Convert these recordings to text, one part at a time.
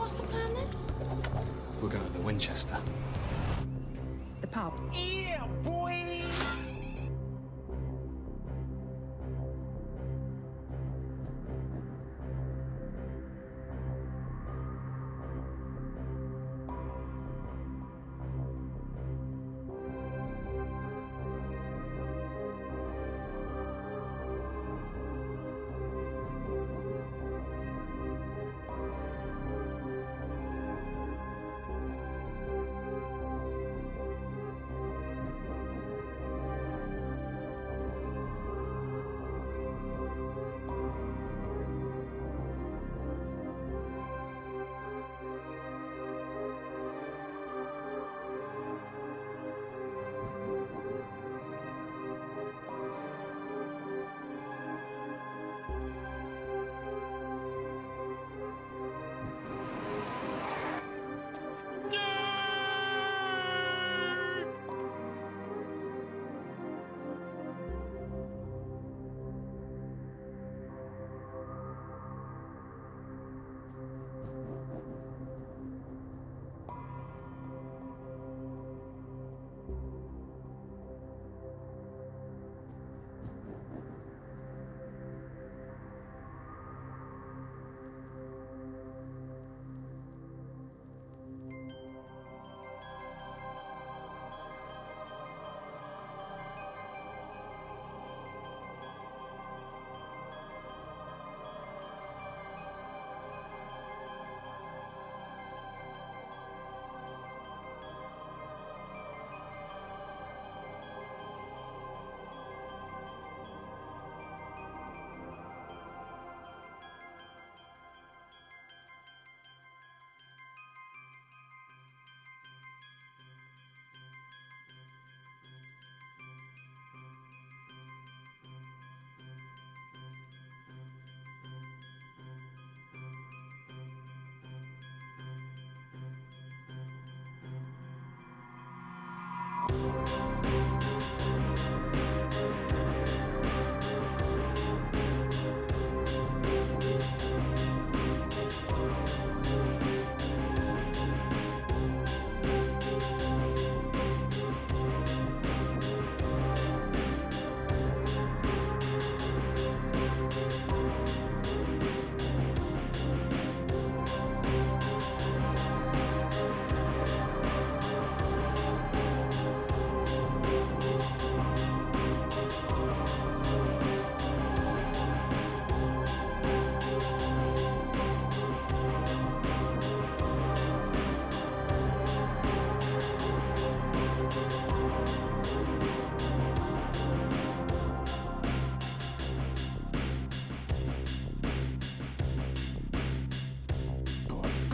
What's the plan then? We're going to the Winchester. The pub. Yeah, boy!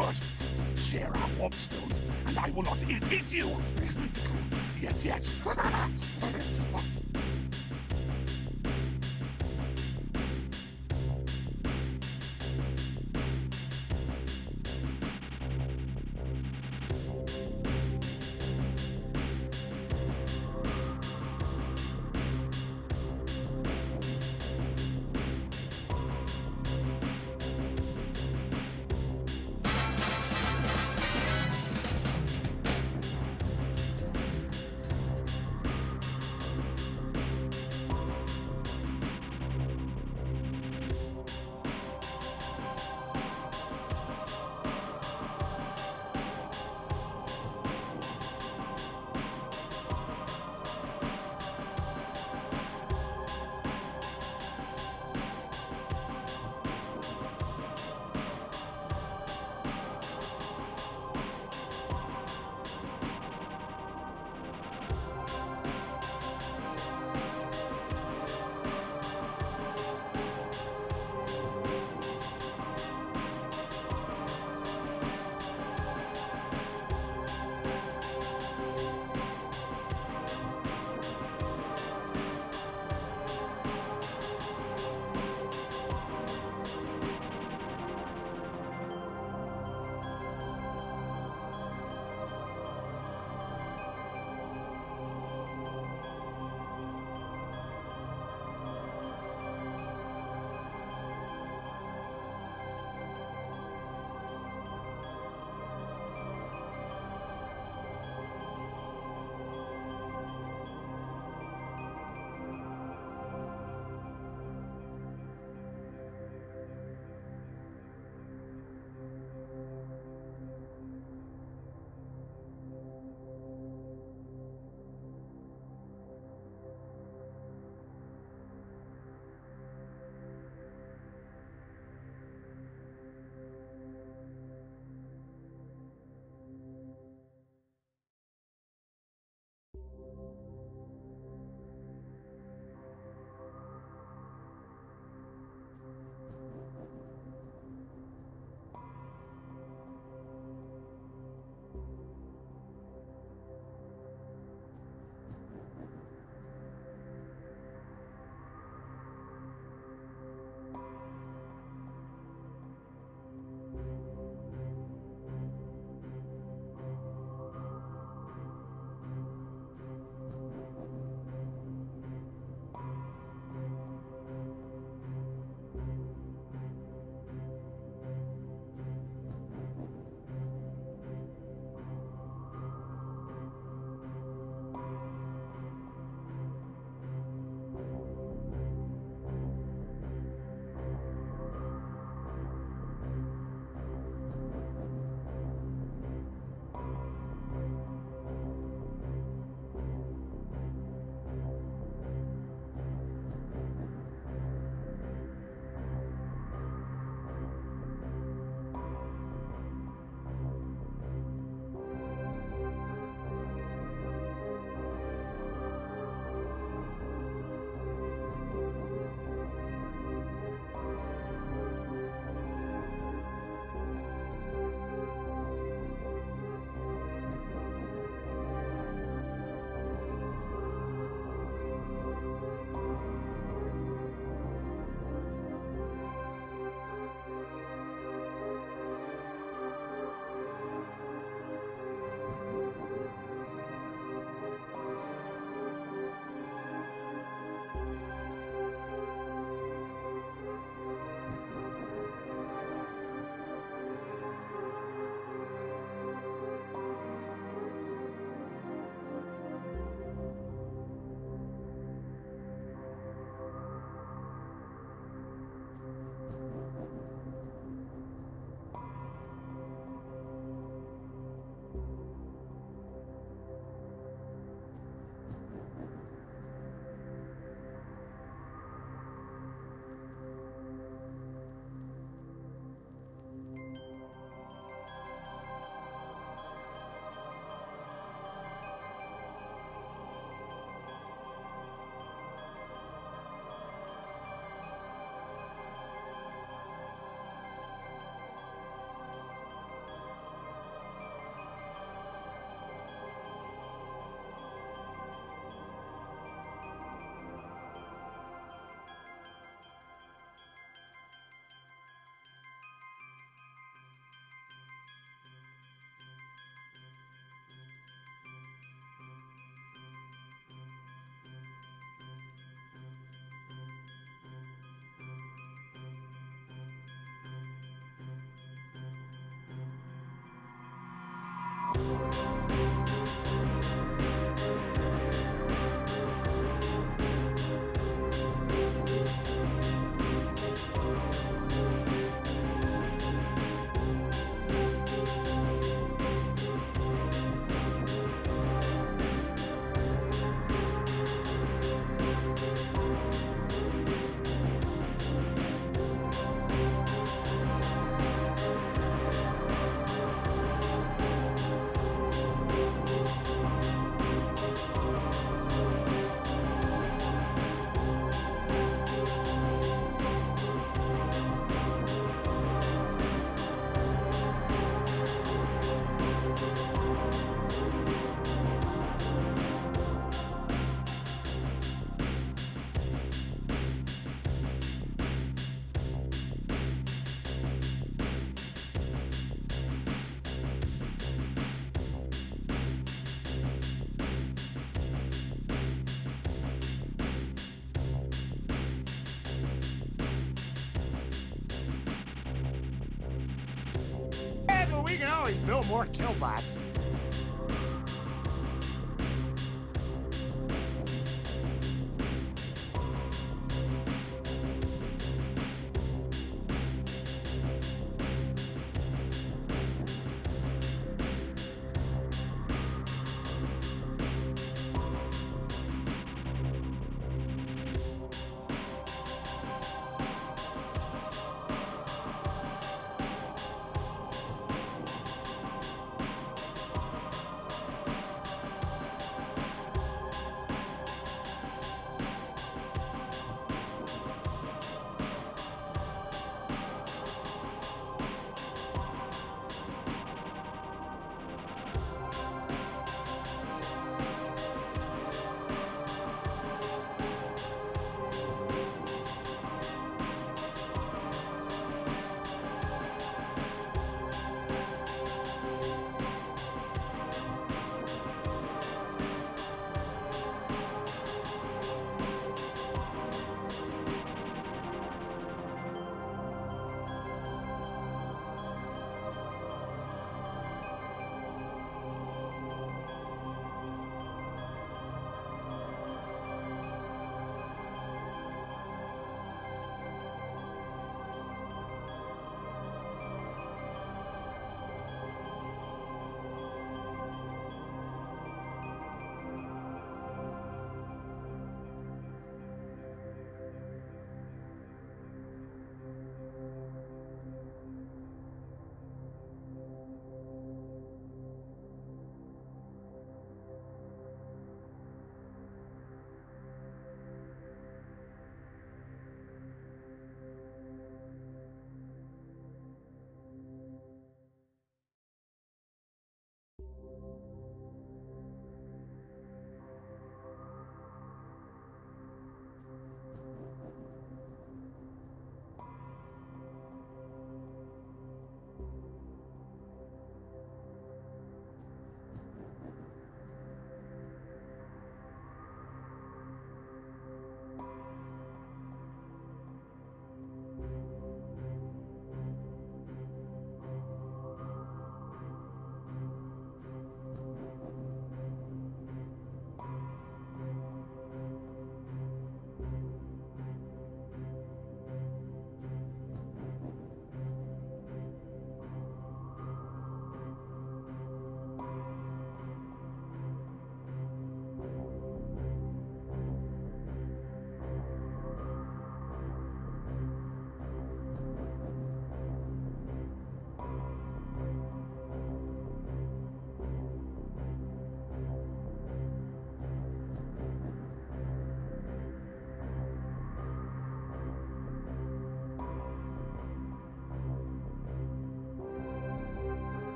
Good. Share our warp stone, and I will not eat you. Yet. but we can always build more killbots.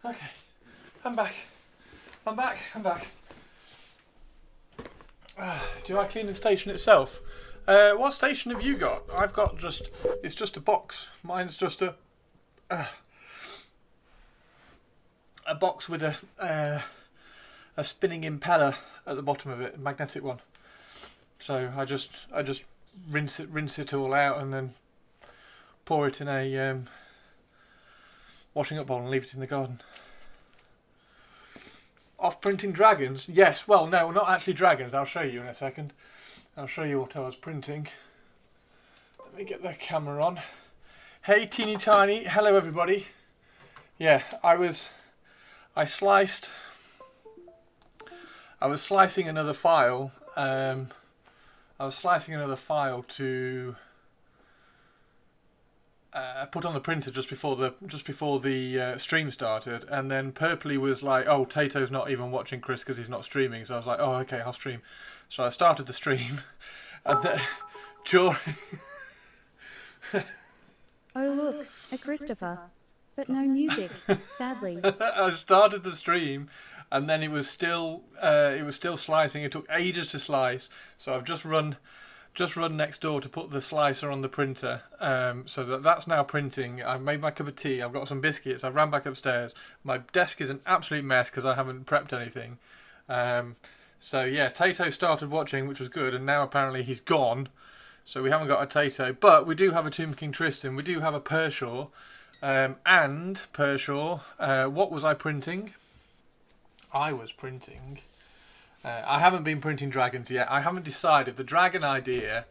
Okay, I'm back. I'm back. I'm back. Do I clean the station itself? What station have you got? I've got just... It's just a box. Mine's just a box with a spinning impeller at the bottom of it, a magnetic one. So I just rinse it all out and then pour it in a washing up bowl and leave it in the garden. Off printing dragons? Yes. Well, no, not actually dragons. I'll show you in a second. I'll show you what I was printing. Let me get the camera on. Hey, teeny tiny. Hello, everybody. Yeah, I was slicing another file. I was slicing another file to put on the printer just before the stream started, and then Purpley was like, "Oh, Tato's not even watching Chris because he's not streaming." So I was like, "Oh, okay, I'll stream." So I started the stream, and then during Oh look, a Christopher. But no music, sadly. I started the stream, and then it was still slicing. It took ages to slice, so I've just run next door to put the slicer on the printer, so that's now printing. I've made my cup of tea. I've got some biscuits. I've ran back upstairs. My desk is an absolute mess because I haven't prepped anything. So yeah, Tato started watching, which was good, and now apparently he's gone. So we haven't got a Tato, but we do have a Tomb King Tristan. We do have a Pershaw. And Pershaw, what was I printing? I was printing... I haven't been printing dragons yet. I haven't decided. The dragon idea,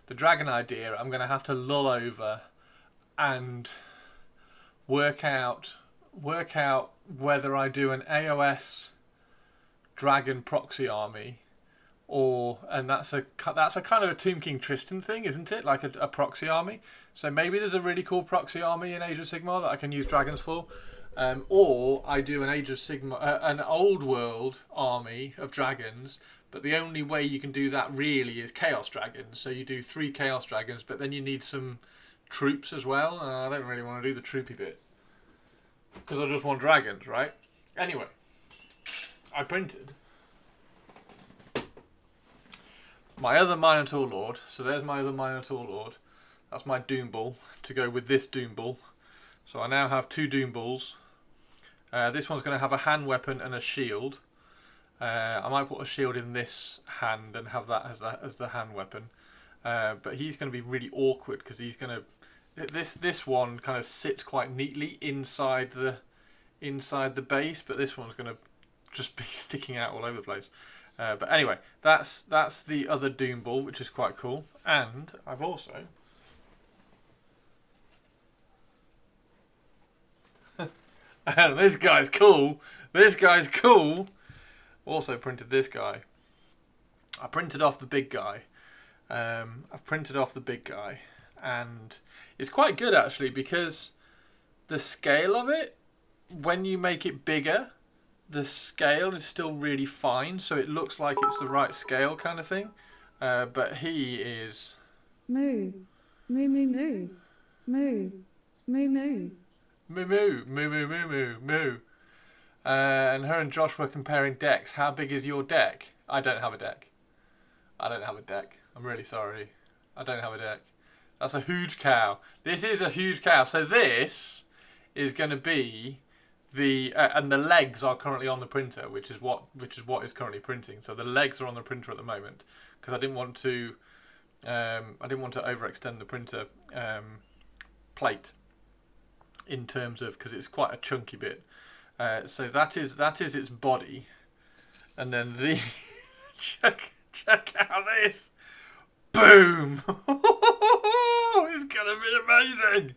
I'm going to have to lull over and work out whether I do an AOS dragon proxy army, and that's a kind of a Tomb King Tristan thing, isn't it? Like a proxy army. So maybe there's a really cool proxy army in Age of Sigmar that I can use dragons for. Or I do an Age of Sigmar, an old world army of dragons, but the only way you can do that really is Chaos Dragons. So you do 3 Chaos Dragons, but then you need some troops as well. I don't really want to do the troopy bit because I just want dragons, right? Anyway, I printed my other Minotaur Lord. So there's my other Minotaur Lord. That's my Doom Bull to go with this Doom Bull. So I now have 2 Doom Bulls. This one's going to have a hand weapon and a shield. I might put a shield in this hand and have that as the hand weapon. But he's going to be really awkward because he's going to... This one kind of sits quite neatly inside the base, but this one's going to just be sticking out all over the place. But anyway, that's the other Doom Bull, which is quite cool. And I've also... And this guy's cool. This guy's cool. Also printed this guy. I printed off the big guy. I've printed off the big guy. And it's quite good actually because the scale of it, when you make it bigger, the scale is still really fine. So it looks like it's the right scale kind of thing. But he is... Moo. Moo moo moo. Moo. Moo moo. Moo moo, moo moo moo moo moo. And her and Josh were comparing decks. How big is your deck? I don't have a deck. I don't have a deck. I'm really sorry. I don't have a deck. That's a huge cow. This is a huge cow. So this is going to be the and the legs are currently on the printer, which is what is currently printing. So the legs are on the printer at the moment because I didn't want to overextend the printer plate. In terms of, because it's quite a chunky bit, so that is its body, and then the check out this, boom! It's gonna be amazing.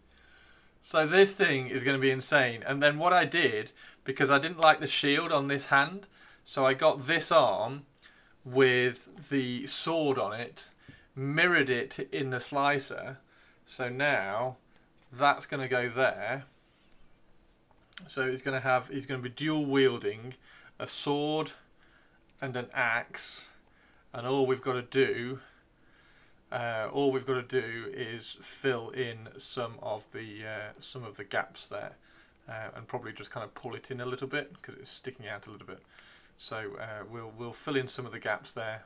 So this thing is gonna be insane. And then what I did, because I didn't like the shield on this hand, so I got this arm with the sword on it, mirrored it in the slicer. So now that's going to go there. So he's going to be dual wielding a sword and an axe, and all we've got to do is fill in some of the gaps there. and probably just kind of pull it in a little bit because it's sticking out a little bit. So we'll fill in some of the gaps there,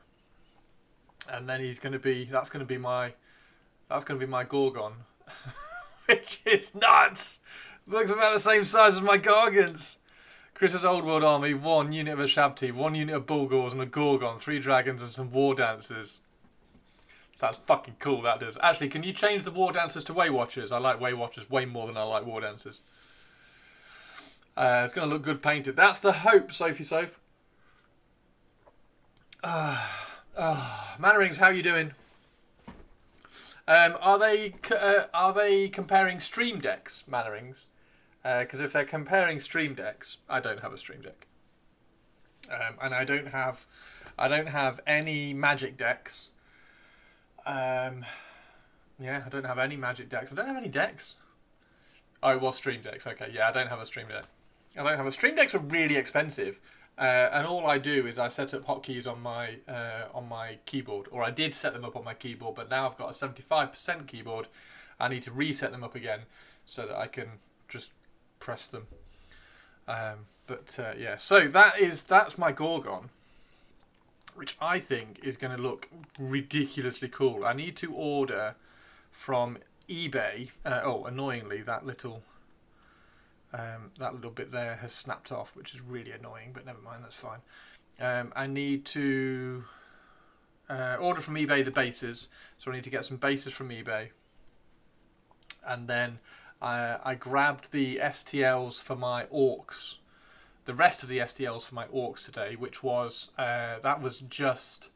and then that's going to be my Gorgon, which is nuts. Looks about the same size as my Gargants. Chris's Old World Army, 1 unit of a Shabti, 1 unit of Bulgors and a Gorgon, 3 dragons and some War Dancers. Sounds fucking cool, that does. Actually, can you change the War Dancers to Way Watchers? I like Way Watchers way more than I like War Dancers. It's going to look good painted. That's the hope, Sophie Soph. Mannerings, how are you doing? Are they comparing Stream Decks, Mannerings? Because if they're comparing Stream Decks, I don't have a Stream Deck, and I don't have any Magic decks. Yeah, I don't have any Magic decks. I don't have any decks. Oh, it was Stream Decks. Okay, yeah, I don't have a Stream Deck. Stream Decks are really expensive, and all I do is I set up hotkeys on my keyboard, or I did set them up on my keyboard, but now I've got a 75% keyboard. I need to reset them up again so that I can just press them. Yeah, so that's my Gorgon, which I think is going to look ridiculously cool. I need to order from eBay. Oh, annoyingly, that little bit there has snapped off, which is really annoying, but never mind, that's fine. I need to order from eBay the bases, so I need to get some bases from eBay, and then I grabbed the STLs for my orcs, the rest of the STLs for my orcs today, which was that was just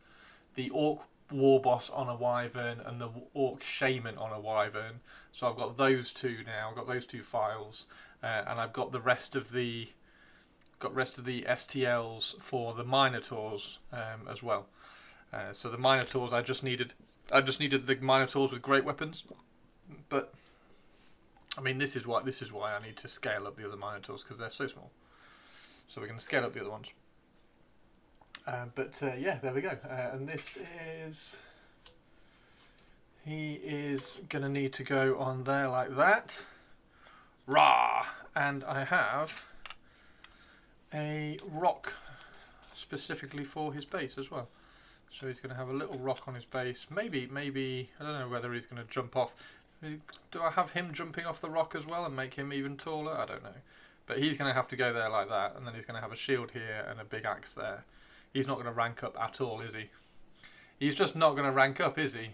the orc war boss on a wyvern and the orc shaman on a wyvern. So I've got those two now. I've got those 2 files, and I've got the rest of the STLs for the Minotaurs as well. So the Minotaurs, I just needed the Minotaurs with great weapons, but I mean, this is why I need to scale up the other Minotaurs, because they're so small. So we're going to scale up the other ones. Yeah, there we go. And this is... He is going to need to go on there like that. Rah! And I have a rock specifically for his base as well. So he's going to have a little rock on his base. Maybe, I don't know whether he's going to jump off. Do I have him jumping off the rock as well and make him even taller? I don't know. But he's going to have to go there like that, and then he's going to have a shield here and a big axe there. He's not going to rank up at all, is he? He's just not going to rank up, is he?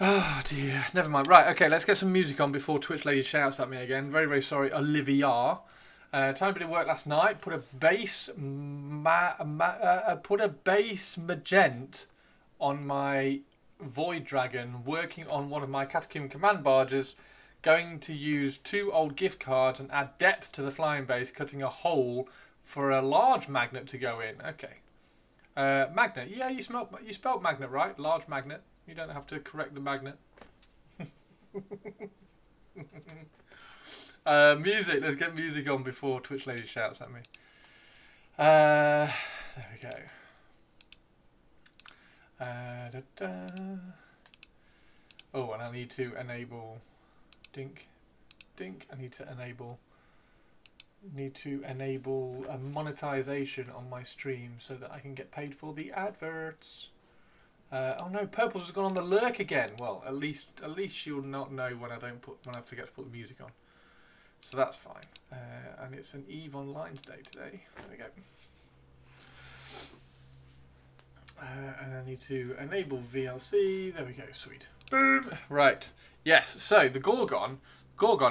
Oh dear, never mind. Right, okay, let's get some music on before Twitch Lady shouts at me again. Very, very sorry, Olivia. Time to work last night. Put a base magent on my Void Dragon, working on one of my Catacomb command barges, going to use 2 old gift cards and add depth to the flying base, cutting a hole for a large magnet to go in. Okay. Magnet. Yeah, you spelled magnet right. Large magnet. You don't have to correct the magnet. Music. Let's get music on before Twitch Lady shouts at me. There we go. Oh, and I need to enable dink. I need to enable a monetization on my stream so that I can get paid for the adverts. Oh no, Purples has gone on the lurk again. Well, at least you'll not know when I forget to put the music on. So that's fine. And it's an EVE Online day today. There we go. And I need to enable VLC. There we go. Sweet. Boom. Right. Yes. So the Gorgon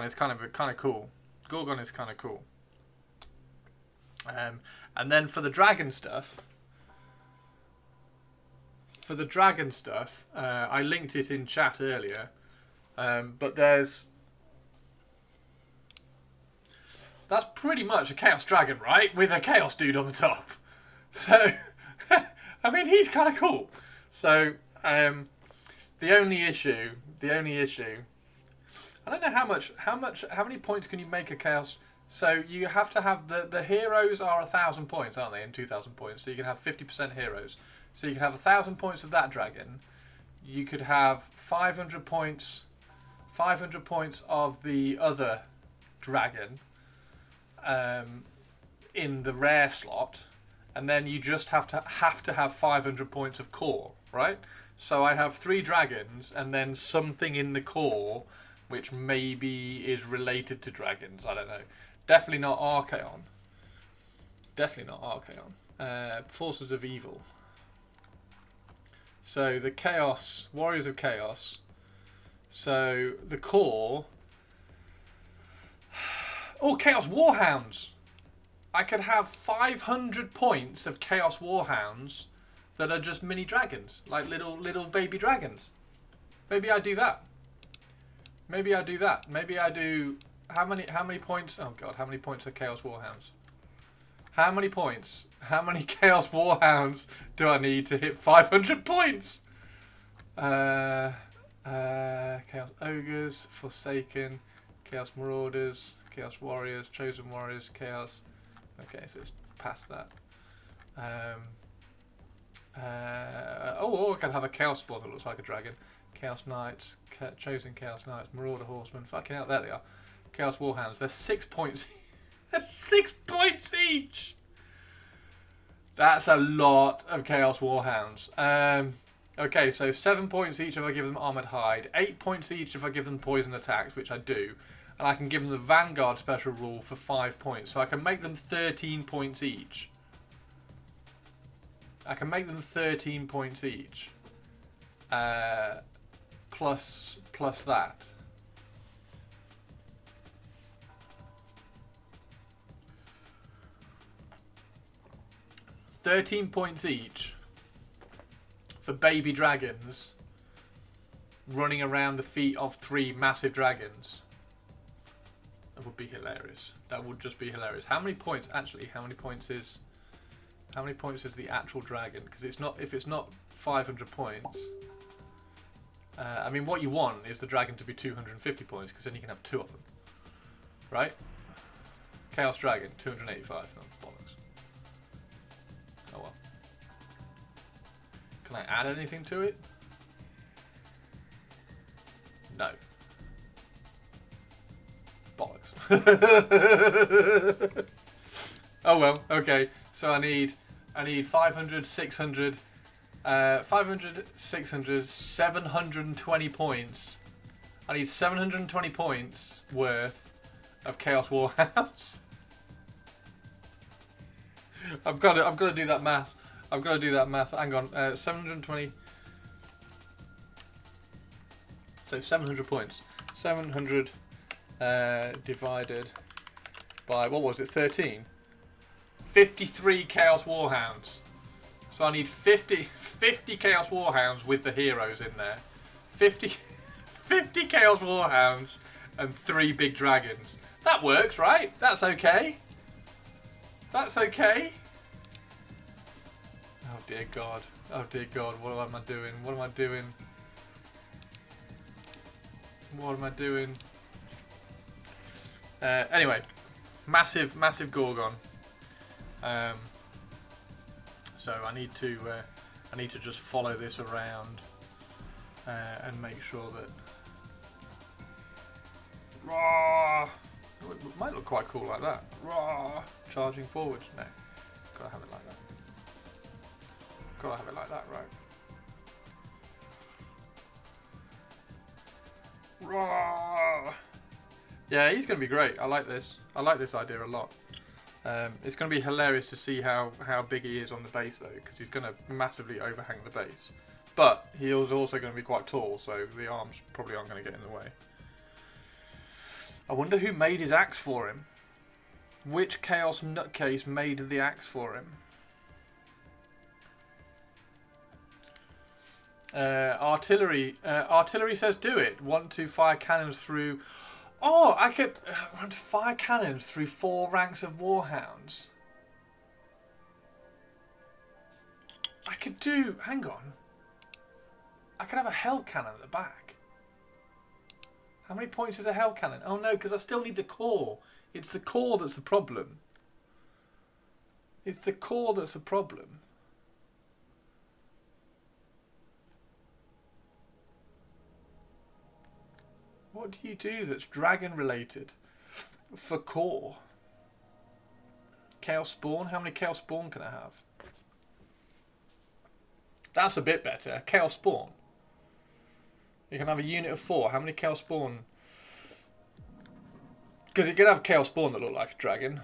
is kind of cool. Gorgon is kind of cool. And then for the dragon stuff, I linked it in chat earlier. But that's pretty much a Chaos Dragon, right? With a Chaos dude on the top. So. I mean, he's kind of cool. So, the only issue, I don't know how many points can you make a Chaos? So you have to have the heroes are 1,000 points, aren't they? And 2,000 points. So you can have 50% heroes. So you can have 1,000 points of that dragon. You could have 500 points 500 points of the other dragon in the rare slot, and then you just have to have 500 points of core, right? So I have 3 dragons and then something in the core which maybe is related to dragons. I don't know. Definitely not Archaon. Definitely not Archaon. Forces of Evil. So the Chaos, Warriors of Chaos. So the core. Oh, Chaos Warhounds. I could have 500 points of Chaos Warhounds that are just mini dragons, like little baby dragons. Maybe I do that. Maybe I do that. Maybe I do. How many points? Oh God, how many points are Chaos Warhounds? How many points? How many Chaos Warhounds do I need to hit 500 points? Chaos Ogres, Forsaken, Chaos Marauders, Chaos Warriors, Chosen Warriors, Chaos. Okay, so it's past that. I can have a Chaos Spawn that looks like a dragon. Chaos Knights, Chosen Chaos Knights, Marauder Horsemen. Fucking hell, there they are. Chaos Warhounds. They're 6 points. They're 6 points each. That's a lot of Chaos Warhounds. Okay, so 7 points each if I give them Armoured Hide. 8 points each if I give them Poison Attacks, which I do. And I can give them the Vanguard special rule for 5 points. So I can make them 13 points each. I can make them 13 points each. Plus that. $13 points each for baby dragons running around the feet of 3 massive dragons. That would be hilarious. That would just be hilarious. How many points actually? How many points is the actual dragon? Because it's not. If it's not 500 points. I mean, what you want is the dragon to be 250 points, because then you can have 2 of them, right? Chaos Dragon 285. Oh, bollocks. Oh well. Can I add anything to it? No. Bollocks. Oh well, okay. So I need 500, 600, 500, 600, 720 points. I need 720 points worth of Chaos Warhounds. I've got to do that math. I've got to do that math. Hang on, 720. So 700 points. 700 divided by, what was it, 13? 53 Chaos Warhounds. So I need 50 Chaos Warhounds with the heroes in there. 50 Chaos Warhounds and 3 big dragons. That works, right? That's okay. That's okay. Oh dear God. Oh dear God. What am I doing? What am I doing? What am I doing? Anyway, massive Gorgon. So I need to just follow this around and make sure that. Raw. It might look quite cool like that. Raw. Charging forwards. No, gotta have it like that. Gotta have it like that, right? Raw. Yeah, he's gonna be great. I like this. I like this idea a lot. It's going to be hilarious to see how big he is on the base, though, because he's going to massively overhang the base. But he is also going to be quite tall, so the arms probably aren't going to get in the way. I wonder who made his axe for him. Which Chaos nutcase made the axe for him? Artillery says do it. Want to fire cannons through... Oh, I could run 5 cannons through 4 ranks of Warhounds. I could do... Hang on. I could have a Hell Cannon at the back. How many points is a Hell Cannon? Oh no, because I still need the core. It's the core that's the problem. It's the core that's the problem. What do you do that's dragon related? For core. Chaos Spawn? How many Chaos Spawn can I have? That's a bit better. Chaos Spawn. You can have a unit of 4. How many Chaos Spawn? Because you can have Chaos Spawn that look like a dragon.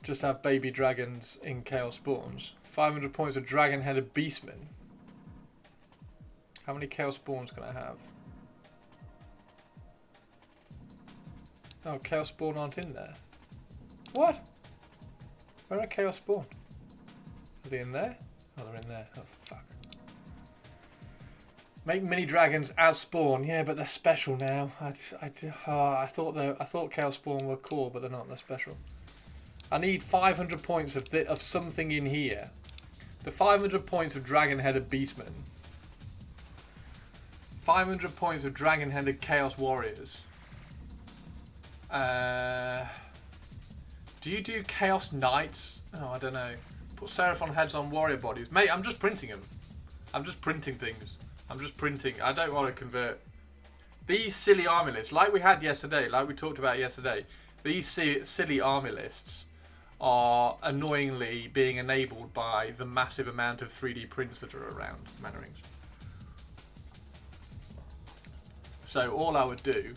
Just have baby dragons in Chaos Spawns. 500 points of dragon-headed beastmen. How many Chaos Spawns can I have? Oh, Chaos Spawn aren't in there. What? Where are Chaos Spawn? Are they in there? Oh, they're in there. Oh, fuck. Make mini dragons as spawn. Yeah, but they're special now. I thought Chaos Spawn were core, but they're not. They're special. I need 500 points of something in here. The 500 points of dragon-headed beastmen. 500 points of dragon-headed chaos warriors. Do you do chaos knights? Oh, I don't know. Put Seraphon heads on warrior bodies. Mate, I'm just printing them. I'm just printing things. I'm just printing. I don't want to convert. These silly army lists, like we had yesterday, like we talked about yesterday, these silly army lists are annoyingly being enabled by the massive amount of 3D prints that are around Mannerings. So all I would do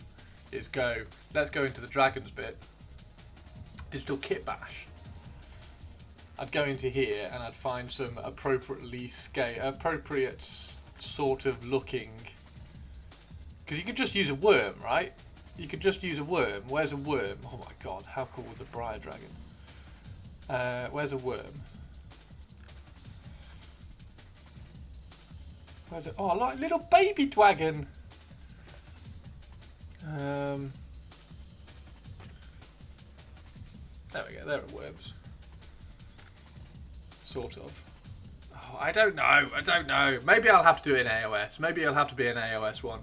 is go, let's go into the dragons bit. Digital kit bash. I'd go into here and I'd find some appropriate sort of looking, because you could just use a worm, right? You could just use a worm. Where's a worm? Oh my god, how cool was the Briar Dragon? Where's a worm? Where's it? Oh, like little baby dragon. There we go, there are worms. Sort of. Oh, I don't know. Maybe I'll have to do it in AOS. Maybe it'll have to be an AOS one.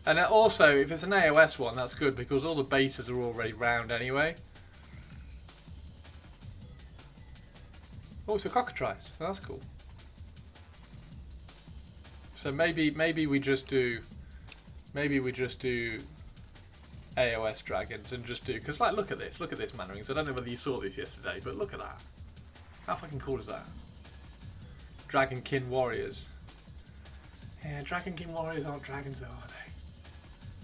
And also, if it's an AOS one, that's good because all the bases are already round anyway. Oh, it's a cockatrice. Oh, that's cool. So maybe we just do AOS dragons and just do, because like look at this Mannerings. I don't know whether you saw this yesterday, but look at that. How fucking cool is that? Dragonkin warriors. Yeah, Dragonkin warriors aren't dragons though, are they?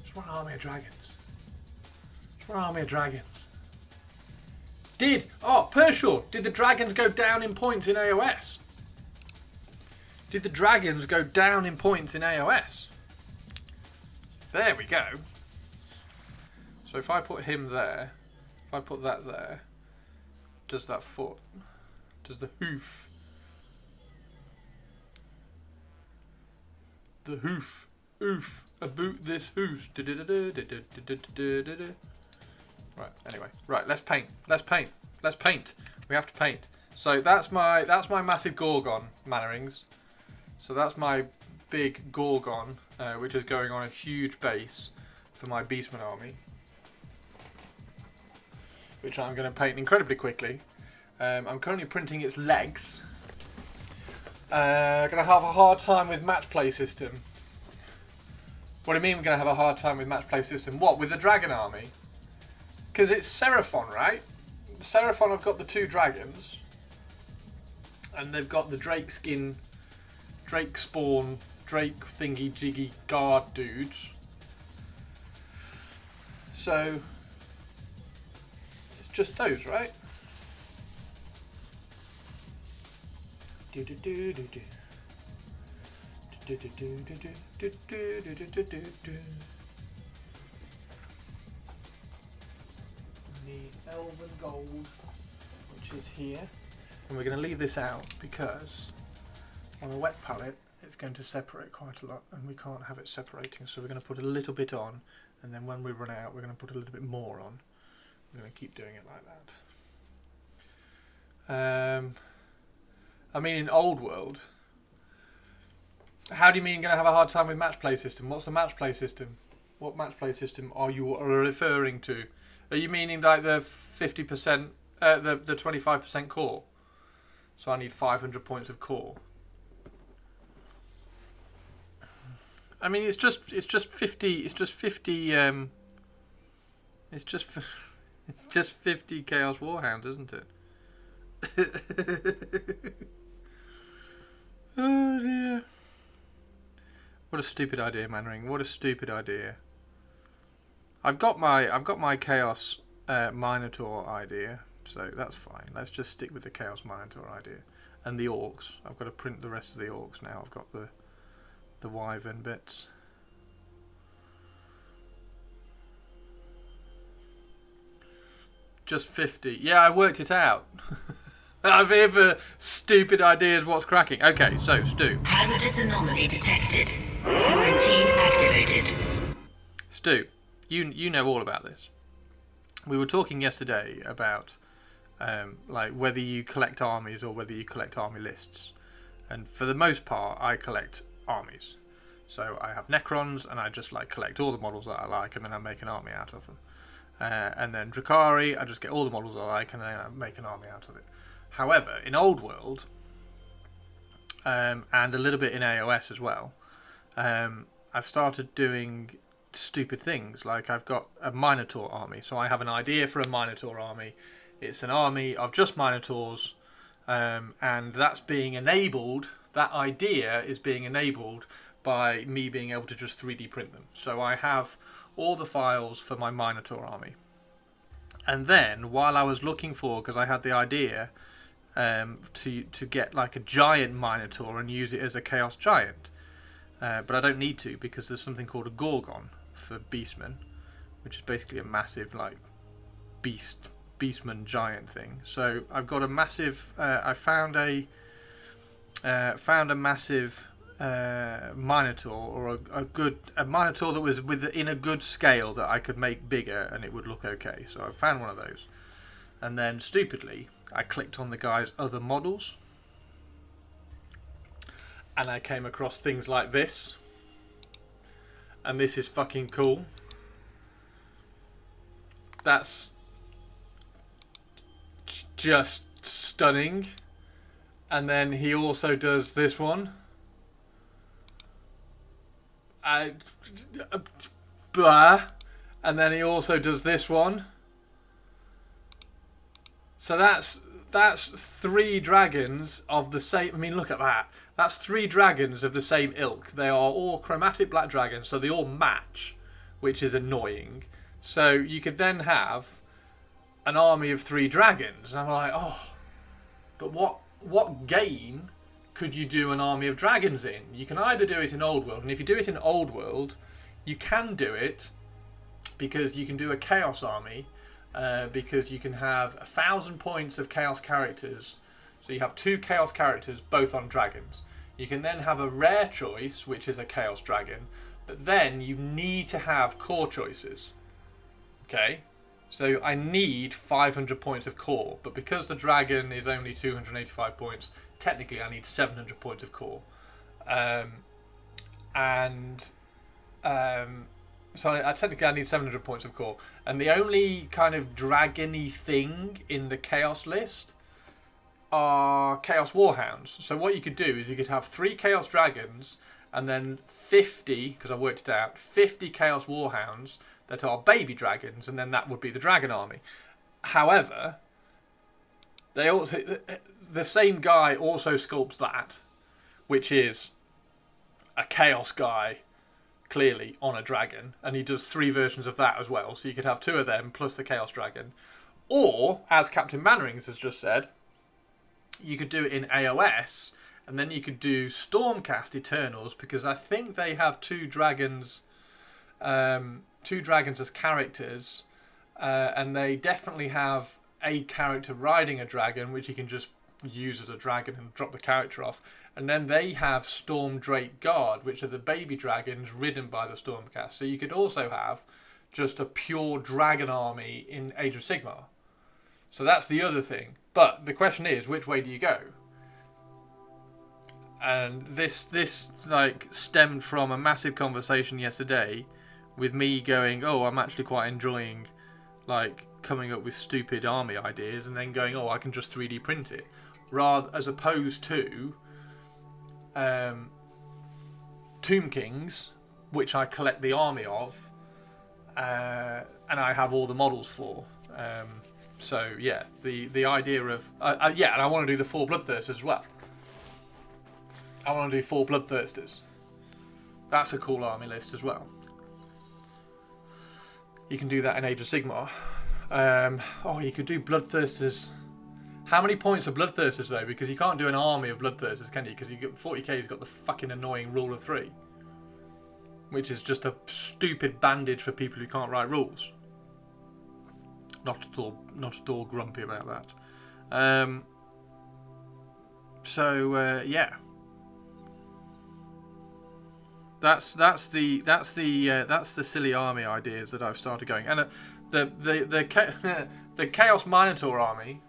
Just one army of dragons. Just one army of dragons. Pershaw, did the dragons go down in points in AOS? Did the dragons go down in points in AOS? There we go. So if I put him there, if I put that there, does that foot, does the hoof, oof, about this hoose. Right, anyway. Right, let's paint. We have to paint. So that's my massive Gorgon, Mannerings. So that's my big Gorgon, which is going on a huge base for my Beastman army, which I'm going to paint incredibly quickly. I'm currently printing its legs. Going to have a hard time with match play system. What do you mean we're going to have a hard time with match play system? What, with the dragon army? Because it's Seraphon, right? Seraphon have got the 2 dragons. And they've got the Drake skin, Drake spawn, Drake thingy jiggy guard dudes. So it's just those, right? Do do do do do. Do do do do do do do do do do do. The Elven Gold, which is here, and we're going to leave this out because on a wet palette it's going to separate quite a lot, and we can't have it separating. So we're going to put a little bit on, and then when we run out, we're going to put a little bit more on. We're going to keep doing it like that. I mean, in Old World, how do you mean going to have a hard time with match play system? What's the match play system? What match play system are you referring to? Are you meaning like the 50%, the 25% core? So I need 500 points of core. I mean, it's just 50. It's just 50. It's just it's just 50 Chaos Warhounds, isn't it? Oh dear. What a stupid idea, Mannering. What a stupid idea. I've got my Chaos Minotaur idea, so that's fine. Let's just stick with the Chaos Minotaur idea. And the orcs. I've got to print the rest of the orcs now. I've got the wyvern bits. Just 50. Yeah, I worked it out. I'm here for stupid ideas. What's cracking? Okay, so Stu. Hazardous anomaly detected. Quarantine activated. Stu, you know all about this. We were talking yesterday about like whether you collect armies or whether you collect army lists. And for the most part, I collect armies. So I have Necrons, and I just like collect all the models that I like, and then I make an army out of them. And then Drakari, I just get all the models I like, and then I make an army out of it. However, in Old World, and a little bit in AOS as well, I've started doing stupid things. Like I've got a Minotaur army, so I have an idea for a Minotaur army. It's an army of just Minotaurs, and that's being enabled. That idea is being enabled by me being able to just 3D print them. So I have all the files for my Minotaur army. And then, while I was looking for, because I had the idea to get like a giant Minotaur and use it as a Chaos Giant. But I don't need to, because there's something called a Gorgon for Beastmen, which is basically a massive like Beastman giant thing. So I've got a massive. I found a massive Minotaur, or a Minotaur that was in a good scale that I could make bigger and it would look okay. So I found one of those, and then stupidly I clicked on the guy's other models, and I came across things like this, and this is fucking cool. That's just stunning. And then he also does this one. And then he also does this one. So that's 3 dragons of the same. I mean, look at that. That's 3 dragons of the same ilk. They are all chromatic black dragons, so they all match, which is annoying. So you could then have an army of 3 dragons. And I'm like, oh, but what game could you do an army of dragons in? You can either do it in Old World, and if you do it in Old World, you can do it because you can do a Chaos army, because you can have 1,000 points of Chaos characters. So you have 2 Chaos characters, both on dragons. You can then have a rare choice, which is a Chaos dragon, but then you need to have core choices. Okay? So I need 500 points of core, but because the dragon is only 285 points, technically I need 700 points of core. So technically I need 700 points of core. And the only kind of dragony thing in the Chaos list are Chaos Warhounds. So what you could do is you could have 3 Chaos Dragons and then 50, because I worked it out, 50 Chaos Warhounds that are baby dragons, and then that would be the dragon army. However, the same guy also sculpts that, which is a Chaos guy, clearly, on a dragon, and he does 3 versions of that as well, so you could have 2 of them plus the Chaos dragon. Or, as Captain Mannerings has just said, you could do it in AOS, and then you could do Stormcast Eternals, because I think they have 2 dragons, 2 dragons as characters, and they definitely have a character riding a dragon, which you can just use as a dragon and drop the character off. And then they have Storm Drake Guard, which are the baby dragons ridden by the Stormcast. So you could also have just a pure dragon army in Age of Sigmar. So that's the other thing. But the question is, which way do you go? And this like stemmed from a massive conversation yesterday with me going, oh, I'm actually quite enjoying like coming up with stupid army ideas, and then going, oh, I can just 3D print it, rather as opposed to Tomb Kings which I collect the army of, and I have all the models for. So yeah, the idea of yeah, and I want to do the 4 Bloodthirsters as well. I want to do 4 Bloodthirsters. That's a cool army list as well. You can do that in Age of Sigmar. Oh, you could do Bloodthirsters. How many points are Bloodthirsters though? Because you can't do an army of Bloodthirsters, can you? Because 40k's got the fucking annoying rule of 3, which is just a stupid bandage for people who can't write rules. Not at all grumpy about that. Yeah, that's the silly army ideas that I've started going. And the Chaos Minotaur army.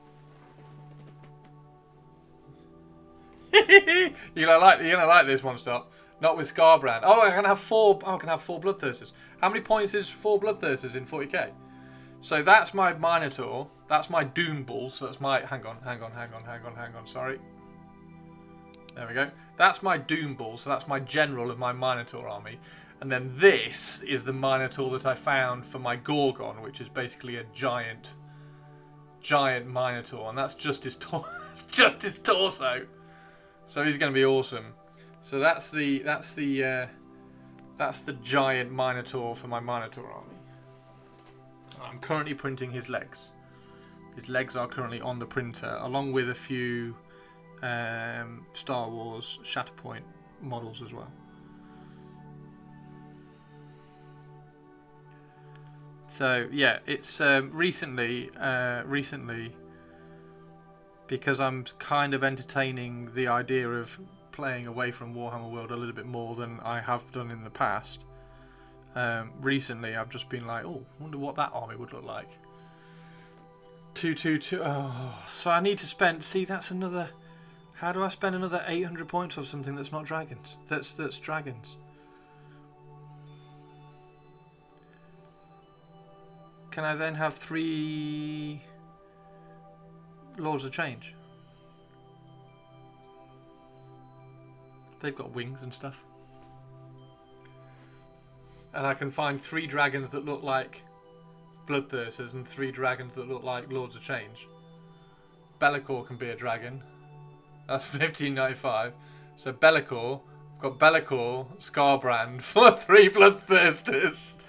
You're gonna like this one. Stop. Not with Scarbrand. Oh, I can have 4. Oh, I can have 4 Bloodthirsters. How many points is 4 Bloodthirsters in 40k? So that's my Minotaur. That's my Doom Bull. So that's my... Hang on. Sorry. There we go. That's my Doom Bull. So that's my general of my Minotaur army. And then this is the Minotaur that I found for my Gorgon, which is basically a giant Minotaur. And that's just his torso. So he's going to be awesome. So that's the giant Minotaur for my Minotaur army. I'm currently printing his legs. His legs are currently on the printer, along with a few Star Wars Shatterpoint models as well. So yeah, it's recently, because I'm kind of entertaining the idea of playing away from Warhammer World a little bit more than I have done in the past. Recently I've just been like, oh, I wonder what that army would look like. 222. Oh, so I need to spend. See, that's another. How do I spend another 800 points of something that's not dragons? That's dragons. Can I then have 3 Lords of Change? They've got wings and stuff. And I can find 3 dragons that look like Bloodthirsters and 3 dragons that look like Lords of Change. Be'lakor can be a dragon. That's 1595. So Be'lakor, I've got Be'lakor, Scarbrand for 3 Bloodthirsters.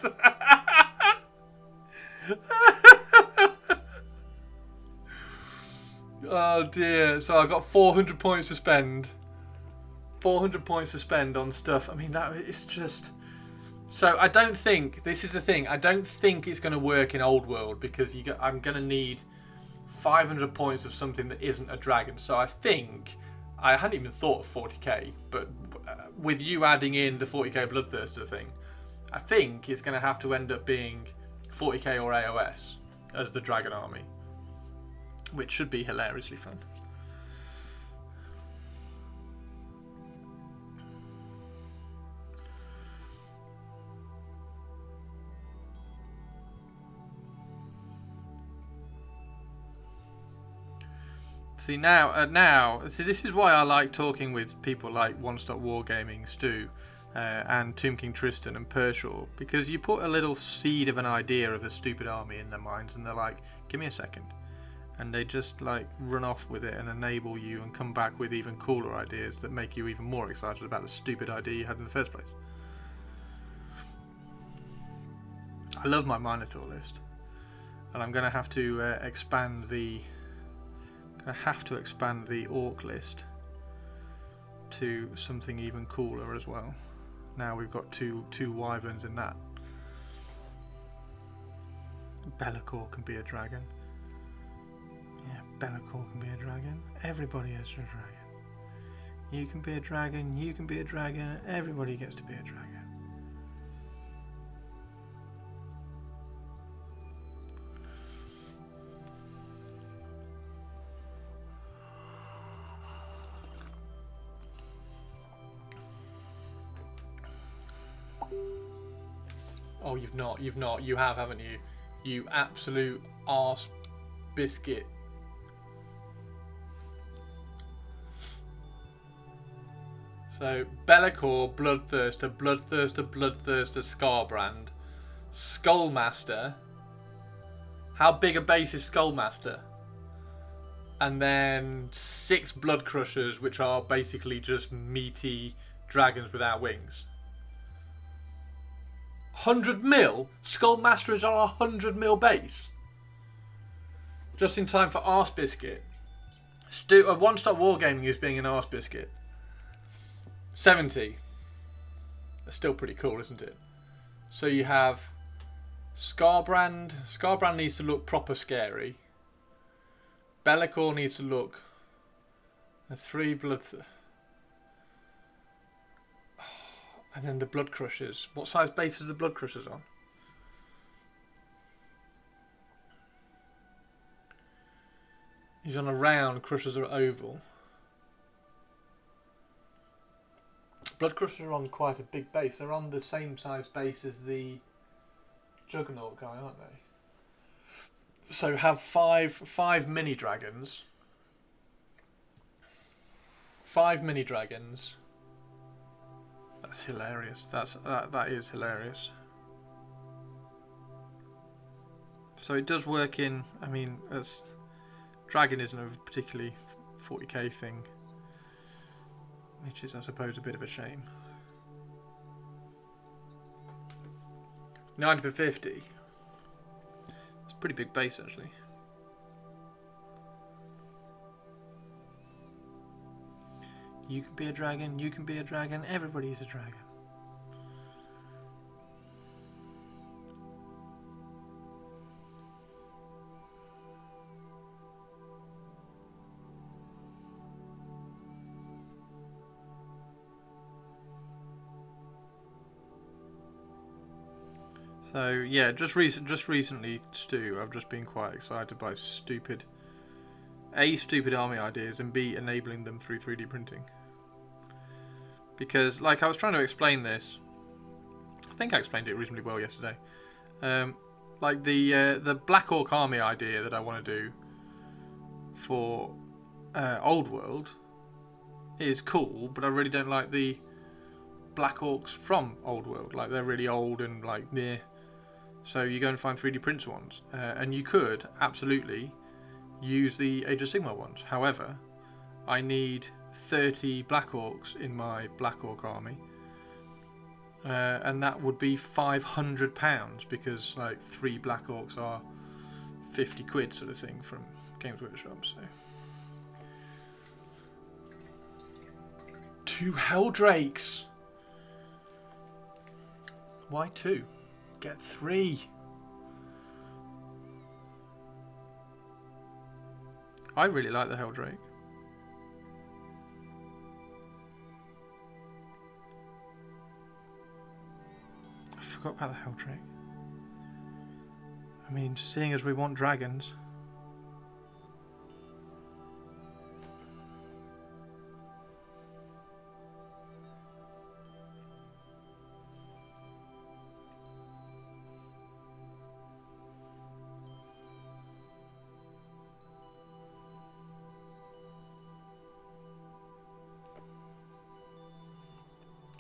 Oh dear. So I've got 400 points to spend. 400 points to spend on stuff. I mean, that it's just... So I don't think, this is the thing, I don't think it's going to work in Old World, because I'm going to need 500 points of something that isn't a dragon. So I think, I hadn't even thought of 40k, but with you adding in the 40k Bloodthirster thing, I think it's going to have to end up being 40k or AOS as the dragon army, which should be hilariously fun. See see, this is why I like talking with people like One Stop Wargaming, Stu, and Tomb King Tristan and Pershaw, because you put a little seed of an idea of a stupid army in their minds, and they're like, "Give me a second," and they just like run off with it and enable you and come back with even cooler ideas that make you even more excited about the stupid idea you had in the first place. I love my Minotaur list, and I'm going to have to expand the. I have to expand the Orc list to something even cooler as well. Now we've got two wyverns in that. Be'lakor can be a dragon. Yeah, Be'lakor can be a dragon. Everybody is a dragon. You can be a dragon, you can be a dragon, everybody gets to be a dragon. Oh, you've not. You have, haven't you? You absolute arse biscuit. So Be'lakor, Bloodthirster, Bloodthirster, Bloodthirster, Scarbrand, Skullmaster. How big a base is Skullmaster? And then 6 Blood Crushers, which are basically just meaty dragons without wings. 100 mil? Skullmaster is on a 100 mil base. Just in time for Arse Biscuit. One Stop Wargaming is being an Arse Biscuit. 70. That's still pretty cool, isn't it? So you have Scarbrand. Scarbrand needs to look proper scary. Be'lakor needs to look a 3 blood. And then the Blood Crushers. What size base is the Blood Crushers on? He's on a round, Crushers are oval. Blood Crushers are on quite a big base. They're on the same size base as the Juggernaut guy, aren't they? So have five mini dragons. 5 mini dragons. That's hilarious. That is hilarious. So it does work in. I mean, dragon isn't a particularly 40k thing, which is, I suppose, a bit of a shame. 90 per 50. It's a pretty big base, actually. You can be a dragon, you can be a dragon, everybody's a dragon. So yeah, just recently, Stu, I've just been quite excited by stupid army ideas, and B, enabling them through 3D printing. Because, like, I was trying to explain this. I think I explained it reasonably well yesterday. Like the Black Orc army idea that I want to do for Old World is cool, but I really don't like the Black Orcs from Old World. Like, they're really old and like near. So you go and find 3D prints ones, and you could absolutely use the Age of Sigmar ones. However, I need 30 Black Orcs in my Black Orc army, and that would be £500 because like 3 Black Orcs are 50 quid sort of thing from Games Workshop. So 2 Helldrakes. Why 2? Get 3. I really like the Helldrake. I forgot about the Helldrake. I mean, seeing as we want dragons.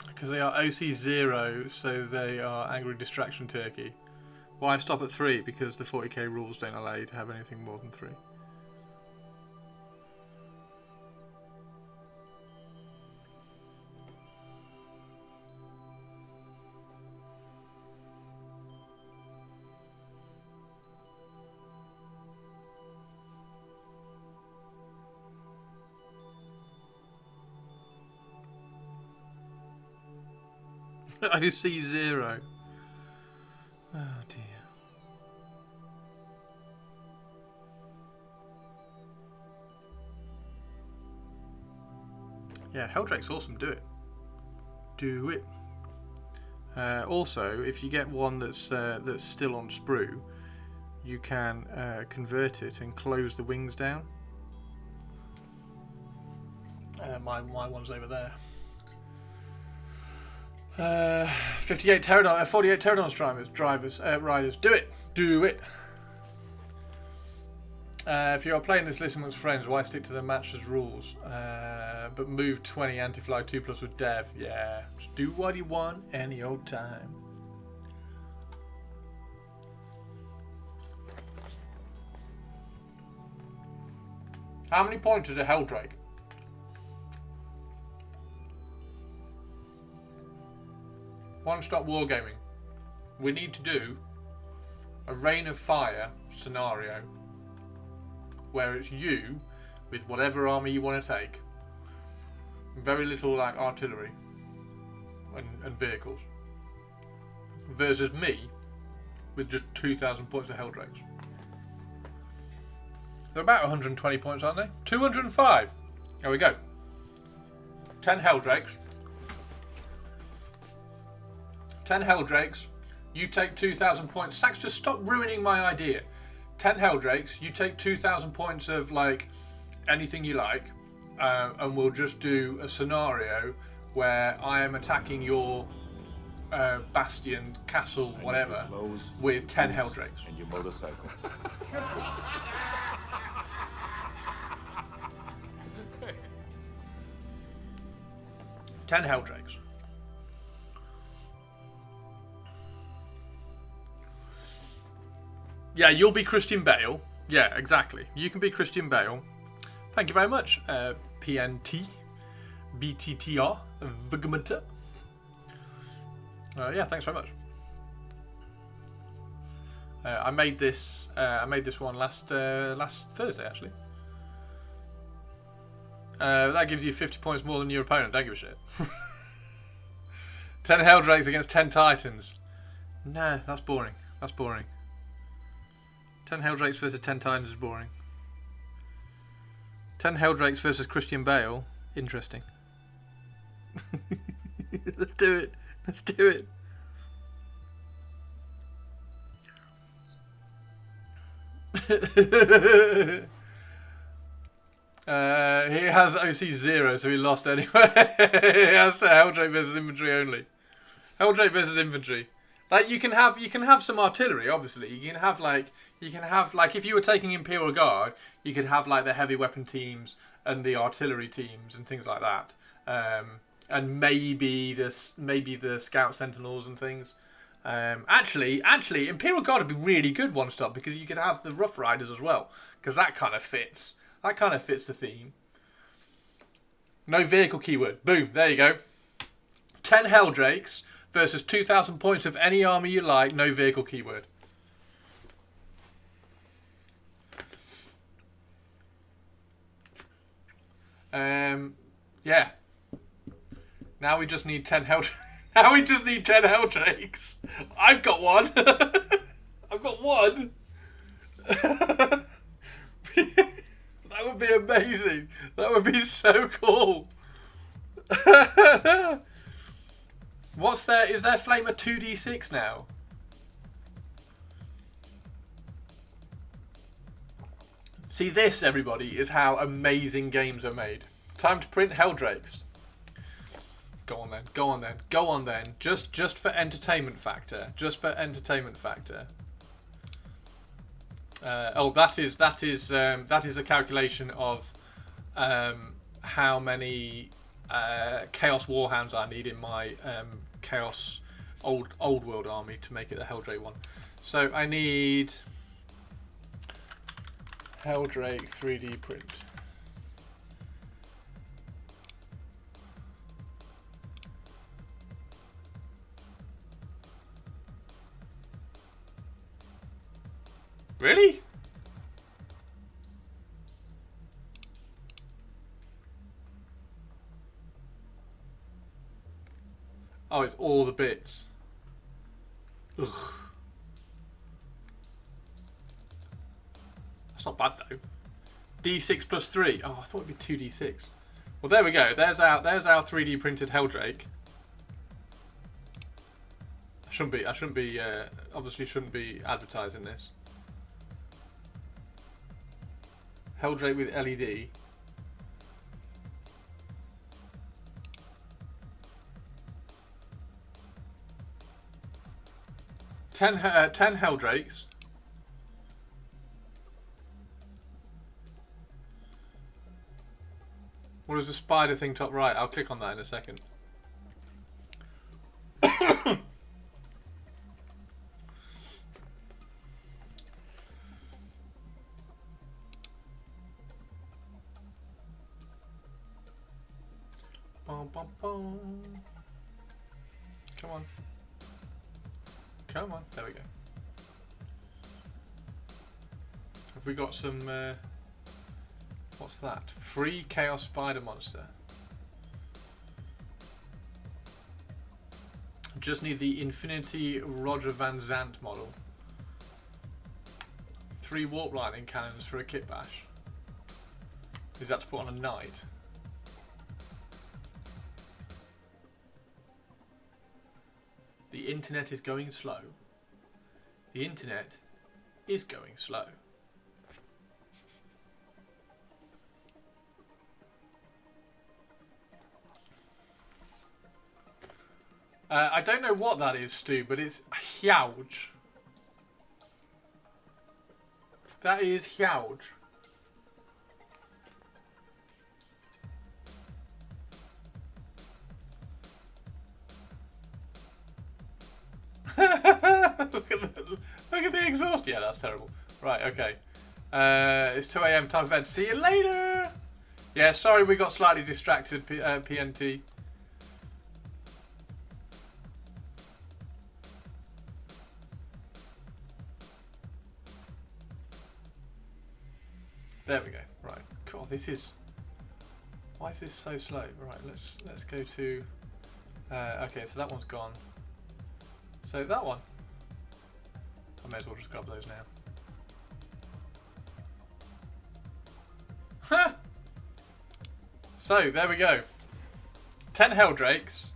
Because they are OC0, so they are Angry Distraction Turkey. Why stop at 3? Because the 40k rules don't allow you to have anything more than 3. OC0. Oh dear. Yeah, Helldrake's awesome. Do it. Do it. Also, if you get one that's still on sprue, you can convert it and close the wings down. My one's over there. 48 Pterodon, 48 Pterodon riders. Do it. Do it. If you are playing this list amongst friends, why stick to the match's rules? But move 20 anti-fly 2+ with dev. Yeah, just do what you want any old time. How many points is a Helldrake? One-stop wargaming. We need to do a Rain of Fire scenario where it's you with whatever army you want to take. Very little like artillery and vehicles. Versus me with just 2,000 points of Helldrakes. They're about 120 points, aren't they? 205. There we go. 10 Helldrakes. 10 Helldrakes. You take 2,000 points. Sax, just stop ruining my idea. 10 Helldrakes. You take 2,000 points of like anything you like, and we'll just do a scenario where I am attacking your bastion, castle, whatever, with 10 Helldrakes. And your motorcycle. 10 Helldrakes. Yeah, you'll be Christian Bale. Yeah, exactly. You can be Christian Bale. Thank you very much, PNT, BTTR, Vigmenta. Yeah, thanks very much. I made this one last Thursday actually. That gives you 50 points more than your opponent. Don't give a shit. 10 Helldrakes against 10 Titans. No, that's boring. That's boring. 10 Helldrakes versus 10 Titans is boring. 10 Helldrakes versus Christian Bale. Interesting. Let's do it. Let's do it. He has OC 0, so he lost anyway. He has the Helldrake versus infantry only. Helldrake versus infantry. Like you can have some artillery, obviously. You can have like if you were taking Imperial Guard, you could have like the heavy weapon teams and the artillery teams and things like that. And maybe the Scout Sentinels and things. Actually, Imperial Guard would be really good one stop because you could have the Rough Riders as well, because that kind of fits. That kind of fits the theme. No vehicle keyword. Boom. There you go. 10 Helldrakes versus 2,000 points of any army you like. No vehicle keyword. Yeah. Now we just need 10 Helldrakes. Now we just need 10 Helldrakes. I've got one. I've got one. That would be amazing. That would be so cool. What's there? Is there Flamer 2d6 now? See, this, everybody, is how amazing games are made. Time to print Helldrakes. Go on then. Go on then. Go on then. Just for entertainment factor. Just for entertainment factor. That is a calculation of how many Chaos Warhounds I need in my Chaos old world army to make it the Helldrake one. So I need Helldrake 3D print. Really? Oh, it's all the bits. Ugh. That's not bad though. D6 plus 3. Oh, I thought it'd be 2d6. Well, there we go. There's our 3D printed Helldrake. I shouldn't be obviously shouldn't be advertising this. Helldrake with LED. Ten Helldrakes. What is the spider thing top right? I'll click on that in a second. Bum, bum, bum. Come on. Come on. There we go. Have we got some... what's that? Free Chaos Spider Monster. Just need the Infinity Roger Van Zant model. 3 warp lightning cannons for a kit bash. Is that to put on a knight? The internet is going slow. The internet is going slow. I don't know what that is, Stu, but it's huge. That is huge. Look at the exhaust. Yeah, that's terrible. Right, okay. It's 2 AM, time for bed. See you later! Yeah, sorry we got slightly distracted, PNT. There we go. Right. Cool. This is... Why is this so slow? Right, let's go to... okay, so that one's gone. So that one. I may as well just grab those now. Ha! So, there we go. 10 Helldrakes,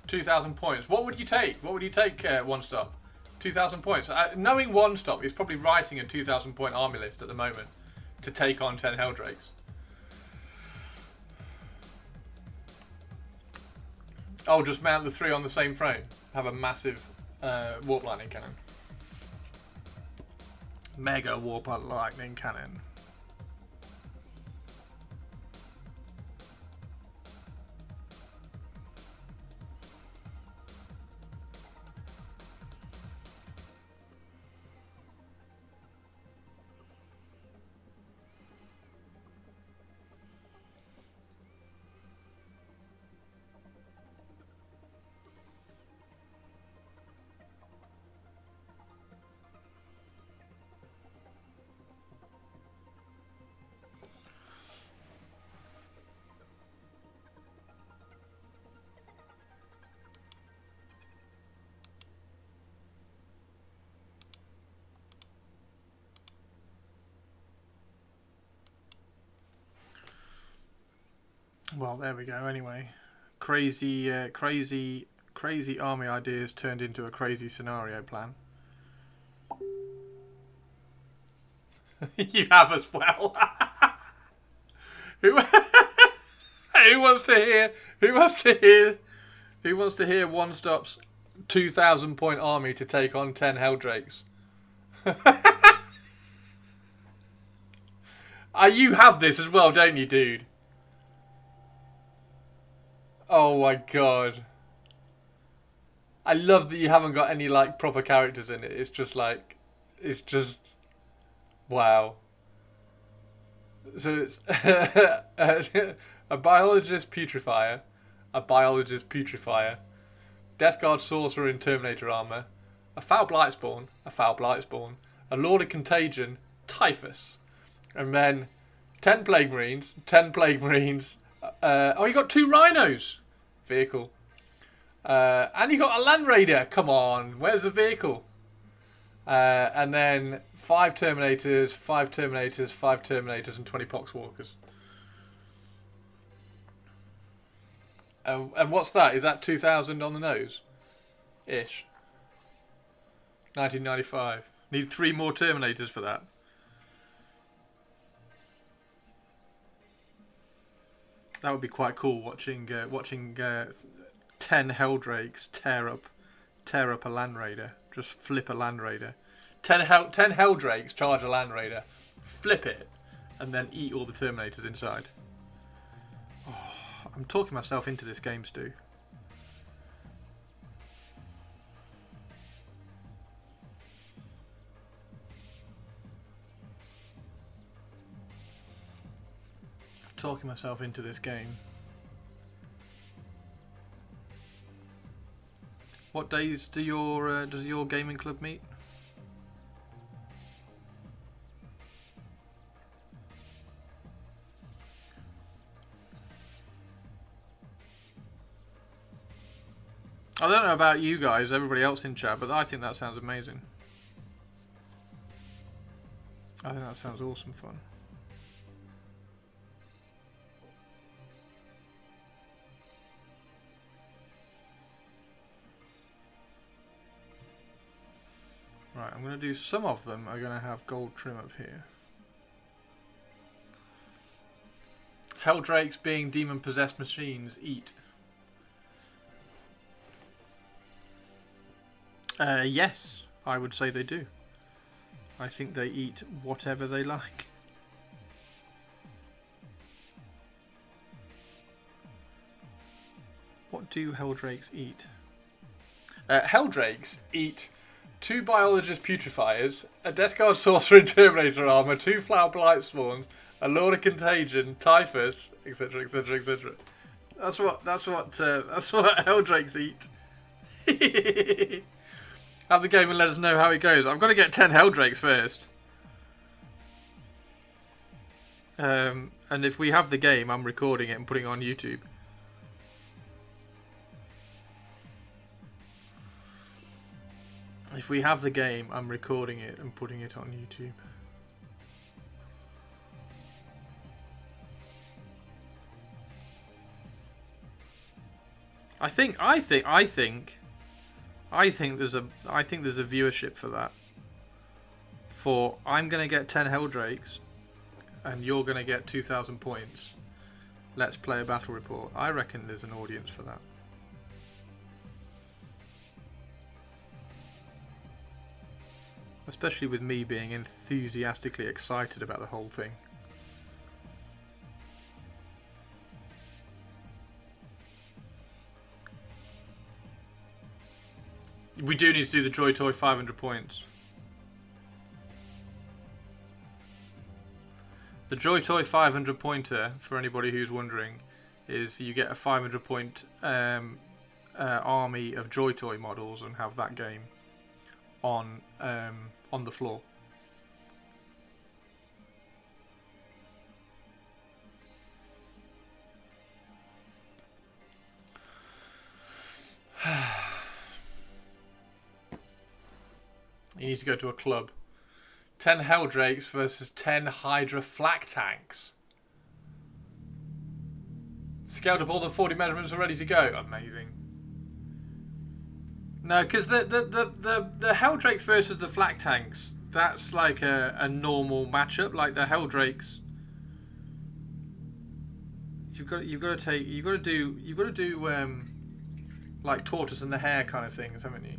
2,000 points. What would you take? What would you take, One Stop? 2,000 points. Knowing One Stop, he's probably writing a 2,000 point army list at the moment to take on 10 Helldrakes. Oh, just mount the 3 on the same frame. Have a massive warp lightning cannon. Mega warp lightning cannon. Well, there we go. Anyway, crazy army ideas turned into a crazy scenario plan. You have as well. Who wants to hear? Who wants to hear? Who wants to hear One Stop's 2,000 point army to take on 10 Helldrakes? You have this as well, don't you, dude? Oh my god. I love that you haven't got any like proper characters in it. It's just like, it's just, wow. So it's a biologist putrefier, Death Guard sorcerer in Terminator armor, a foul blightspawn, a Lord of Contagion, Typhus, and then 10 Plague Marines, oh, you got 2 Rhinos vehicle, and you got a Land Raider. Come on, where's the vehicle? And then 5 Terminators, and 20 Poxwalkers. And what's that? Is that 2,000 on the nose? Ish. 1995. Need 3 more Terminators for that. That would be quite cool. Watching 10 Helldrakes tear up a Land Raider. Just flip a Land Raider. 10 Helldrakes charge a Land Raider, flip it, and then eat all the Terminators inside. Oh, I'm talking myself into this game, Stu. I'm talking myself into this game. What days do your does your gaming club meet? I don't know about you guys, everybody else in chat, but I think that sounds amazing. I think that sounds awesome fun. Right, I'm going to do some of them are going to have gold trim up here. Helldrakes being demon-possessed machines eat. Yes, I would say they do. I think they eat whatever they like. What do Helldrakes eat? Helldrakes eat 2 biologist putrefiers, a Death Guard sorcerer in Terminator armor, 2 flower blight spawns, a Lord of Contagion, typhus, etc., etc., etc. That's what Helldrakes eat. Have the game and let us know how it goes. I've got to get 10 Helldrakes first. And if we have the game, I'm recording it and putting it on YouTube. If we have the game, I'm recording it and putting it on YouTube. I think there's a viewership for that. For I'm gonna get 10 Helldrakes, and you're gonna get 2,000 points. Let's play a battle report. I reckon there's an audience for that. Especially with me being enthusiastically excited about the whole thing. We do need to do the Joy Toy 500 points. The Joy Toy 500 pointer, for anybody who's wondering, is you get a 500 point army of Joy Toy models and have that game on the floor. You need to go to a club. 10 Helldrakes versus 10 Hydra flak tanks. Scaled up all the 40 measurements are ready to go. Amazing. No, because the Helldrakes versus the flak tanks, that's like a normal matchup. Like the Helldrakes, you've got to do like tortoise and the hare kind of things, haven't you?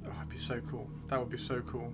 Oh, that'd be so cool. That would be so cool.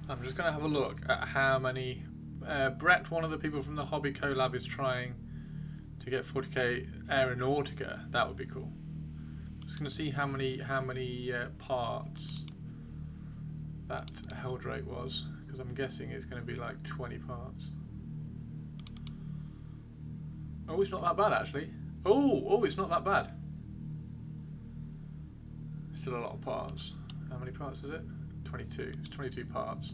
I'm just going to have a look at how many... Brett, one of the people from the Hobby Collab, is trying to get 40k Aeronautica. That would be cool. Just going to see how many parts that Helldrake was, because I'm guessing it's going to be like 20 parts. Oh, it's not that bad actually. Oh, it's not that bad. Still a lot of parts. How many parts is it? 22. It's 22 parts.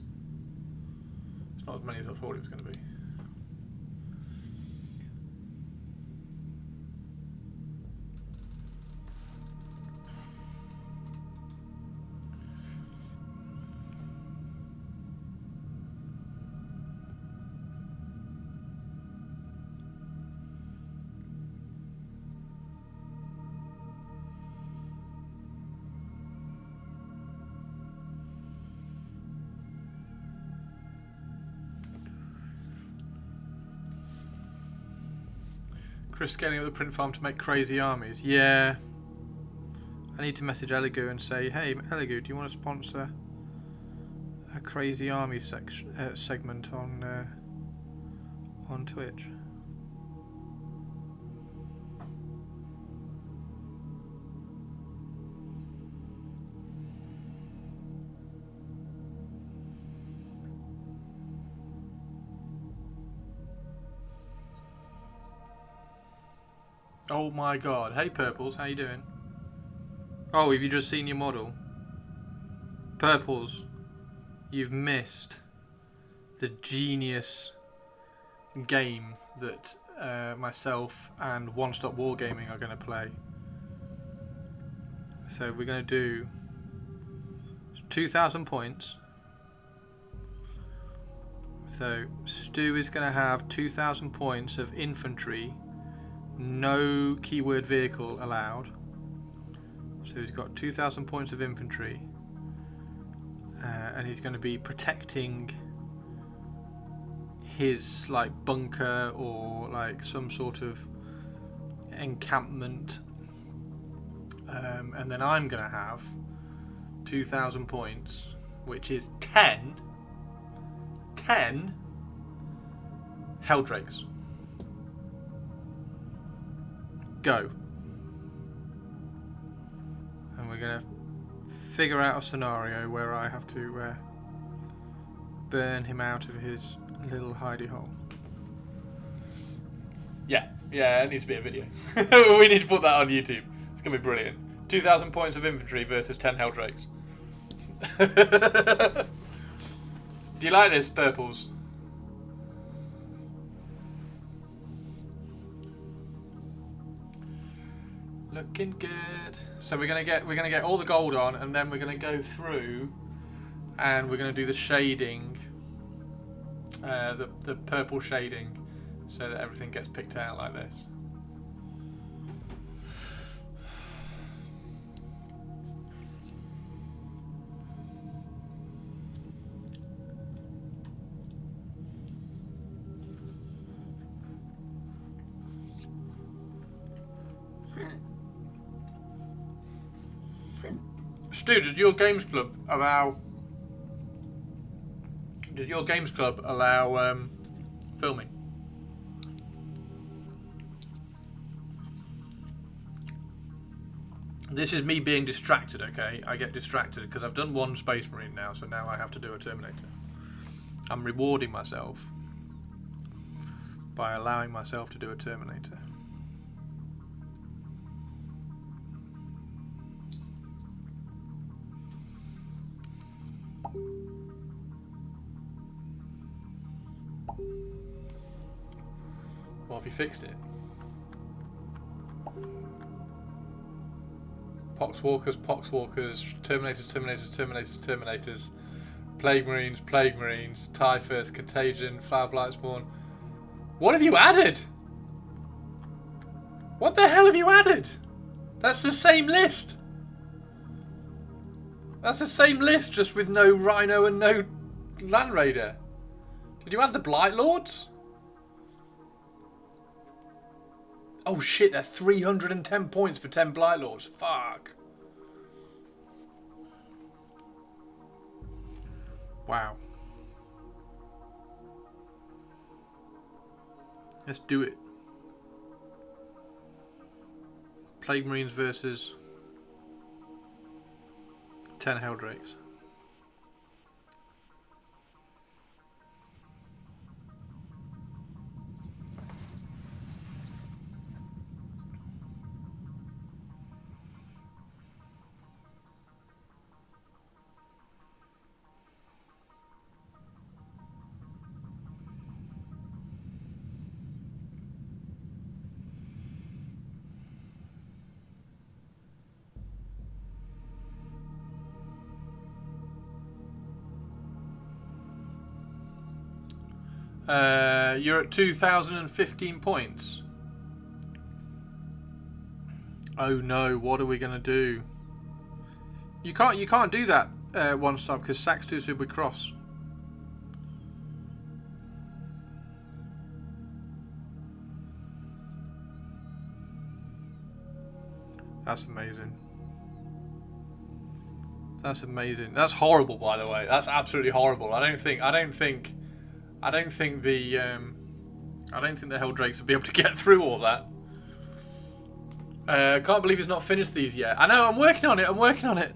It's not as many as I thought it was going to be. Chris scaling up the print farm to make crazy armies. Yeah. I need to message Eligu and say, hey, Eligu, do you want to sponsor a crazy army segment on Twitch? Oh my god. Hey Purples, how you doing? Oh, have you just seen your model? Purples, you've missed the genius game that myself and One Stop Wargaming are going to play. So we're going to do 2,000 points. So Stu is going to have 2,000 points of infantry. No keyword vehicle allowed. So he's got 2,000 points of infantry, and he's going to be protecting his like bunker or like some sort of encampment, and then I'm going to have 2,000 points, which is 10 Helldrakes. Go. And we're going to figure out a scenario where I have to burn him out of his little hidey hole. Yeah, it needs to be a video. We need to put that on YouTube. It's going to be brilliant. 2,000 points of infantry versus 10 Helldrakes. Do you like this, Purples? Looking good. So we're gonna get all the gold on, and then we're gonna go through, and we're gonna do the shading, the purple shading, so that everything gets picked out like this. Stu, did your games club allow filming? This is me being distracted, okay? I get distracted because I've done one Space Marine now, so now I have to do a Terminator. I'm rewarding myself by allowing myself to do a Terminator. Well, have you fixed it? Poxwalkers, Terminators, Plague Marines, Typhus, Contagion, Flower Blight Spawn. What have you added? What the hell have you added? That's the same list. That's the same list, just with no Rhino and no Land Raider. Did you add the Blight Lords? Oh shit, they're 310 points for 10 Blight Lords. Fuck. Wow. Let's do it. Plague Marines versus 10 Helldrakes. You're at 2,015 points. Oh no, what are we gonna do? You can't do that one stop because Saxtus will be cross. That's amazing. That's amazing. That's horrible, by the way. That's absolutely horrible. I don't think the Helldrakes would be able to get through all that. I can't believe he's not finished these yet. I know, I'm working on it. I'm working on it.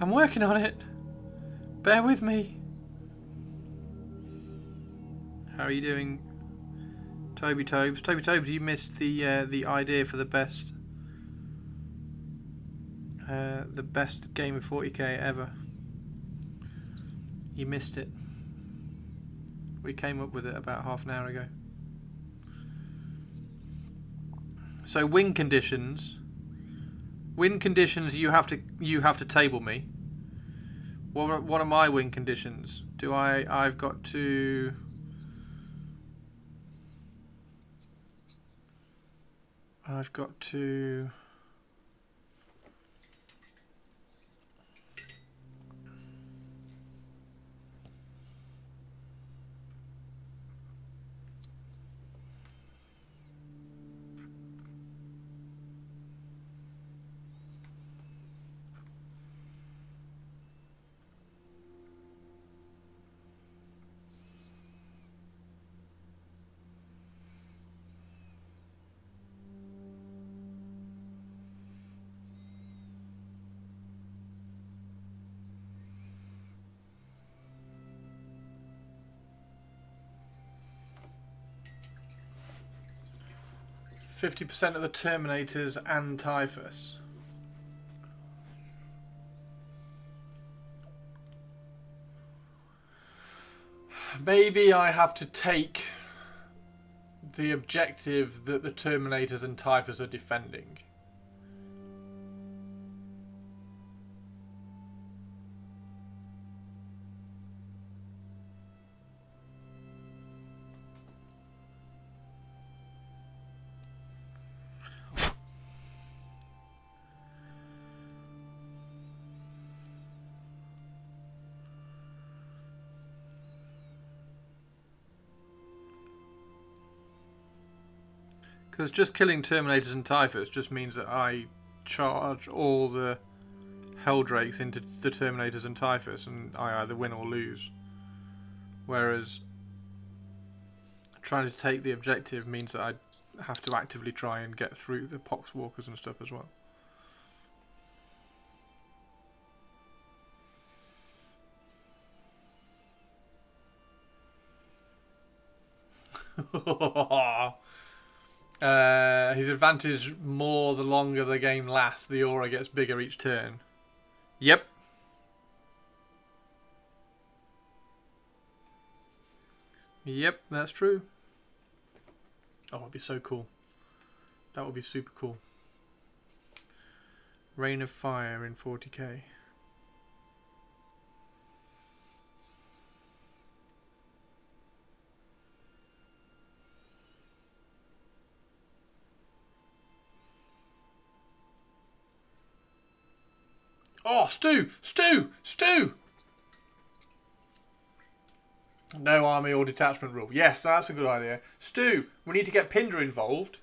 I'm working on it. Bear with me. How are you doing, Toby Tobes? Toby Tobes, you missed the idea for the best game of 40k ever. You missed it. We came up with it about half an hour ago. So win conditions. Win conditions. You have to table me. What are my win conditions? I've got to. 50% of the Terminators and Typhus. Maybe I have to take the objective that the Terminators and Typhus are defending. Because just killing Terminators and Typhus just means that I charge all the Helldrakes into the Terminators and Typhus and I either win or lose. Whereas trying to take the objective means that I have to actively try and get through the Poxwalkers and stuff as well. His advantage more the longer the game lasts. The aura gets bigger each turn. Yep. Yep, that's true. Oh, it'd be so cool. That would be super cool. Rain of Fire in 40k. Oh, Stu! Stu! Stu! No army or detachment rule. Yes, that's a good idea. Stu, we need to get Pindar involved.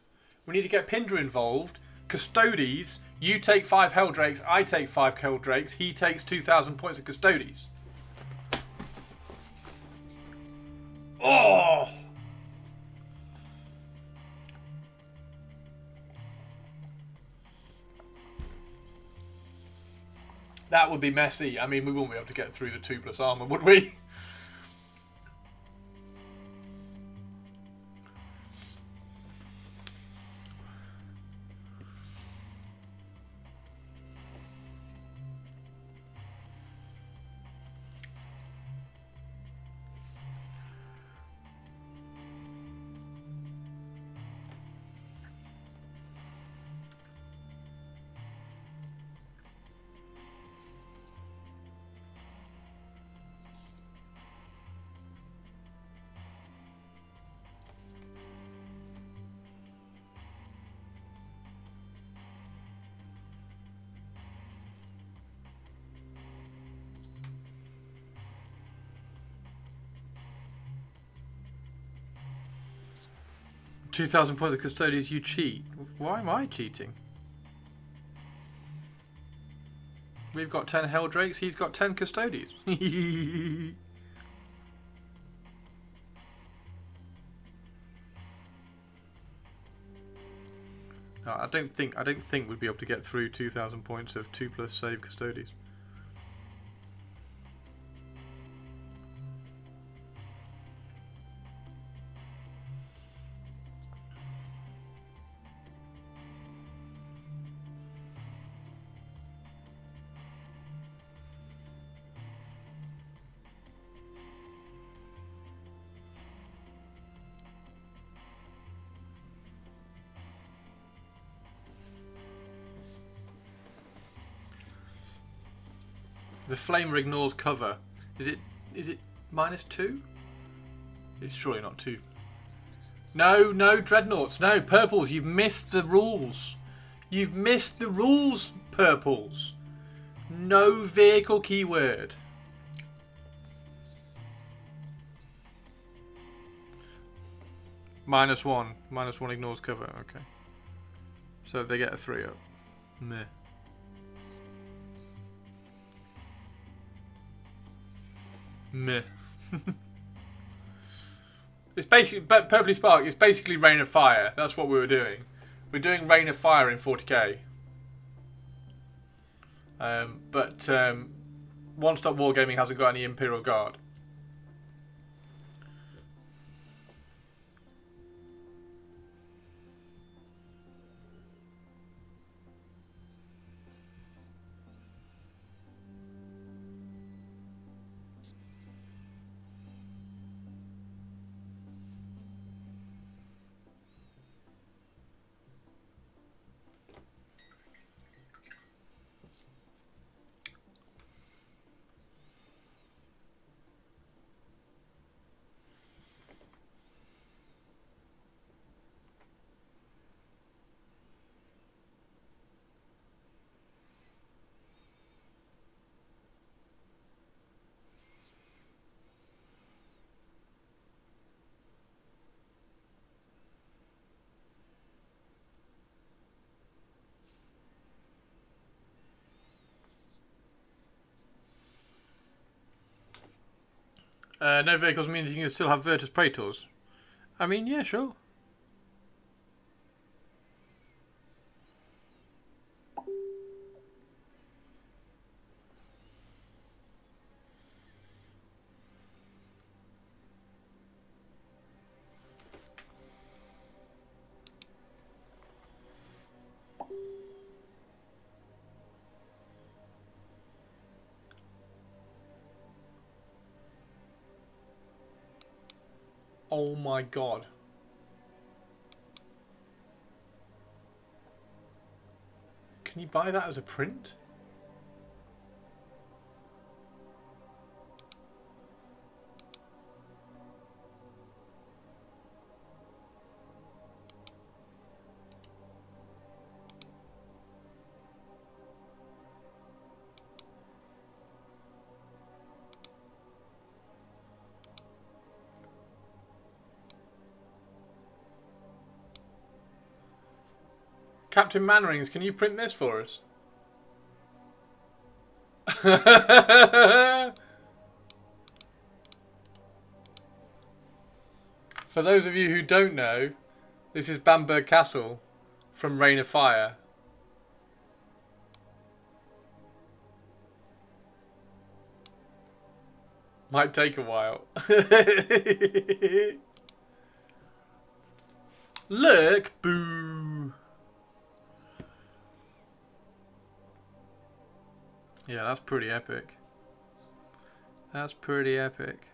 We need to get Pindar involved. Custodes, you take 5 Helldrakes, I take 5 Helldrakes, he takes 2,000 points of Custodes. Oh! That would be messy. I mean, we wouldn't be able to get through the 2+ armor, would we? 2,000 points of Custodes, you cheat. Why am I cheating? We've got 10 Helldrakes, he's got 10 Custodians. No, I don't think we'd be able to get through 2,000 points of 2+ save Custodians. The flamer ignores cover. Is it -2? It's surely not 2. No, no, dreadnoughts. No, purples. You've missed the rules. You've missed the rules, purples. No vehicle keyword. -1. -1 ignores cover. Okay. So they get a 3 up. Meh. Meh. It's basically, but Purpley Spark is basically Rain of Fire. That's what we were doing. We're doing Rain of Fire in 40k. But One Stop Wargaming hasn't got any Imperial Guard. No vehicles means you can still have Virtus Praetors. I mean, yeah, sure. Oh my god. Can you buy that as a print? Captain Mannerings, can you print this for us? For those of you who don't know, this is Bamberg Castle from Reign of Fire. Might take a while. Look, boo. Yeah, that's pretty epic. That's pretty epic.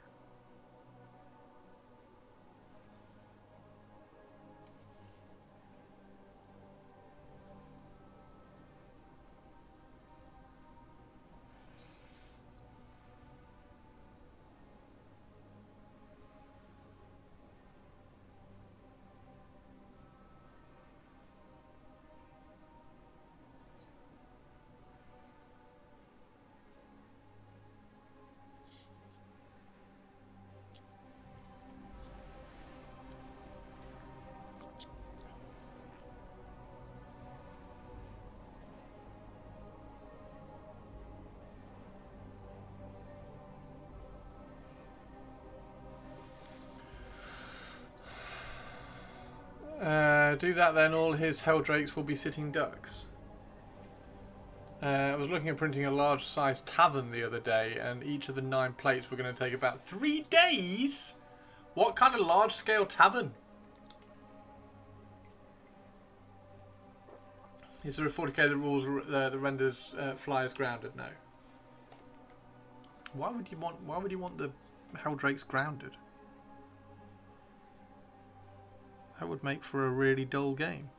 Do that then, all his Helldrakes will be sitting ducks. I was looking at printing a large size tavern the other day, and each of the 9 plates were going to take about 3 days? What kind of large scale tavern? Is there a 40k that rules the renders flyers grounded? No. Why would you want the Helldrakes grounded? That would make for a really dull game.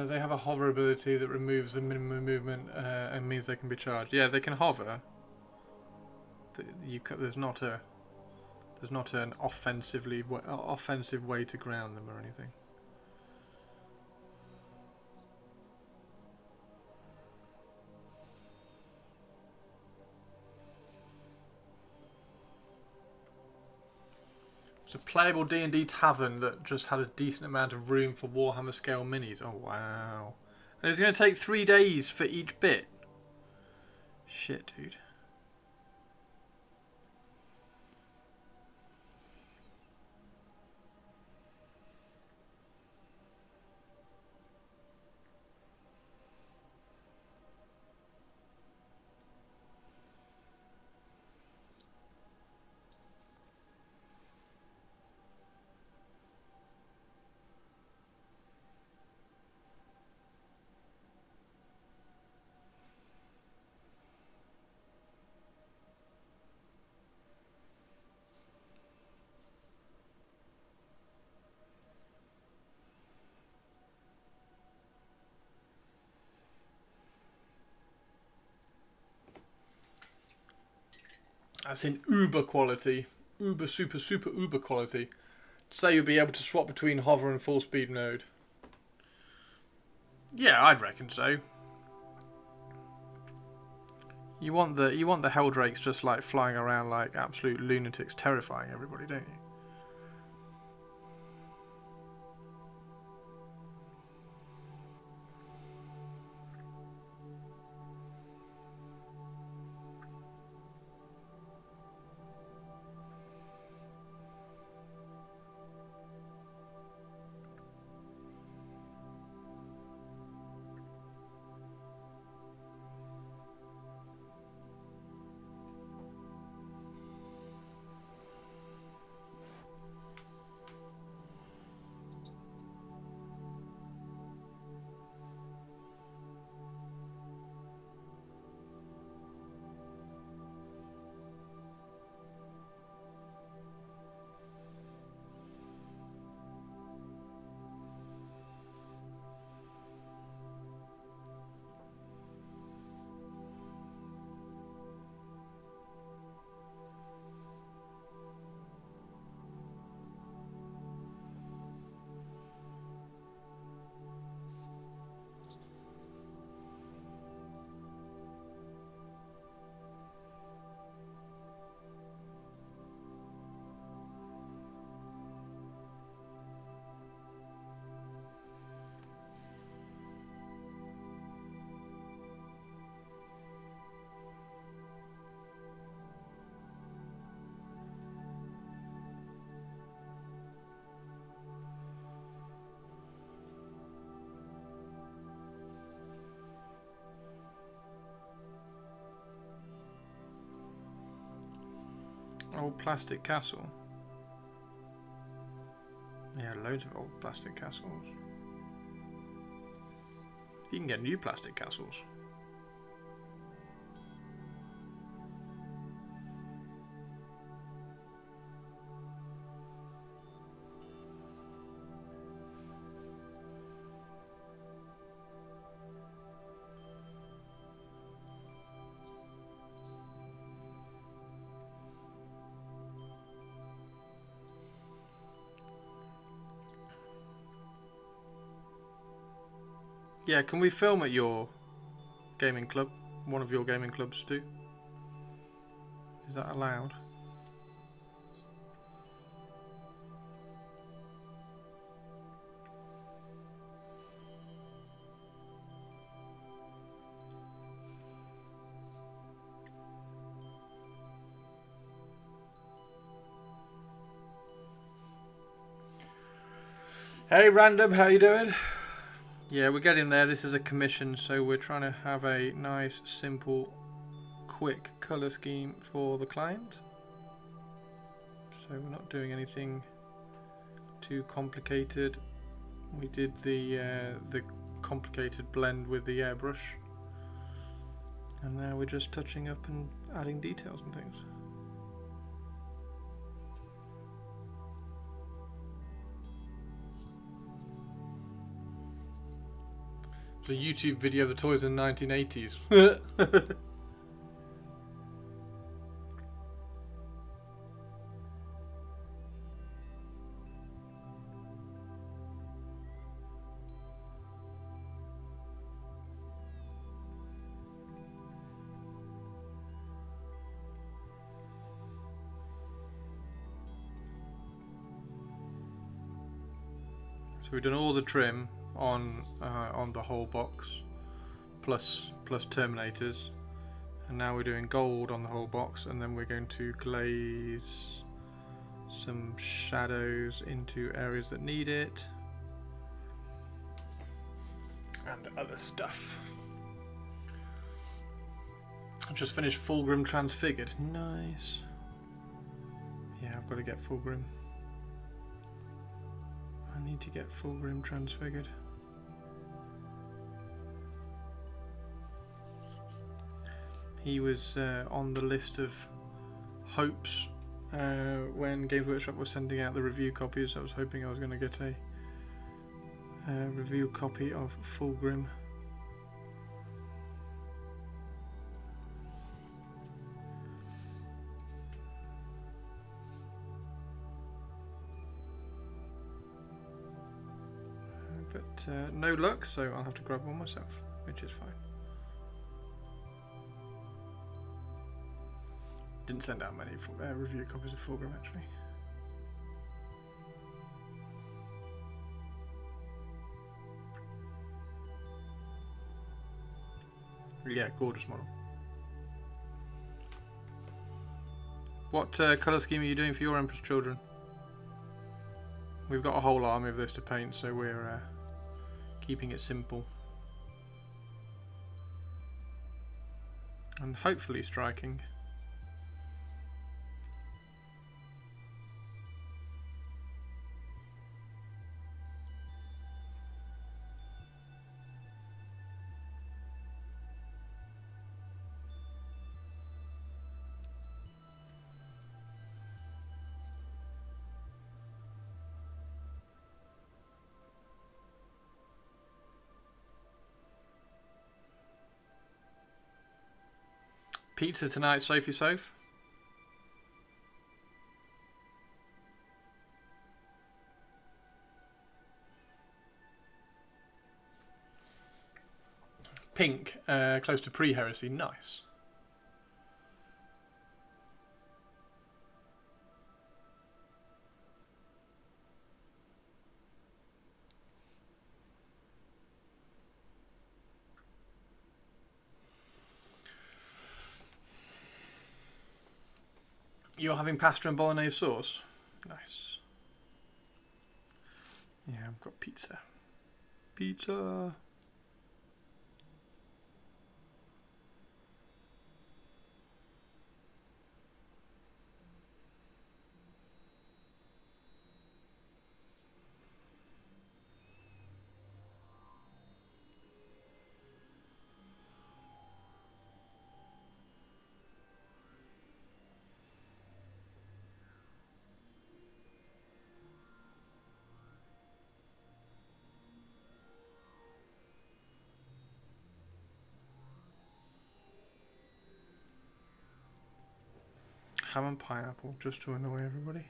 They have a hover ability that removes the minimum movement and means they can be charged. Yeah, they can hover, but there's not an offensive way to ground them or anything. It's a playable D&D tavern that just had a decent amount of room for Warhammer scale minis. Oh wow. And it's going to take 3 days for each bit. Shit, dude. That's in uber quality. Uber, super, super uber quality. Say you'll be able to swap between hover and full speed mode. Yeah, I'd reckon so. You want the Helldrakes just like flying around like absolute lunatics, terrifying everybody, don't you? Old plastic castle. Yeah, loads of old plastic castles. You can get new plastic castles. Yeah, can we film at your gaming club? One of your gaming clubs do? Is that allowed? Hey Random, how you doing? Yeah, we're getting there. This is a commission, so we're trying to have a nice, simple, quick colour scheme for the client. So we're not doing anything too complicated. We did the complicated blend with the airbrush, and now we're just touching up and adding details and things. The YouTube video of the toys in the 1980s. So we've done all the trim on the whole box, plus terminators, and now we're doing gold on the whole box, and then we're going to glaze some shadows into areas that need it, and other stuff. I've just finished Fulgrim Transfigured. Nice. Yeah, I've got to get Fulgrim. I need to get Fulgrim Transfigured. He was on the list of hopes when Games Workshop was sending out the review copies. I was hoping I was going to get a review copy of Fulgrim. But no luck, so I'll have to grab one myself, which is fine. Didn't send out many review copies of Fulgrim actually. Yeah, gorgeous model. What colour scheme are you doing for your Emperor's Children? We've got a whole army of this to paint, so we're keeping it simple. And hopefully striking. Pizza tonight, Sophie Soph. Pink, close to pre-heresy. Nice. You're having pasta and bolognese sauce? Nice. Yeah, I've got pizza. Pizza. Ham and pineapple, just to annoy everybody.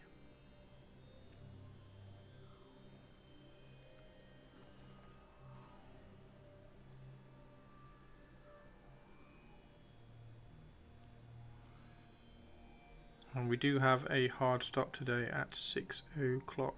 And we do have a hard stop today at 6 o'clock.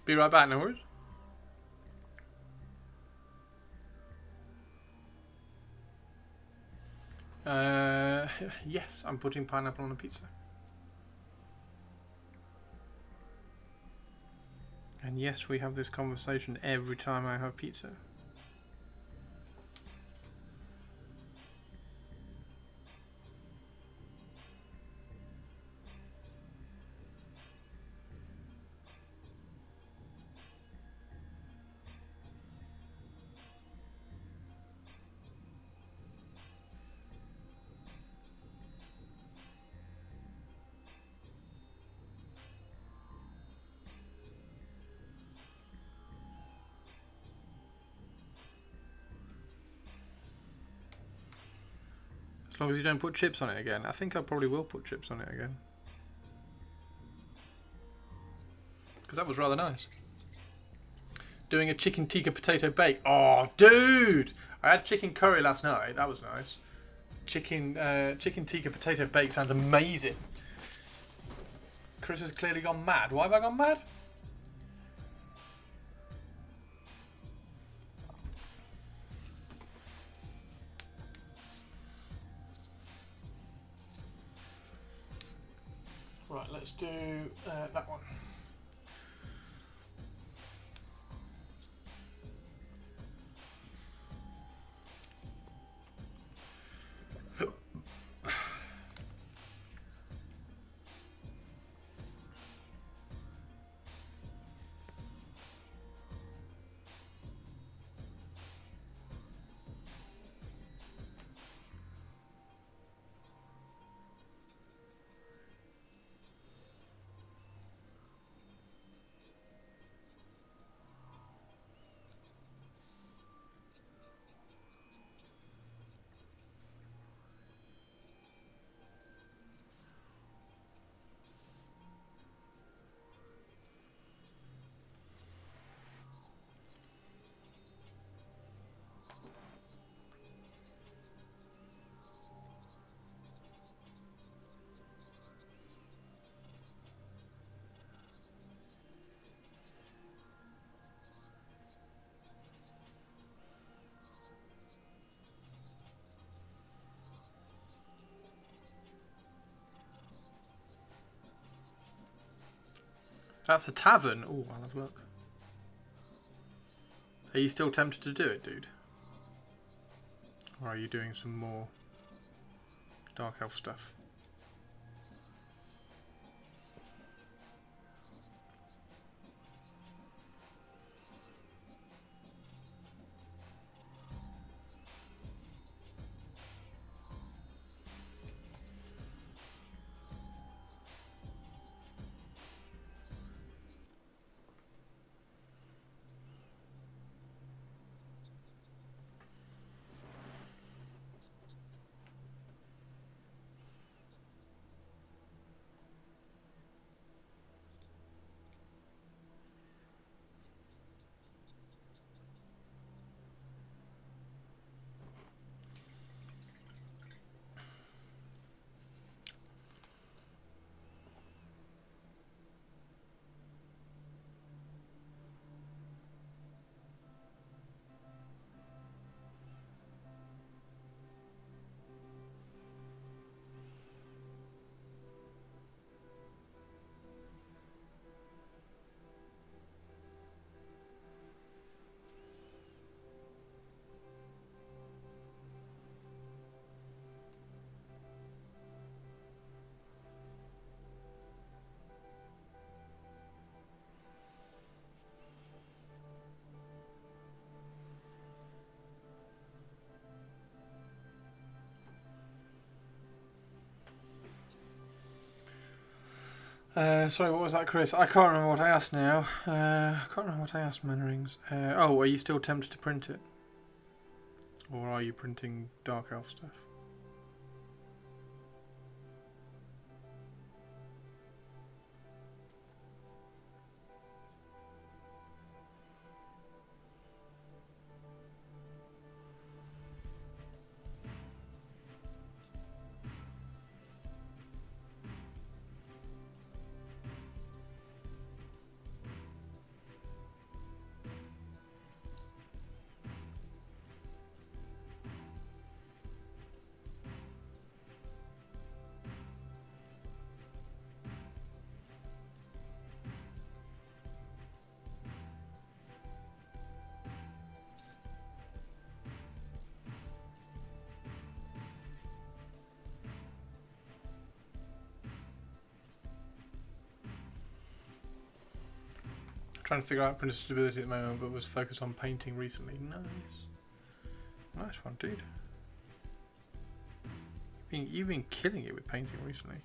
Be right back, no worries. Yes, I'm putting pineapple on a pizza. And yes, we have this conversation every time I have pizza. As long as you don't put chips on it again. I think I probably will put chips on it again. Because that was rather nice. Doing a chicken tikka potato bake. Oh, dude! I had chicken curry last night. That was nice. Chicken tikka potato bake sounds amazing. Chris has clearly gone mad. Why have I gone mad? Right, let's do that one. That's a tavern. Oh, I'll have a look. Are you still tempted to do it, dude? Or are you doing some more Dark Elf stuff? Sorry, what was that, Chris? I can't remember what I asked now. I can't remember what I asked, Mannerings. Oh, are you still tempted to print it? Or are you printing Dark Elf stuff? Trying to figure out printer stability at the moment, but was focused on painting recently. Nice. Nice one, dude. You've been killing it with painting recently.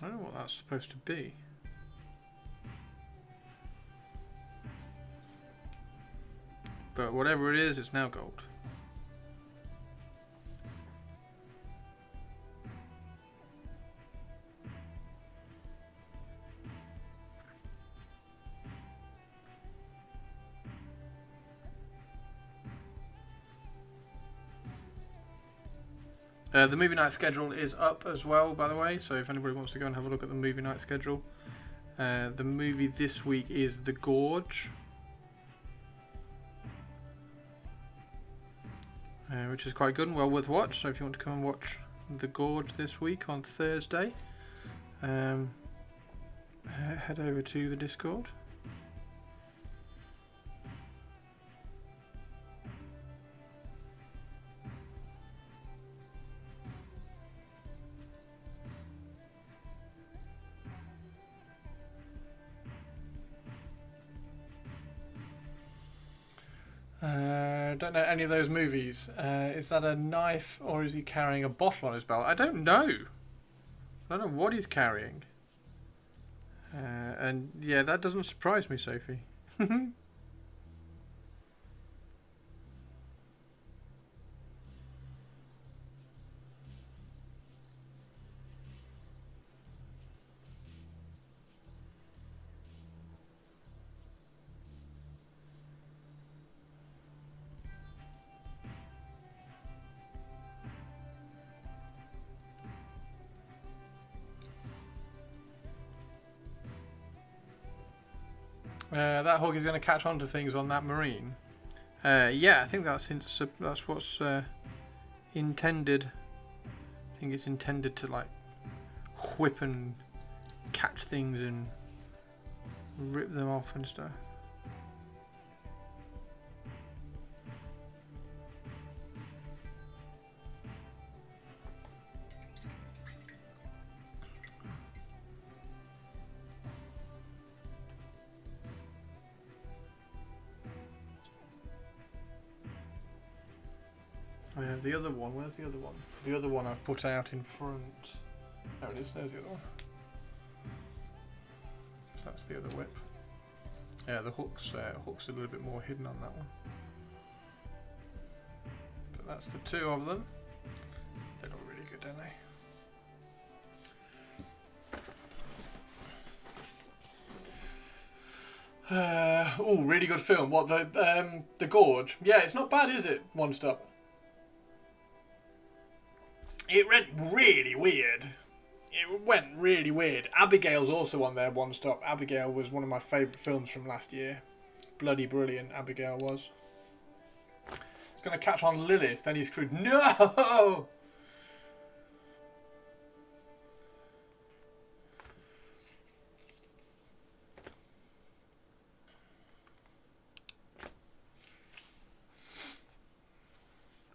I don't know what that's supposed to be. But whatever it is, it's now gold. The movie night schedule is up as well, by the way, so if anybody wants to go and have a look at the movie night schedule. The movie this week is The Gorge, which is quite good and well worth a watch, so if you want to come and watch The Gorge this week on Thursday, head over to the Discord. Don't know any of those movies. Is that a knife or is he carrying a bottle on his belt? I don't know. I don't know what he's carrying. And yeah, that doesn't surprise me, Sophie. That hog is going to catch on to things on that marine. Yeah, I think that's what's intended. I think it's intended to like whip and catch things and rip them off and stuff. The other one, where's the other one? The other one I've put out in front. There it is, there's the other one. So that's the other whip. Yeah, the hook's a little bit more hidden on that one. But that's the two of them. They look really good, don't they? Oh, really good film. What, the Gorge? Yeah, it's not bad, is it? One stop. It went really weird. it went really weird. Abigail's also on there, One Stop. Abigail was one of my favourite films from last year. Bloody brilliant, Abigail was. He's going to catch on Lilith, then he's screwed. No!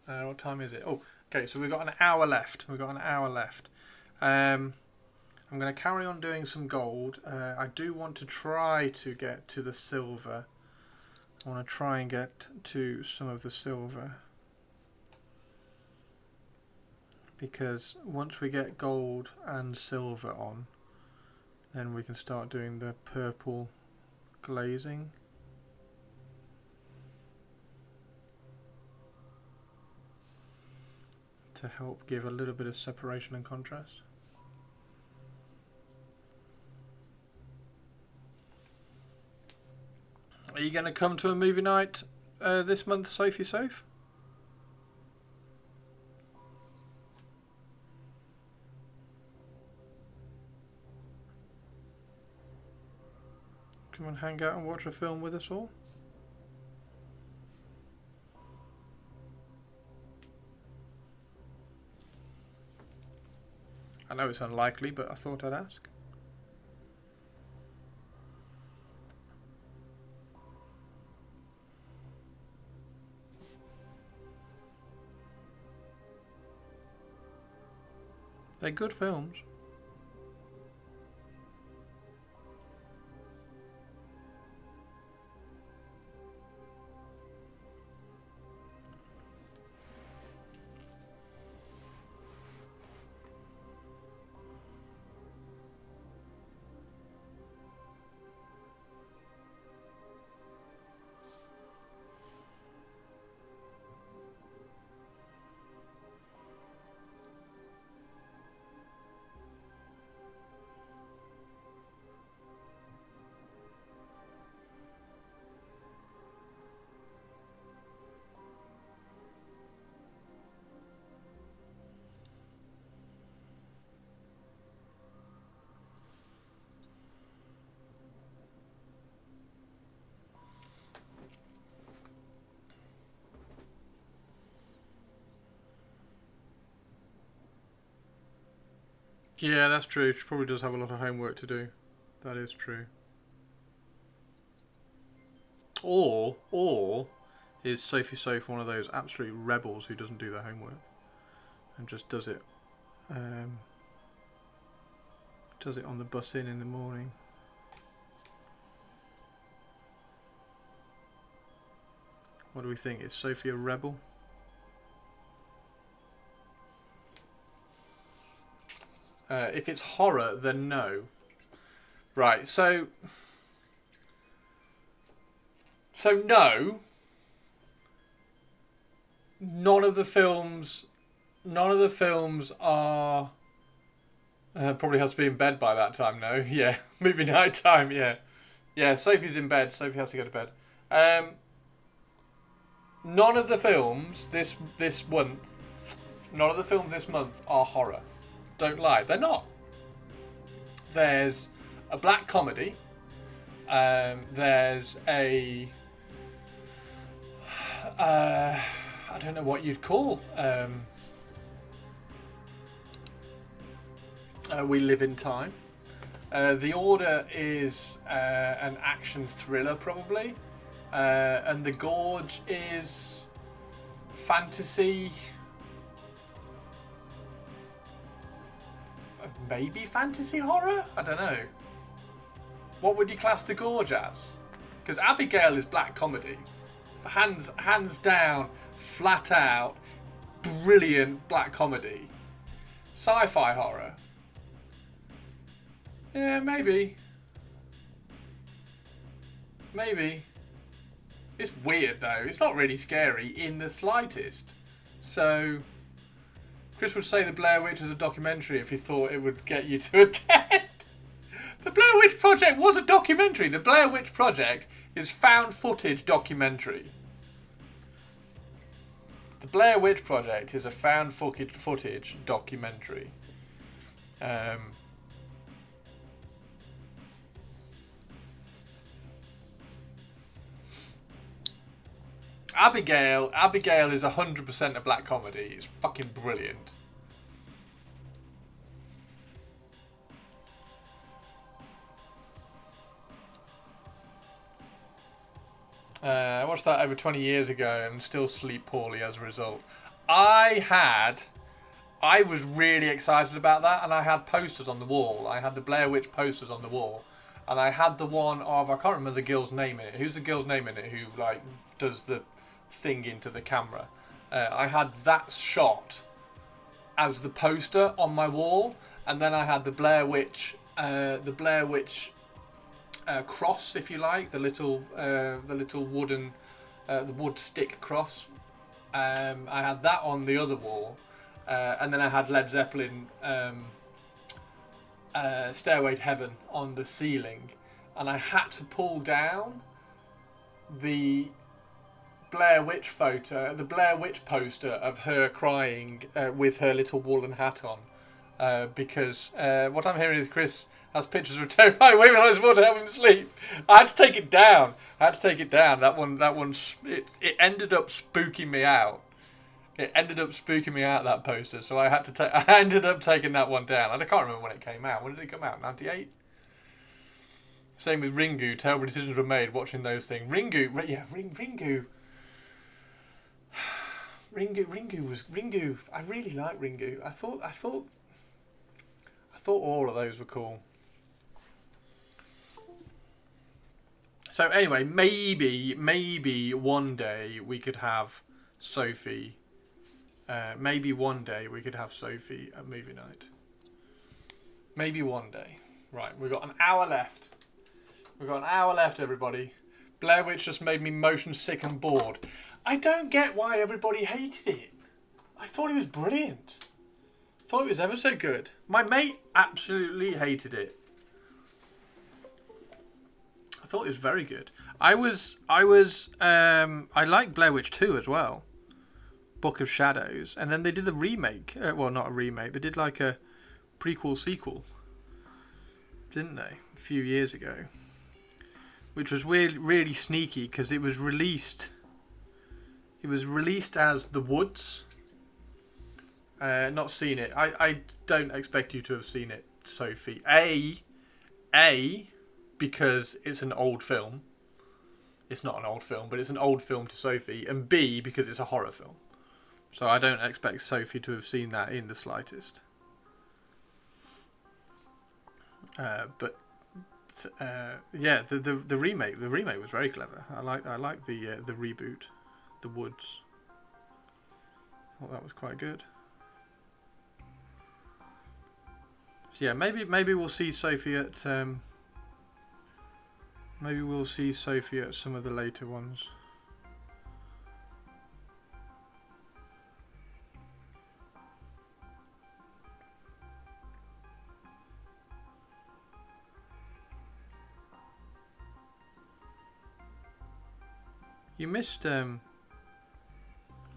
What time is it? Oh, okay, so we've got an hour left. I'm going to carry on doing some gold. I do want to try to get to the silver. I want to try and get to some of the silver. Because once we get gold and silver on, then we can start doing the purple glazing. To help give a little bit of separation and contrast. Are you going to come to a movie night this month, Sophie Soph? Come and hang out and watch a film with us all? I know it's unlikely, but I thought I'd ask. They're good films. Yeah, that's true. She probably does have a lot of homework to do. That is true. Or is Sophie Soph one of those absolute rebels who doesn't do their homework and just does it on the bus in the morning? What do we think? Is Sophie a rebel? If it's horror, then no. Right, so no. None of the films are. Probably has to be in bed by that time. No, yeah, movie night time. Yeah. Sophie's in bed. Sophie has to go to bed. None of the films this month. None of the films this month are horror. Don't lie, they're not. There's a black comedy. There's a I don't know what you'd call We Live in Time. The Order is an action thriller probably, and The Gorge is fantasy. Maybe fantasy horror? I don't know. What would you class The Gorge as? Because Abigail is black comedy. Hands down, flat out, brilliant black comedy. Sci-fi horror? Yeah, maybe. Maybe. It's weird though. It's not really scary in the slightest. So Chris would say The Blair Witch was a documentary if he thought it would get you to attend. The Blair Witch Project was a documentary. The Blair Witch Project is found footage documentary. The Blair Witch Project is a found footage documentary. Abigail is 100% a black comedy. It's fucking brilliant. I watched that over 20 years ago and still sleep poorly as a result. I was really excited about that, and I had posters on the wall. I had the Blair Witch posters on the wall, and I had the one of, I can't remember the girl's name in it. Who's the girl's name in it who like does the thing into the camera? I had that shot as the poster on my wall, and then I had the Blair Witch cross, if you like, the little wooden, the wood stick cross. I had that on the other wall, and then I had Led Zeppelin, Stairway to Heaven on the ceiling, and I had to pull down the Blair Witch photo, the Blair Witch poster of her crying with her little woolen hat on, because what I'm hearing is Chris has pictures of terrifying women on his wall to help him sleep. I had to take it down. That one, it ended up spooking me out. That poster. So I ended up taking that one down. And I can't remember when it came out. When did it come out? 98? Same with Ringu. Terrible decisions were made watching those things. Ringu. Ringu. I really like Ringu. I thought all of those were cool. So anyway, maybe one day we could have Sophie. Maybe one day we could have Sophie at movie night. Maybe one day. Right, we've got an hour left. Everybody. Blair Witch just made me motion sick and bored. I don't get why everybody hated it. I thought it was brilliant. I thought it was ever so good. My mate absolutely hated it. I thought it was very good. I liked Blair Witch 2 as well. Book of Shadows. And then they did a remake. Well, not a remake. They did like a prequel sequel. Didn't they? A few years ago. Which was really, really sneaky because it was released. It was released as The Woods. Not seen it. I don't expect you to have seen it, Sophie. A, because it's an old film. It's not an old film, but it's an old film to Sophie. And B, because it's a horror film. So I don't expect Sophie to have seen that in the slightest. But yeah, the remake was very clever. I like the reboot, The Woods. I thought that was quite good. So yeah, maybe we'll see Sophie at some of the later ones. You missed The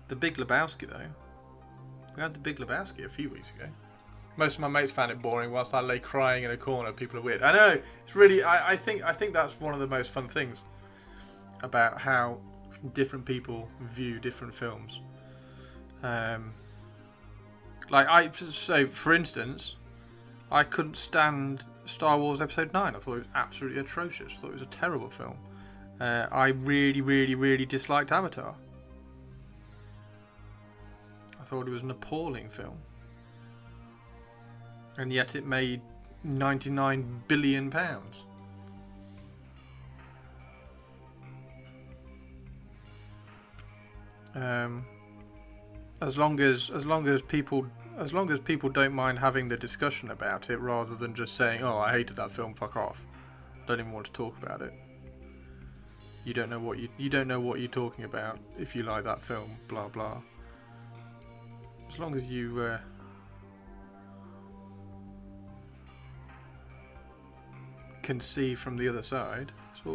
Big Lebowski though. We had The Big Lebowski a few weeks ago. Most of my mates found it boring whilst I lay crying in a corner. People are weird. I know, it's really, I think that's one of the most fun things about how different people view different films. So for instance, I couldn't stand Star Wars Episode 9. I thought it was absolutely atrocious. I thought it was a terrible film. I really, really, really disliked Avatar. I thought it was an appalling film. And yet it made £99 billion. As long as people don't mind having the discussion about it, rather than just saying, "Oh, I hated that film, fuck off. I don't even want to talk about it. You don't know what you're talking about if you like that film, blah blah." As long as you can see from the other side, it's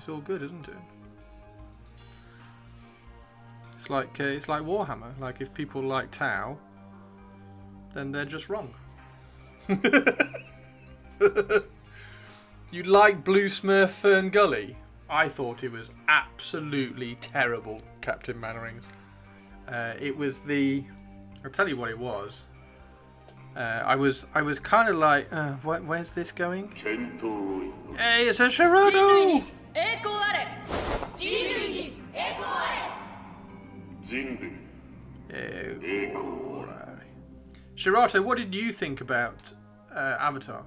all good, isn't it? It's like Warhammer. Like if people like Tau, then they're just wrong. You like Blue Smurf Fern Gully? I thought it was absolutely terrible, Captain Mannerings. It was the... I'll tell you what it was. I was kind of like, where's this going? Hey, it's a Shirado! Shirato, what did you think about Avatar?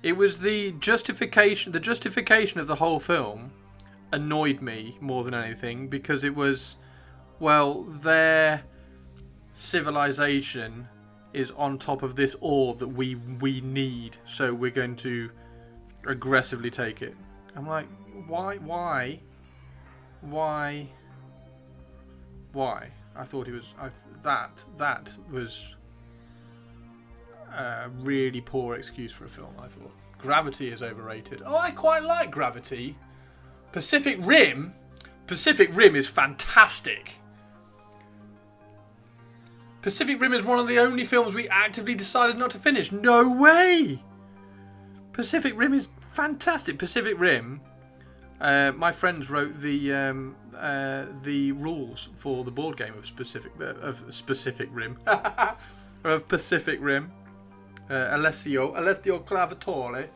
It was the justification of the whole film annoyed me more than anything, because it was, well, their civilization is on top of this ore that we need, so we're going to aggressively take it. I'm like, why? I thought it was that was a really poor excuse for a film. I thought Gravity is overrated. Oh, I quite like Gravity. Pacific Rim is fantastic. Pacific Rim is one of the only films we actively decided not to finish. No way! Pacific Rim is fantastic. Pacific Rim. My friends wrote the rules for the board game of Pacific Rim. Of Pacific Rim. Alessio Clavatore.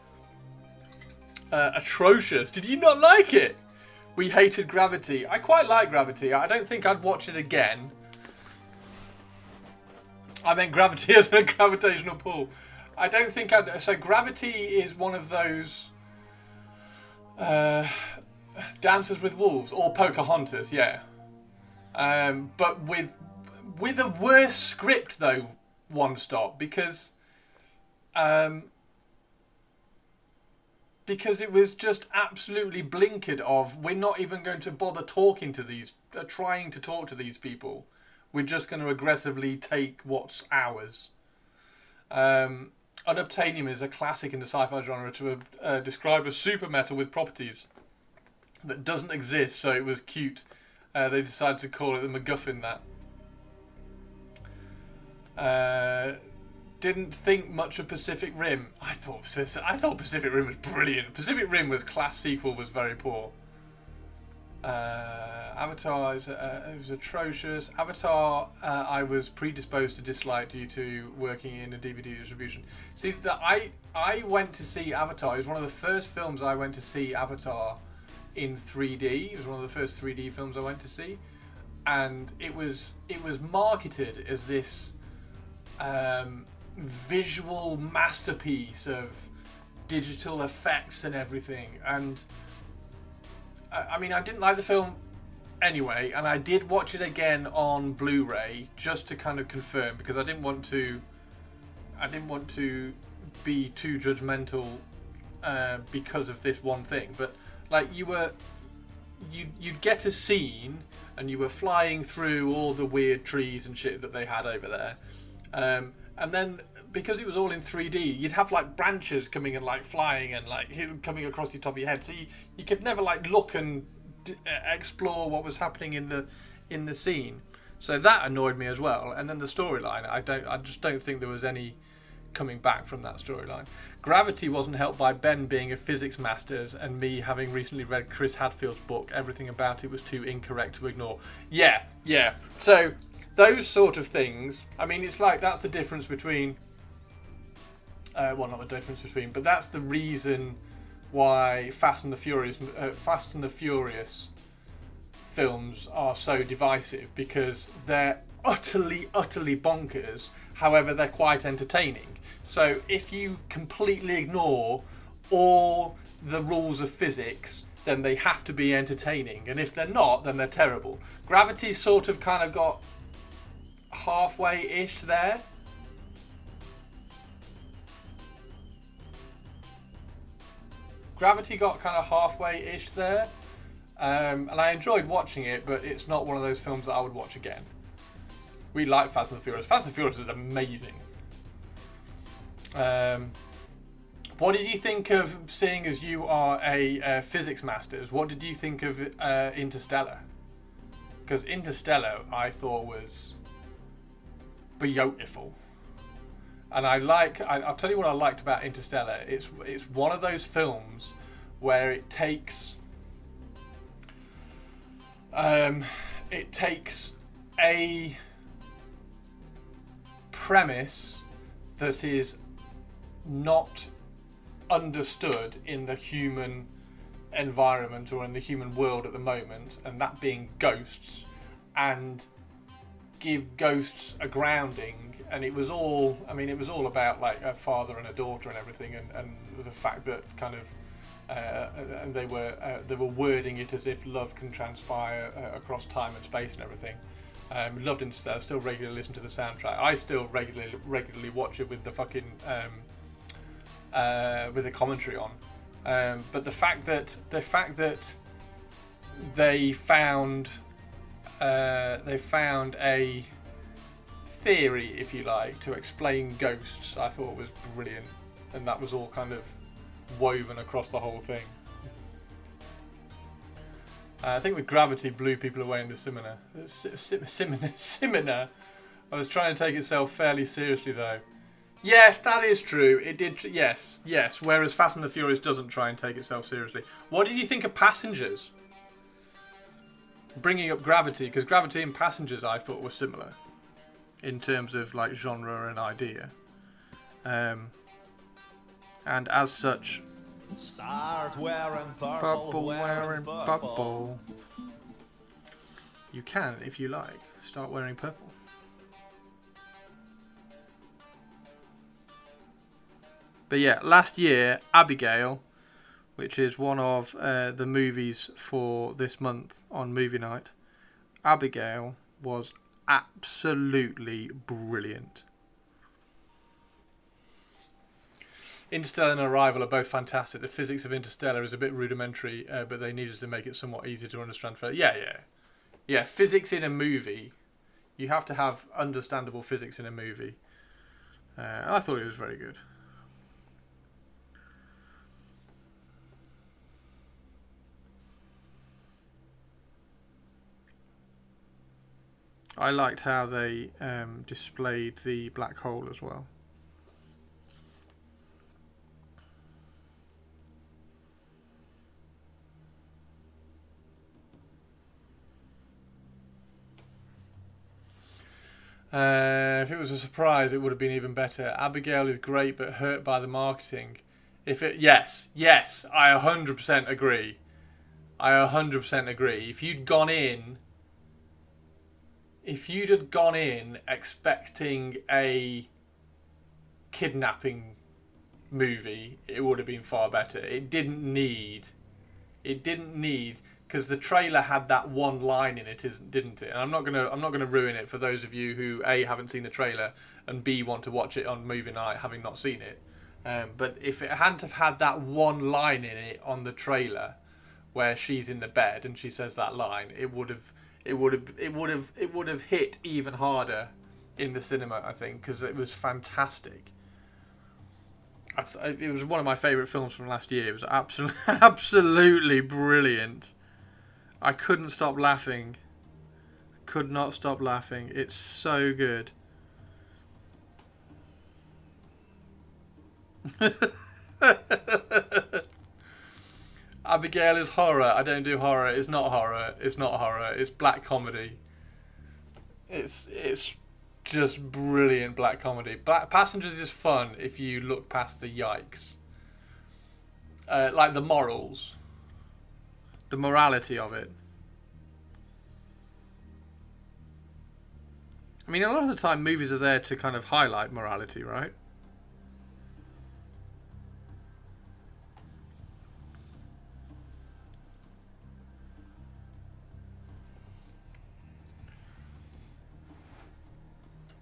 Atrocious. Did you not like it? We hated Gravity. I quite like Gravity. I don't think I'd watch it again. I meant Gravity as a gravitational pull. I don't think I'd... So Gravity is one of those... Dances with Wolves, or Pocahontas, yeah. But with a worse script, though, One Stop, because it was just absolutely blinkered of, we're not even going to bother talking to these, trying to talk to these people. We're just going to aggressively take what's ours. Unobtainium is a classic in the sci-fi genre to describe a super metal with properties that doesn't exist, so it was cute. They decided to call it the MacGuffin that. Didn't think much of Pacific Rim. I thought Pacific Rim was brilliant. Pacific Rim was class sequel was very poor. Avatar is was atrocious. Avatar, I was predisposed to dislike due to working in a DVD distribution. See, I went to see Avatar. It was one of the first films I went to see Avatar in 3D. It was one of the first 3D films I went to see, and it was marketed as this visual masterpiece of digital effects and everything. And I mean, I didn't like the film anyway, and I did watch it again on Blu-ray just to kind of confirm, because I didn't want to be too judgmental because of this one thing. But like, you'd get a scene and you were flying through all the weird trees and shit that they had over there, and then because it was all in 3D, you'd have like branches coming and like flying and like coming across the top of your head, so you could never like look and explore what was happening in the scene. So that annoyed me as well. And then the storyline, I just don't think there was any coming back from that storyline. Gravity wasn't helped by Ben being a physics masters and me having recently read Chris Hadfield's book. Everything about it was too incorrect to ignore. Yeah. So those sort of things, I mean, it's like that's the difference between well, not the difference between, but that's the reason why Fast and the Furious films are so divisive, because they're utterly bonkers. However, they're quite entertaining. So if you completely ignore all the rules of physics, then they have to be entertaining, and if they're not, then they're terrible. Gravity's sort of kind of got halfway-ish there. Gravity got kind of halfway-ish there, and I enjoyed watching it, but it's not one of those films that I would watch again. We like Fast and the Furious. Fast and the Furious is amazing. What did you think of, seeing as you are a physics masters, what did you think of Interstellar? Because Interstellar I thought was beautiful. And I'll tell you what I liked about Interstellar. It's one of those films where it takes a premise that is not understood in the human environment or in the human world at the moment, and that being ghosts, and give ghosts a grounding. And it was all about like a father and a daughter and everything, and the fact that kind of and they were wording it as if love can transpire across time and space and everything. Loved Interstellar. Still regularly listen to the soundtrack. I still regularly watch it with the fucking with the commentary on. But the fact that they found a theory, if you like, to explain ghosts, I thought was brilliant, and that was all kind of woven across the whole thing. I think with Gravity blew people away in the cinema. I was trying to take itself fairly seriously though. Yes, that is true. It did. Yes. Whereas Fast and the Furious doesn't try and take itself seriously. What did you think of Passengers? Bringing up Gravity, because Gravity and Passengers I thought were similar in terms of like genre and idea, and as such, start wearing purple wearing purple. You can, if you like, start wearing purple. But yeah, last year, Abigail, which is one of the movies for this month on movie night, Abigail was absolutely brilliant. Interstellar and Arrival are both fantastic. The physics of Interstellar is a bit rudimentary, but they needed to make it somewhat easier to understand. Yeah. Physics in a movie, you have to have understandable physics in a movie. I thought it was very good. I liked how they displayed the black hole as well. If it was a surprise, it would have been even better. Abigail is great, but hurt by the marketing. Yes, I 100% agree. I 100% agree. If you'd had gone in expecting a kidnapping movie, it would have been far better. It didn't need, because the trailer had that one line in it, didn't it? And I'm not gonna ruin it for those of you who A, haven't seen the trailer, and B, want to watch it on movie night having not seen it. But if it hadn't have had that one line in it on the trailer, where she's in the bed and she says that line, it would have hit even harder in the cinema, I think, because it was fantastic. It was one of my favourite films from last year. It was absolutely brilliant. I couldn't stop laughing. Could not stop laughing. It's so good. Abigail is horror. I don't do horror. It's not horror. It's black comedy. It's just brilliant black comedy. Passengers is fun if you look past the yikes. Like the morals. The morality of it. I mean, a lot of the time movies are there to kind of highlight morality, right?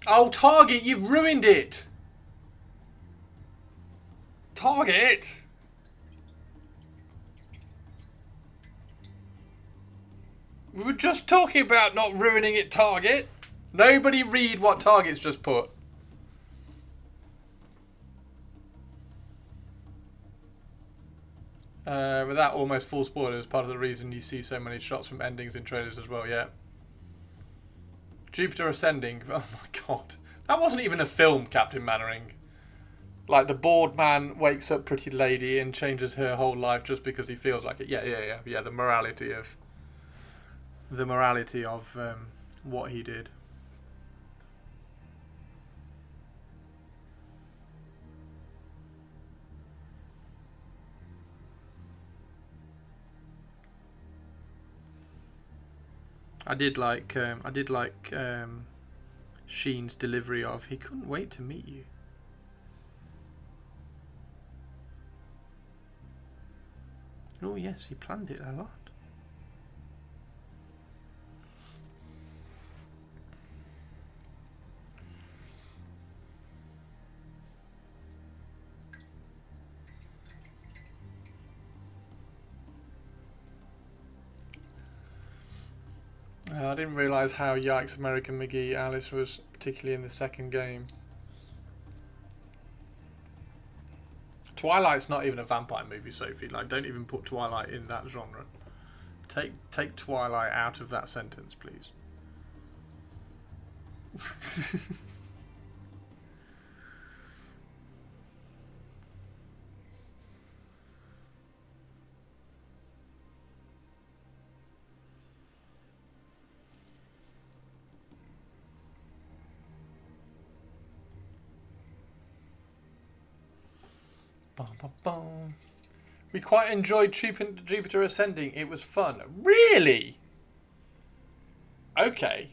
Oh, Target, you've ruined it! Target! We were just talking about not ruining it, Target. Nobody read what Target's just put. Without almost full spoilers, part of the reason you see so many shots from endings in trailers as well, yeah. Jupiter Ascending, oh my god. That wasn't even a film, Captain Mannering. Like, the bored man wakes up pretty lady and changes her whole life just because he feels like it. Yeah. The morality of what he did. I did like Sheen's delivery of "he couldn't wait to meet you." Oh yes, he planned it a lot. I didn't realise how Yikes American McGee Alice was particularly in the second game. Twilight's not even a vampire movie, Sophie. Like, don't even put Twilight in that genre. Take Twilight out of that sentence, please. We quite enjoyed Jupiter Ascending. It was fun. Really? Okay.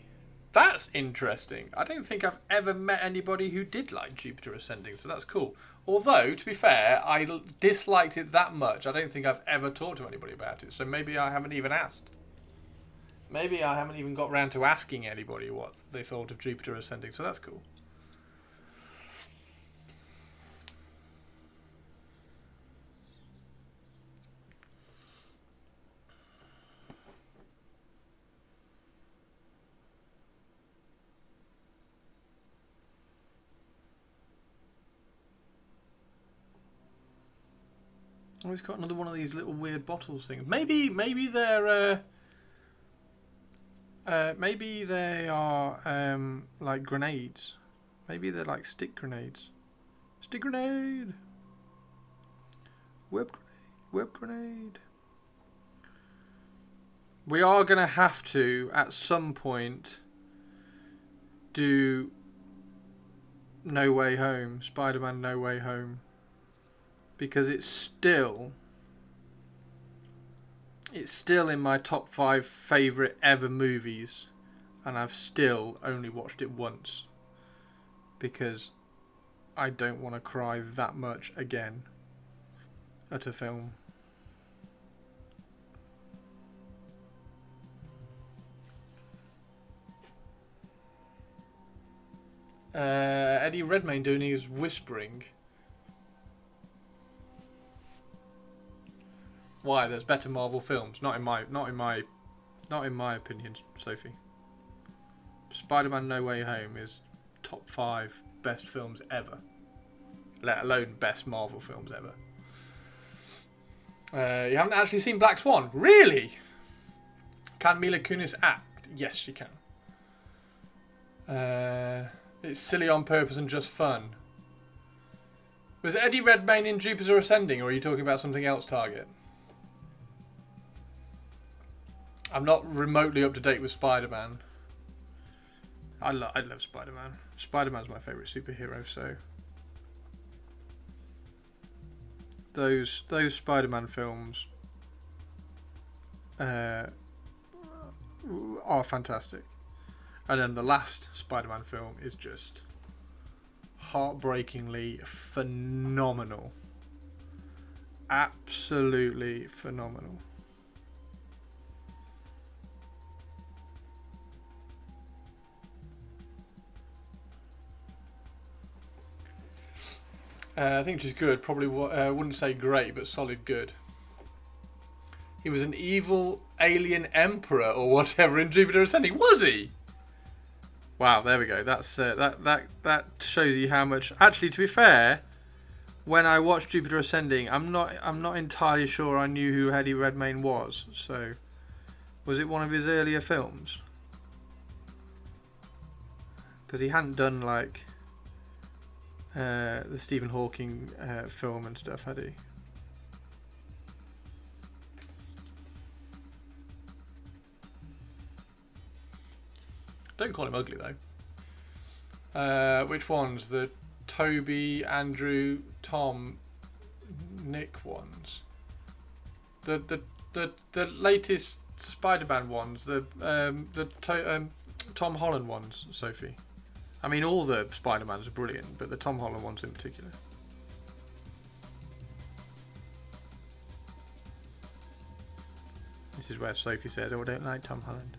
That's interesting. I don't think I've ever met anybody who did like Jupiter Ascending, so that's cool. Although, to be fair, I disliked it that much. I don't think I've ever talked to anybody about it, so maybe I haven't even asked. Maybe I haven't even got round to asking anybody what they thought of Jupiter Ascending, so that's cool. Oh, he's got another one of these little weird bottles things. Maybe they're maybe they are like grenades. Maybe they're like stick grenades. Stick grenade. Web grenade. We are gonna have to at some point do No Way Home, Spider-Man No Way Home. Because it's still in my top 5 favourite ever movies, and I've still only watched it once because I don't want to cry that much again at a film. Eddie Redmayne doing his whispering. Why? There's better Marvel films. Not in my opinion, Sophie. Spider-Man No Way Home is top 5 best films ever. Let alone best Marvel films ever. You haven't actually seen Black Swan? Really? Can Mila Kunis act? Yes, she can. It's silly on purpose and just fun. Was Eddie Redmayne in Jupiter Ascending, or are you talking about something else, Target? I'm not remotely up to date with Spider-Man. I love Spider-Man. Spider-Man's my favourite superhero, so those Spider-Man films are fantastic. And then the last Spider-Man film is just heartbreakingly phenomenal. Absolutely phenomenal. I think she's good. Probably wouldn't say great, but solid good. He was an evil alien emperor or whatever in Jupiter Ascending. Was he? Wow, there we go. That's that shows you how much. Actually, to be fair, when I watched Jupiter Ascending, I'm not entirely sure I knew who Eddie Redmayne was. So, was it one of his earlier films? because he hadn't done like the Stephen Hawking film and stuff, had he? Don't call him ugly though. Which ones? The Toby, Andrew, Tom, Nick ones. The latest Spider-Man ones. The Tom Holland ones, Sophie. I mean, all the Spider-Mans are brilliant, but the Tom Holland ones in particular. This is where Sophie said, "Oh, I don't like Tom Holland."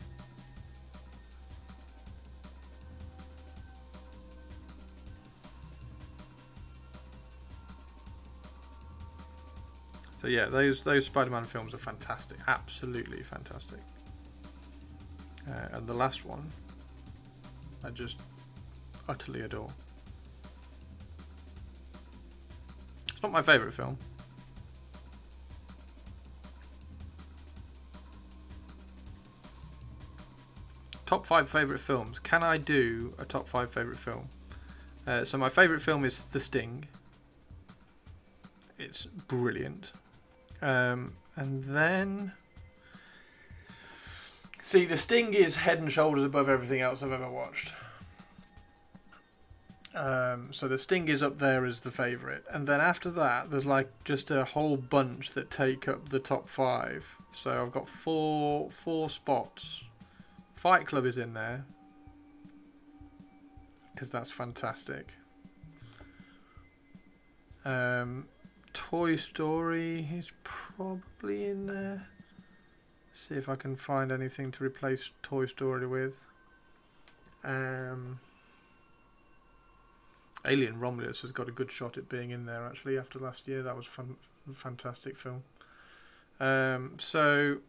So yeah, those Spider-Man films are fantastic, absolutely fantastic. And the last one, I just utterly adore. It's not my favourite film. Top 5 favourite films. Can I do a top 5 favourite film? So my favourite film is The Sting. It's brilliant. And then... See, The Sting is head and shoulders above everything else I've ever watched. So The Sting is up there as the favourite. And then after that, there's like just a whole bunch that take up the top 5. So I've got four spots. Fight Club is in there, because that's fantastic. Toy Story is probably in there. See if I can find anything to replace Toy Story with. Alien Romulus has got a good shot at being in there actually after last year. That was a fantastic film. So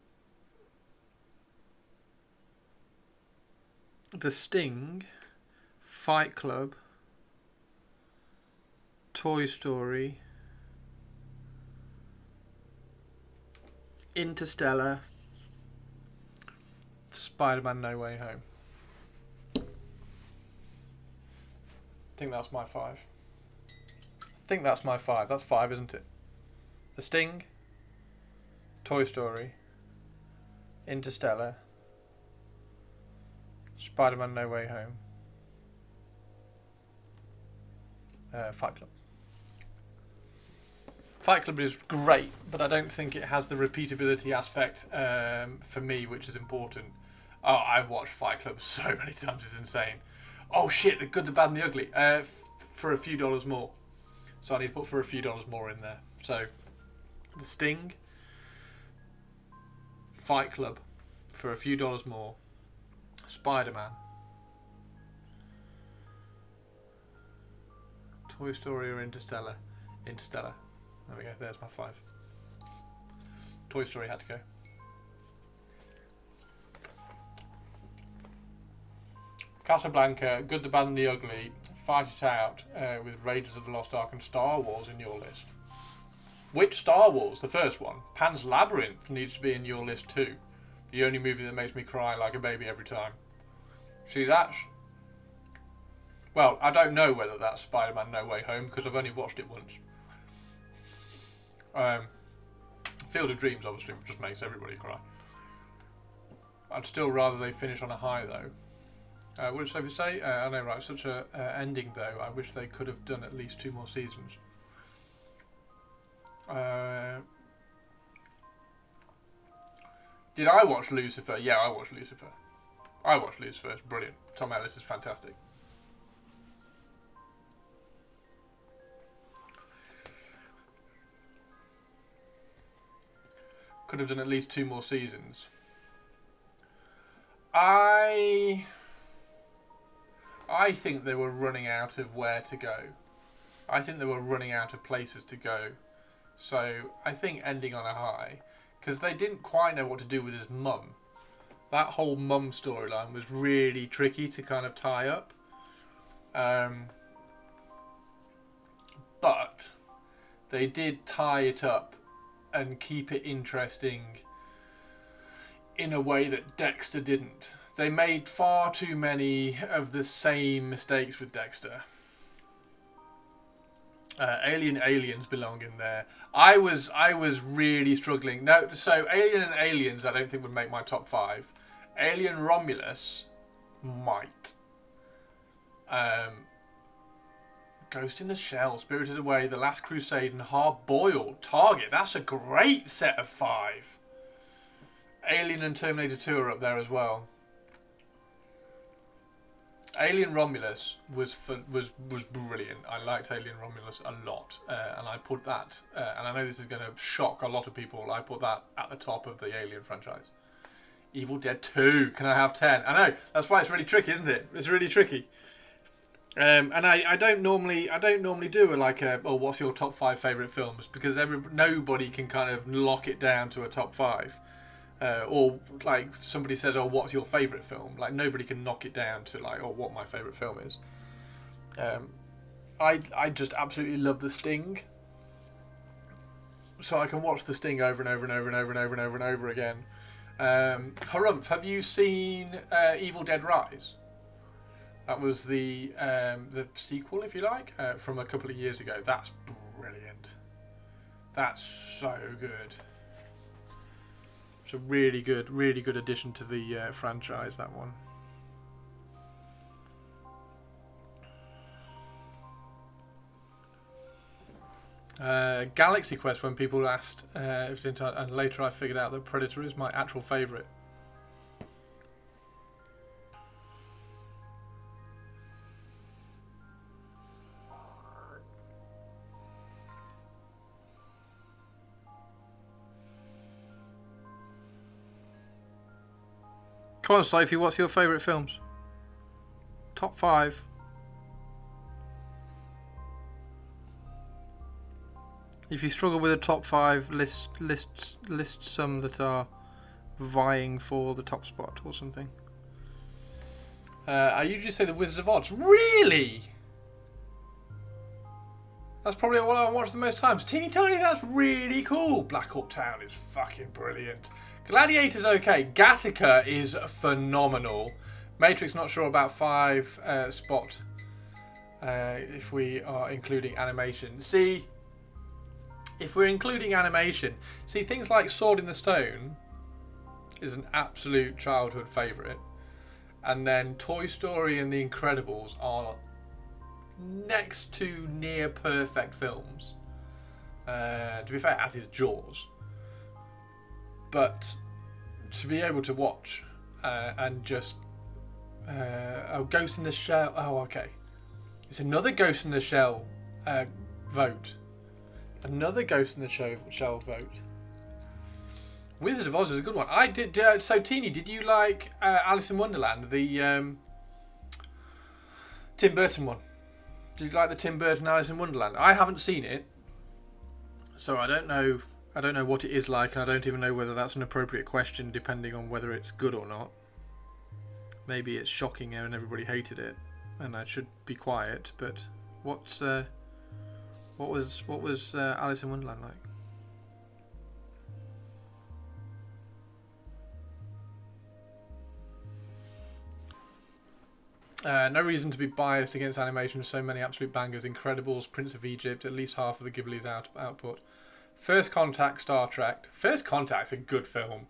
The Sting, Fight Club, Toy Story, Interstellar, Spider-Man No Way Home. I think that's my 5. That's 5, isn't it? The Sting, Toy Story, Interstellar, Spider-Man No Way Home, Fight Club. Fight Club is great, but I don't think it has the repeatability aspect for me, which is important. Oh, I've watched Fight Club so many times, it's insane. Oh shit, The Good, the Bad and the Ugly, for a few dollars more. So I need to put for a few dollars more in there. So, The Sting, Fight Club, for a few dollars more. Spider-Man, Toy Story or Interstellar? Interstellar. There we go, there's my 5. Toy Story had to go. Casablanca, Good, the Bad and the Ugly, Fight It Out with Raiders of the Lost Ark and Star Wars in your list. Which Star Wars? The first one. Pan's Labyrinth needs to be in your list too. The only movie that makes me cry like a baby every time. See that? Well, I don't know whether that's Spider-Man No Way Home because I've only watched it once. Field of Dreams obviously just makes everybody cry. I'd still rather they finish on a high though. What did Sophie say? I know, right, such a ending though. I wish they could have done at least 2 more seasons. Did I watch Lucifer? Yeah, I watched Lucifer. It's brilliant. Tom Ellis is fantastic. Could have done at least 2 more seasons. I think they were running out of where to go. I think they were running out of places to go. So I think ending on a high, because they didn't quite know what to do with his mum. That whole mum storyline was really tricky to kind of tie up. But they did tie it up and keep it interesting in a way that Dexter didn't. They made far too many of the same mistakes with Dexter. Aliens belong in there. I was really struggling. No, so Alien and Aliens I don't think would make my top 5. Alien Romulus might. Ghost in the Shell, Spirited Away, The Last Crusade, and Hard Boiled. Target, that's a great set of 5. Alien and Terminator 2 are up there as well. Alien Romulus was brilliant. I liked Alien Romulus a lot, and I put that. And I know this is going to shock a lot of people. I put that at the top of the Alien franchise. Evil Dead 2. Can I have 10? I know. That's why it's really tricky, isn't it? It's really tricky. And I don't normally do what's your top 5 favourite films, because nobody can kind of lock it down to a top 5. Or like somebody says, oh, what's your favourite film? Like nobody can knock it down to like, oh, what my favourite film is. I just absolutely love The Sting. So I can watch The Sting over and over and over and over and over and over and over again. Harumph, have you seen Evil Dead Rise? That was the sequel, if you like, from a couple of years ago. That's brilliant. That's so good. It's a really good addition to the franchise, that one. Galaxy Quest, when people asked and later I figured out that Predator is my actual favourite. Come on, Sophie, what's your favourite films? Top 5. If you struggle with a top 5, list some that are vying for the top spot or something. I usually say The Wizard of Oz. Really? That's probably what I watch the most times. Teeny Tiny, that's really cool. Black Hawk Down is fucking brilliant. Gladiator's okay. Gattaca is phenomenal. Matrix, not sure about 5 spot. If we are including animation. See, if we're including animation, see things like Sword in the Stone is an absolute childhood favourite. And then Toy Story and The Incredibles are next to near perfect films. To be fair, as is Jaws. But to be able to watch and just Ghost in the Shell. Oh, okay. It's another Ghost in the Shell vote. Another Ghost in the Shell vote. Wizard of Oz is a good one. I did. So, Teeny, did you like Alice in Wonderland, the Tim Burton one? Did you like the Tim Burton Alice in Wonderland? I haven't seen it, so I don't know. I don't know what it is like, and I don't even know whether that's an appropriate question, depending on whether it's good or not. Maybe it's shocking and everybody hated it, and I should be quiet. But what was Alice in Wonderland like? No reason to be biased against animation. So many absolute bangers. Incredibles, Prince of Egypt, at least half of the Ghibli's output. First Contact, Star Trek. First Contact's a good film.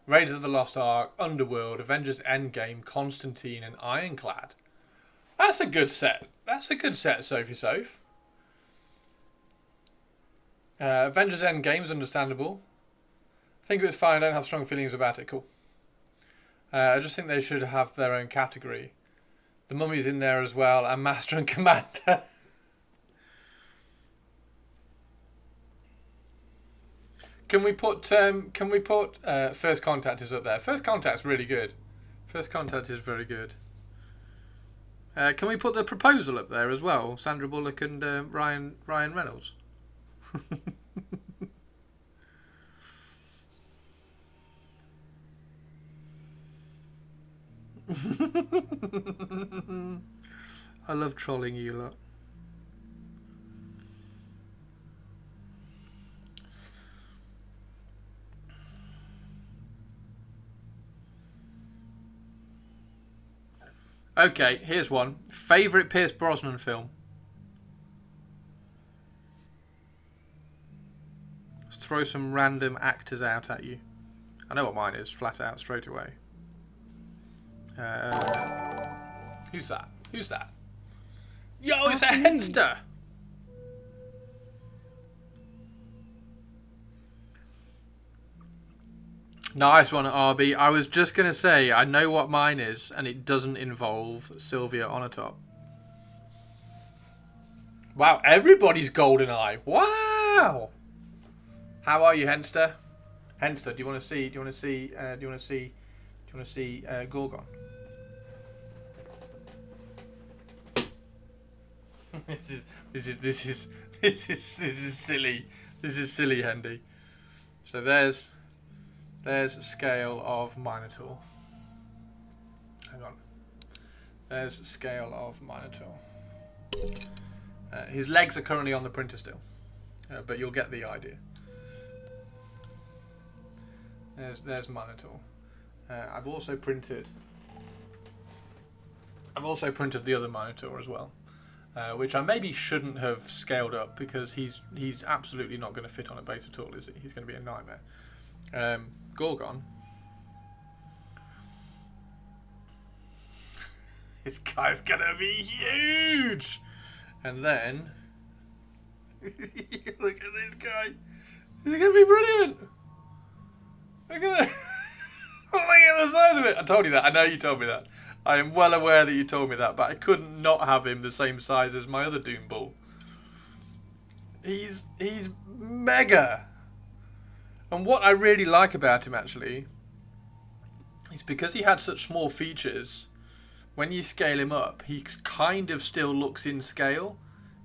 Raiders of the Lost Ark, Underworld, Avengers Endgame, Constantine, and Ironclad. That's a good set. That's a good set, Sophie Soph. Avengers Endgame's understandable. I think it was fine. I don't have strong feelings about it. Cool. I just think they should have their own category. The Mummy's in there as well, and Master and Commander. Can we put First Contact is up there? First Contact's really good. First Contact is very good. Can we put The Proposal up there as well? Sandra Bullock and Ryan Reynolds. I love trolling you lot. Okay, here's one. Favourite Pierce Brosnan film? Let's throw some random actors out at you. I know what mine is, flat out, straight away. Who's that? Who's that? Yo, it's a Henster! Nice one, RB. I was just going to say, I know what mine is, and it doesn't involve Sylvia Onatop. Wow, everybody's GoldenEye. Wow! How are you, Henster? Henster, do you want to see Gorgon? This is silly. This is silly, Hendy. So there's scale of Minotaur. Hang on. There's scale of Minotaur. His legs are currently on the printer still, but you'll get the idea. There's Minotaur. I've also printed the other Minotaur as well, which I maybe shouldn't have scaled up because he's absolutely not going to fit on a base at all, is he? He's going to be a nightmare. Gorgon. This guy's going to be huge! And then... look at this guy. He's going to be brilliant! Look at that. Look at the size of it. I told you that. I know you told me that. I am well aware that you told me that, but I couldn't not have him the same size as my other Doom Ball. He's mega. And what I really like about him, actually, is because he had such small features, when you scale him up, he kind of still looks in scale.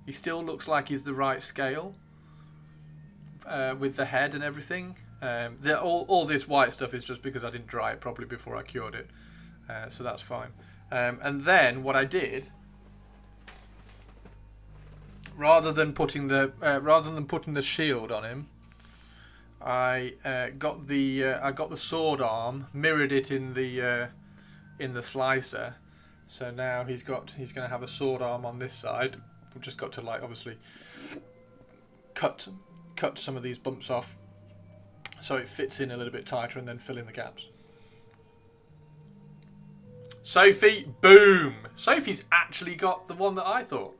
He still looks like he's the right scale, with the head and everything. All this white stuff is just because I didn't dry it properly before I cured it, so that's fine. And then what I did, rather than putting the shield on him, I got the sword arm, mirrored it in the slicer. So now he's going to have a sword arm on this side. We've just got to, like, obviously cut some of these bumps off so it fits in a little bit tighter, and then fill in the gaps. Sophie, boom! Sophie's actually got the one that I thought.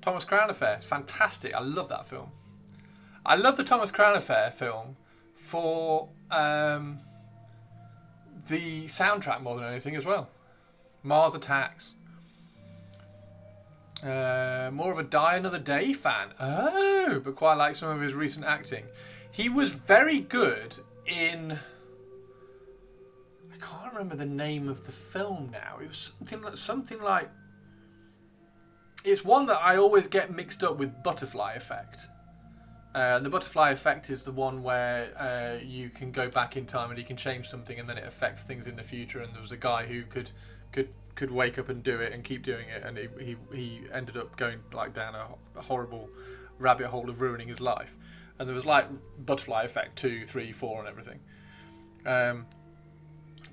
Thomas Crown Affair, fantastic. I love that film. I love the Thomas Crown Affair film for the soundtrack more than anything as well. Mars Attacks. More of a Die Another Day fan. Oh, but quite like some of his recent acting. He was very good in... I can't remember the name of the film now. It was something like... It's one that I always get mixed up with Butterfly Effect. The Butterfly Effect is the one where you can go back in time and you can change something and then it affects things in the future. And there was a guy who could wake up and do it and keep doing it, and he ended up going like down a horrible rabbit hole of ruining his life. And there was like Butterfly Effect 2, 3, 4 and everything.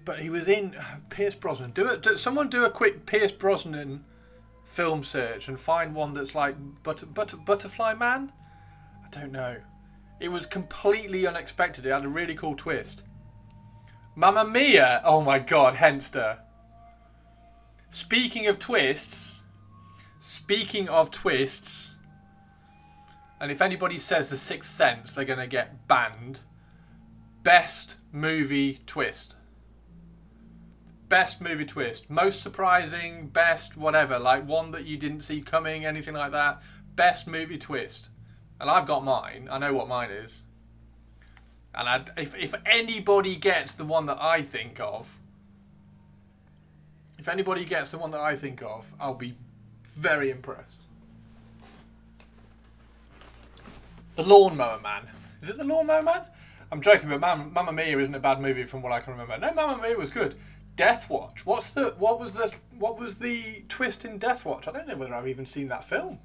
But he was in Pierce Brosnan. Someone do a quick Pierce Brosnan film search and find one that's like Butterfly Man. I don't know. It was completely unexpected. It had a really cool twist. Mamma Mia! Oh my god, Henster. Speaking of twists, and if anybody says The Sixth Sense, they're going to get banned. Best movie twist. Best movie twist. Most surprising, best, whatever. Like one that you didn't see coming, anything like that. Best movie twist. And I've got mine. I know what mine is. And if anybody gets the one that I think of, I'll be very impressed. The Lawnmower Man. Is it The Lawnmower Man? I'm joking, but Mamma Mia isn't a bad movie from what I can remember. No, Mamma Mia was good. Death Watch. What was the twist in Death Watch? I don't know whether I've even seen that film.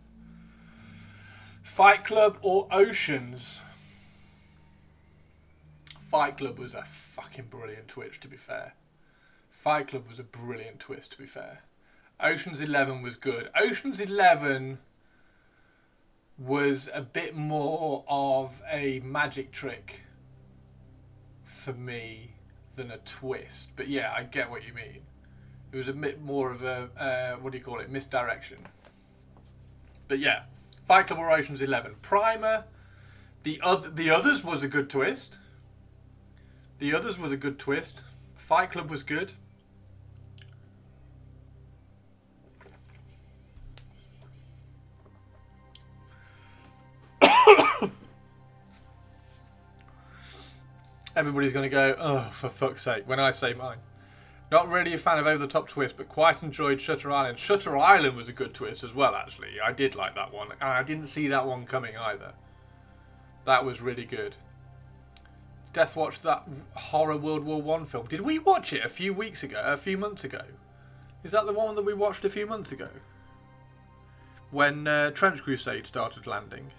Fight Club or Oceans? Fight Club was a fucking brilliant twist, to be fair. Fight Club was a brilliant twist, to be fair. Ocean's 11 was good. Ocean's 11 was a bit more of a magic trick for me than a twist. But yeah, I get what you mean. It was a bit more of a, what do you call it, misdirection. But yeah, Fight Club or Ocean's 11. Primer, the Others was a good twist. The Others was a good twist. Fight Club was good. Everybody's going to go, oh, for fuck's sake, when I say mine. Not really a fan of over-the-top twist, but quite enjoyed Shutter Island. Shutter Island was a good twist as well, actually. I did like that one. And I didn't see that one coming either. That was really good. Death watched that horror World War One film. Did we watch it a few months ago? Is that the one that we watched a few months ago? When Trench Crusade started landing.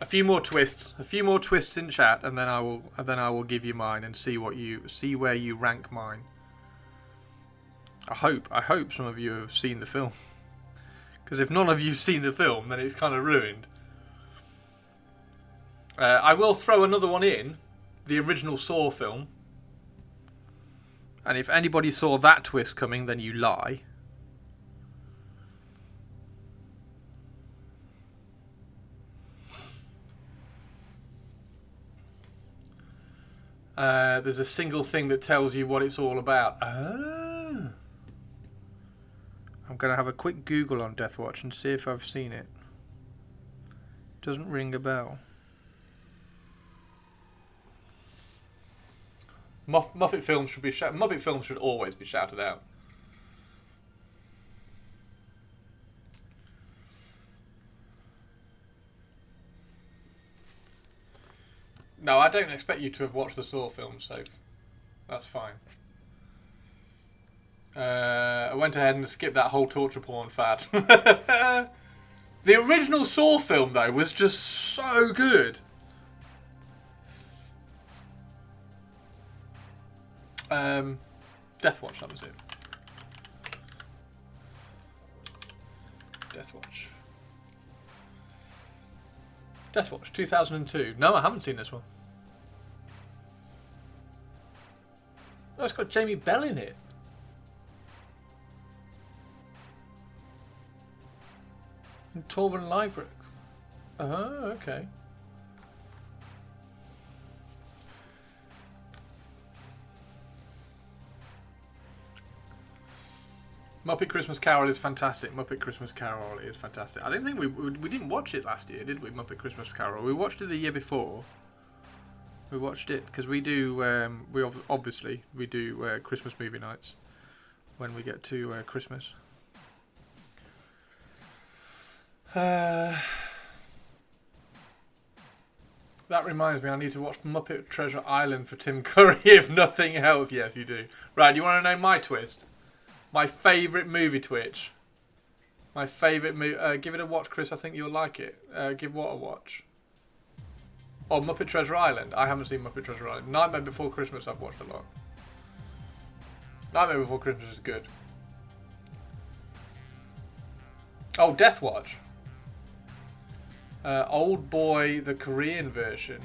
A few more twists in chat, and then I will give you mine and see where you rank mine. I hope some of you have seen the film, because if none of you've seen the film, then it's kind of ruined. I will throw another one in, the original Saw film, and if anybody saw that twist coming, then you lie. There's a single thing that tells you what it's all about. Oh. I'm going to have a quick Google on Death Watch and see if I've seen it. Doesn't ring a bell. Muppet films should be Muppet films should always be shouted out. No, I don't expect you to have watched the Saw films, so that's fine. I went ahead and skipped that whole torture porn fad. The original Saw film, though, was just so good. Death Watch, that was it. Death Watch. Death Watch, 2002. No, I haven't seen this one. Oh, it's got Jamie Bell in it. And Torben Liebrecht. Oh, okay. Muppet Christmas Carol is fantastic. Muppet Christmas Carol is fantastic. I don't think we didn't watch it last year, did we? Muppet Christmas Carol. We watched it the year before. We watched it because we do. Obviously we do Christmas movie nights when we get to Christmas. That reminds me, I need to watch Muppet Treasure Island for Tim Curry, if nothing else. Yes, you do. Right, you want to know my twist? My favourite movie twitch. My favourite movie. Give it a watch, Chris. I think you'll like it. Give what a watch? Oh, Muppet Treasure Island. I haven't seen Muppet Treasure Island. Nightmare Before Christmas I've watched a lot. Nightmare Before Christmas is good. Oh, Death Watch. Old Boy, the Korean version.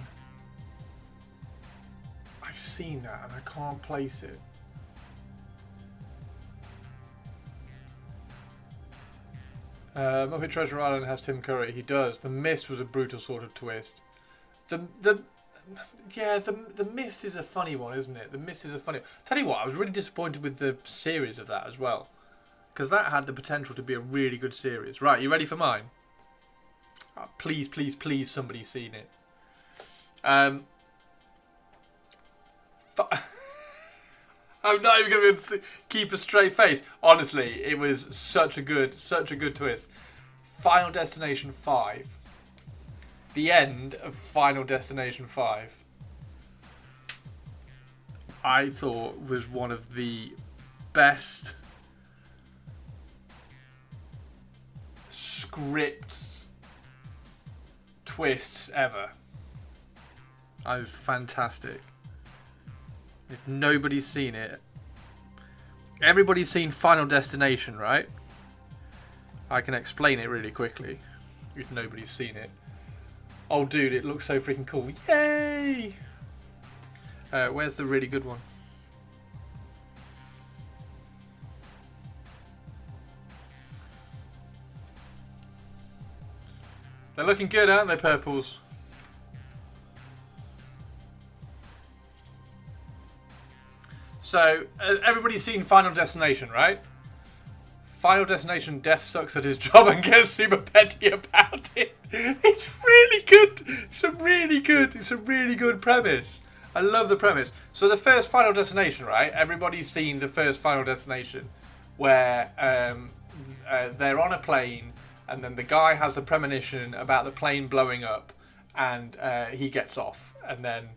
I've seen that and I can't place it. Muppet Treasure Island has Tim Curry. He does. The Mist was a brutal sort of twist. The Mist is a funny one, isn't it? The Mist is a funny one. Tell you what, I was really disappointed with the series of that as well, because that had the potential to be a really good series. Right, you ready for mine? Oh, please, please, please, somebody's seen it. I'm not even going to be able to keep a straight face. Honestly, it was such a good twist. Final Destination 5. The end of Final Destination 5. I thought was one of the best script twists ever. It was fantastic. If nobody's seen it, everybody's seen Final Destination, right? I can explain it really quickly if nobody's seen it. Oh, dude, it looks so freaking cool. Yay! Where's the really good one? They're looking good, aren't they, purples? So, everybody's seen Final Destination, right? Final Destination, Death sucks at his job and gets super petty about it. It's really good. It's a really good premise. I love the premise. So the first Final Destination, right? Everybody's seen the first Final Destination, where they're on a plane, and then the guy has a premonition about the plane blowing up, and he gets off, and then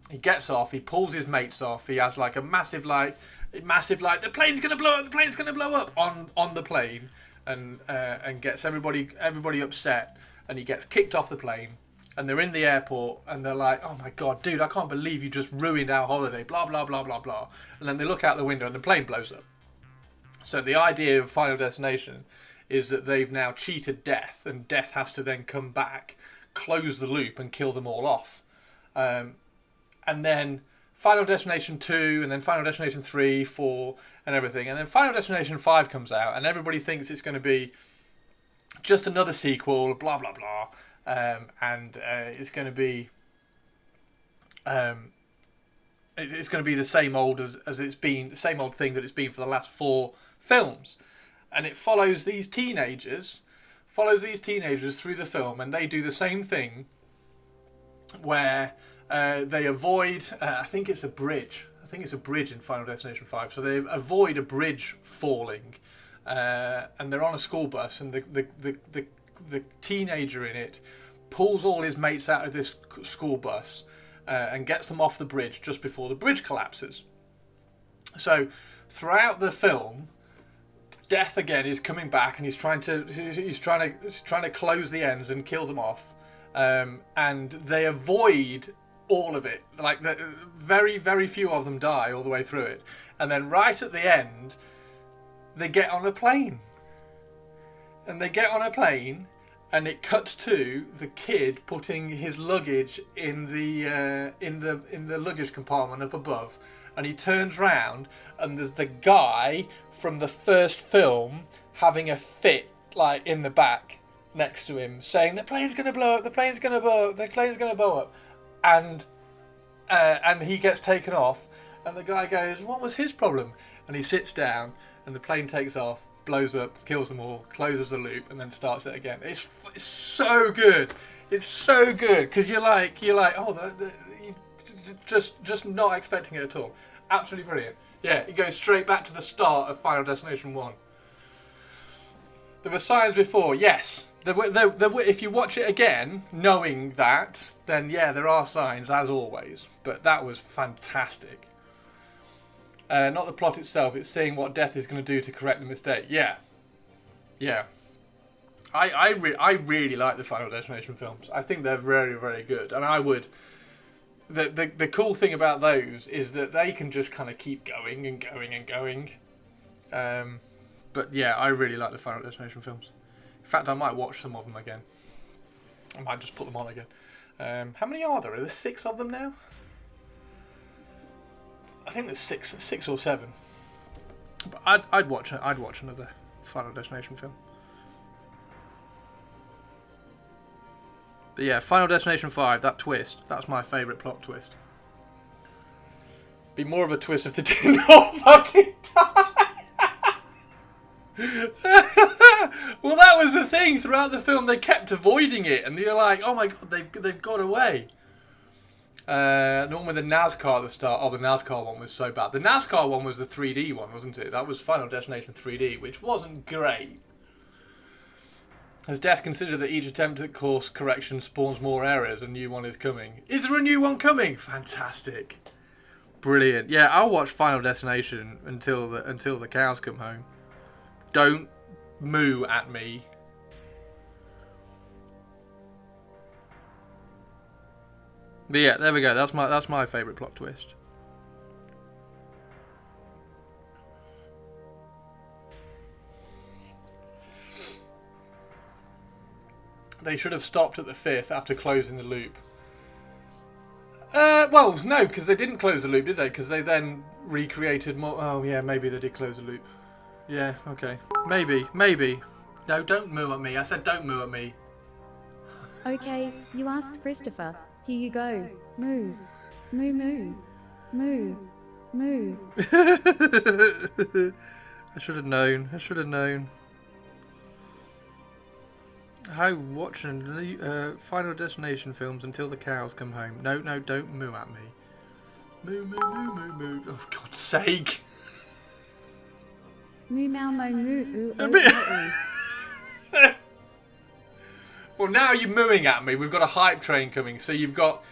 he gets off. He pulls his mates off. He has like a massive like the plane's gonna blow up on the plane, and gets everybody upset, and he gets kicked off the plane, and they're in the airport, and they're like, oh my god, dude, I can't believe you just ruined our holiday, blah blah blah blah blah, and then they look out the window and the plane blows up. So the idea of Final Destination is that they've now cheated Death, and Death has to then come back, close the loop, and kill them all off. And then Final Destination 2, and then Final Destination 3, 4, and everything. And then Final Destination 5 comes out, and everybody thinks it's going to be just another sequel, blah, blah, blah. And it's going to be... it's going to be the same old as it's been, the same old thing that it's been for the last 4 films. And it follows these teenagers through the film, and they do the same thing where... they avoid, I think it's a bridge. I think it's a bridge in Final Destination 5. So they avoid a bridge falling, and they're on a school bus, and the teenager in it pulls all his mates out of this school bus and gets them off the bridge just before the bridge collapses. So throughout the film, Death again is coming back, and he's trying to close the ends and kill them off, and they avoid all of it. Like, very, very few of them die all the way through it. And then right at the end, they get on a plane. And it cuts to the kid putting his luggage in the luggage compartment up above. And he turns round, and there's the guy from the first film having a fit, like, in the back next to him, saying, the plane's going to blow up, the plane's going to blow up, the plane's going to blow up. And he gets taken off, and the guy goes, what was his problem? And he sits down, and the plane takes off, blows up, kills them all, closes the loop, and then starts it again. It's so good. It's so good, because you're like, oh, just not expecting it at all. Absolutely brilliant. Yeah, it goes straight back to the start of Final Destination 1. There were signs before, yes. There were, if you watch it again, knowing that, then yeah, there are signs, as always. But that was fantastic. Not the plot itself, it's seeing what Death is going to do to correct the mistake. Yeah. Yeah. I really like the Final Destination films. I think they're very, very good. And I would... The cool thing about those is that they can just kind of keep going and going and going. But yeah, I really like the Final Destination films. In fact, I might watch some of them again. I might just put them on again. How many are there? Are there 6 of them now? I think there's 6 or 7. But I'd watch another Final Destination film. But yeah, Final Destination 5, that twist, that's my favourite plot twist. Be more of a twist if they didn't all fucking die. Well, that was the thing throughout the film. They kept avoiding it, and you're like, "Oh my god, they've got away." The one with the NASCAR at the start. Oh, the NASCAR one was so bad. The NASCAR one was the 3D one, wasn't it? That was Final Destination 3D, which wasn't great. Has Death considered that each attempt at course correction spawns more errors? A new one is coming. Is there a new one coming? Fantastic, brilliant. Yeah, I'll watch Final Destination until the cows come home. Don't moo at me. But yeah, there we go. That's my favourite plot twist. They should have stopped at the 5th after closing the loop. Well, no, because they didn't close the loop, did they? Because they then recreated more. Oh, yeah, maybe they did close the loop. Yeah, okay. Maybe. No, don't moo at me. I said don't moo at me. Okay, you asked Christopher. Here you go. Moo. Moo moo. Moo. Moo. I should have known. How watching Final Destination films until the cows come home. No, don't moo at me. Moo, moo, moo, moo, moo. Oh, for God's sake. Moo mau mo moo. Ooh. Well, now you're mooing at me. We've got a hype train coming. So you've got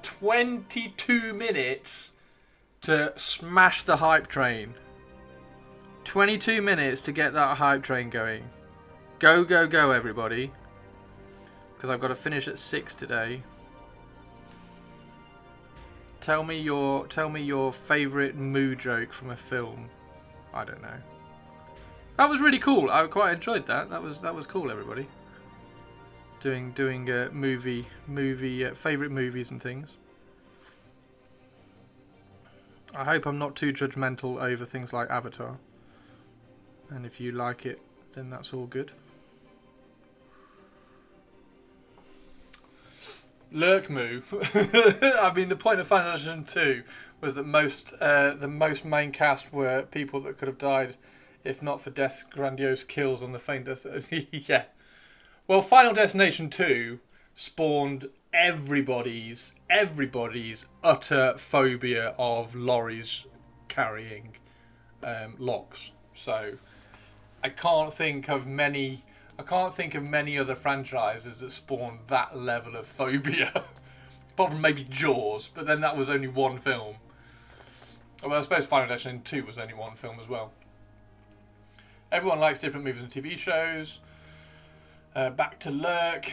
22 minutes to smash the hype train. 22 minutes to get that hype train going. Go, go, go, everybody. Because I've got to finish at 6 today. Tell me your favourite moo joke from a film. I don't know. That was really cool. I quite enjoyed that. That was cool, everybody. Doing movie favourite movies and things. I hope I'm not too judgmental over things like Avatar. And if you like it, then that's all good. Lurk moo. I mean, the point of Final Destination 2 was that the most main cast were people that could have died if not for Death's grandiose kills on the faint. Yeah. Well, Final Destination 2 spawned everybody's utter phobia of lorries carrying logs. So I can't think of many other franchises that spawned that level of phobia. Apart from maybe Jaws, but then that was only one film. Although I suppose Final Destination 2 was only one film as well. Everyone likes different movies and TV shows. Back to Lurk.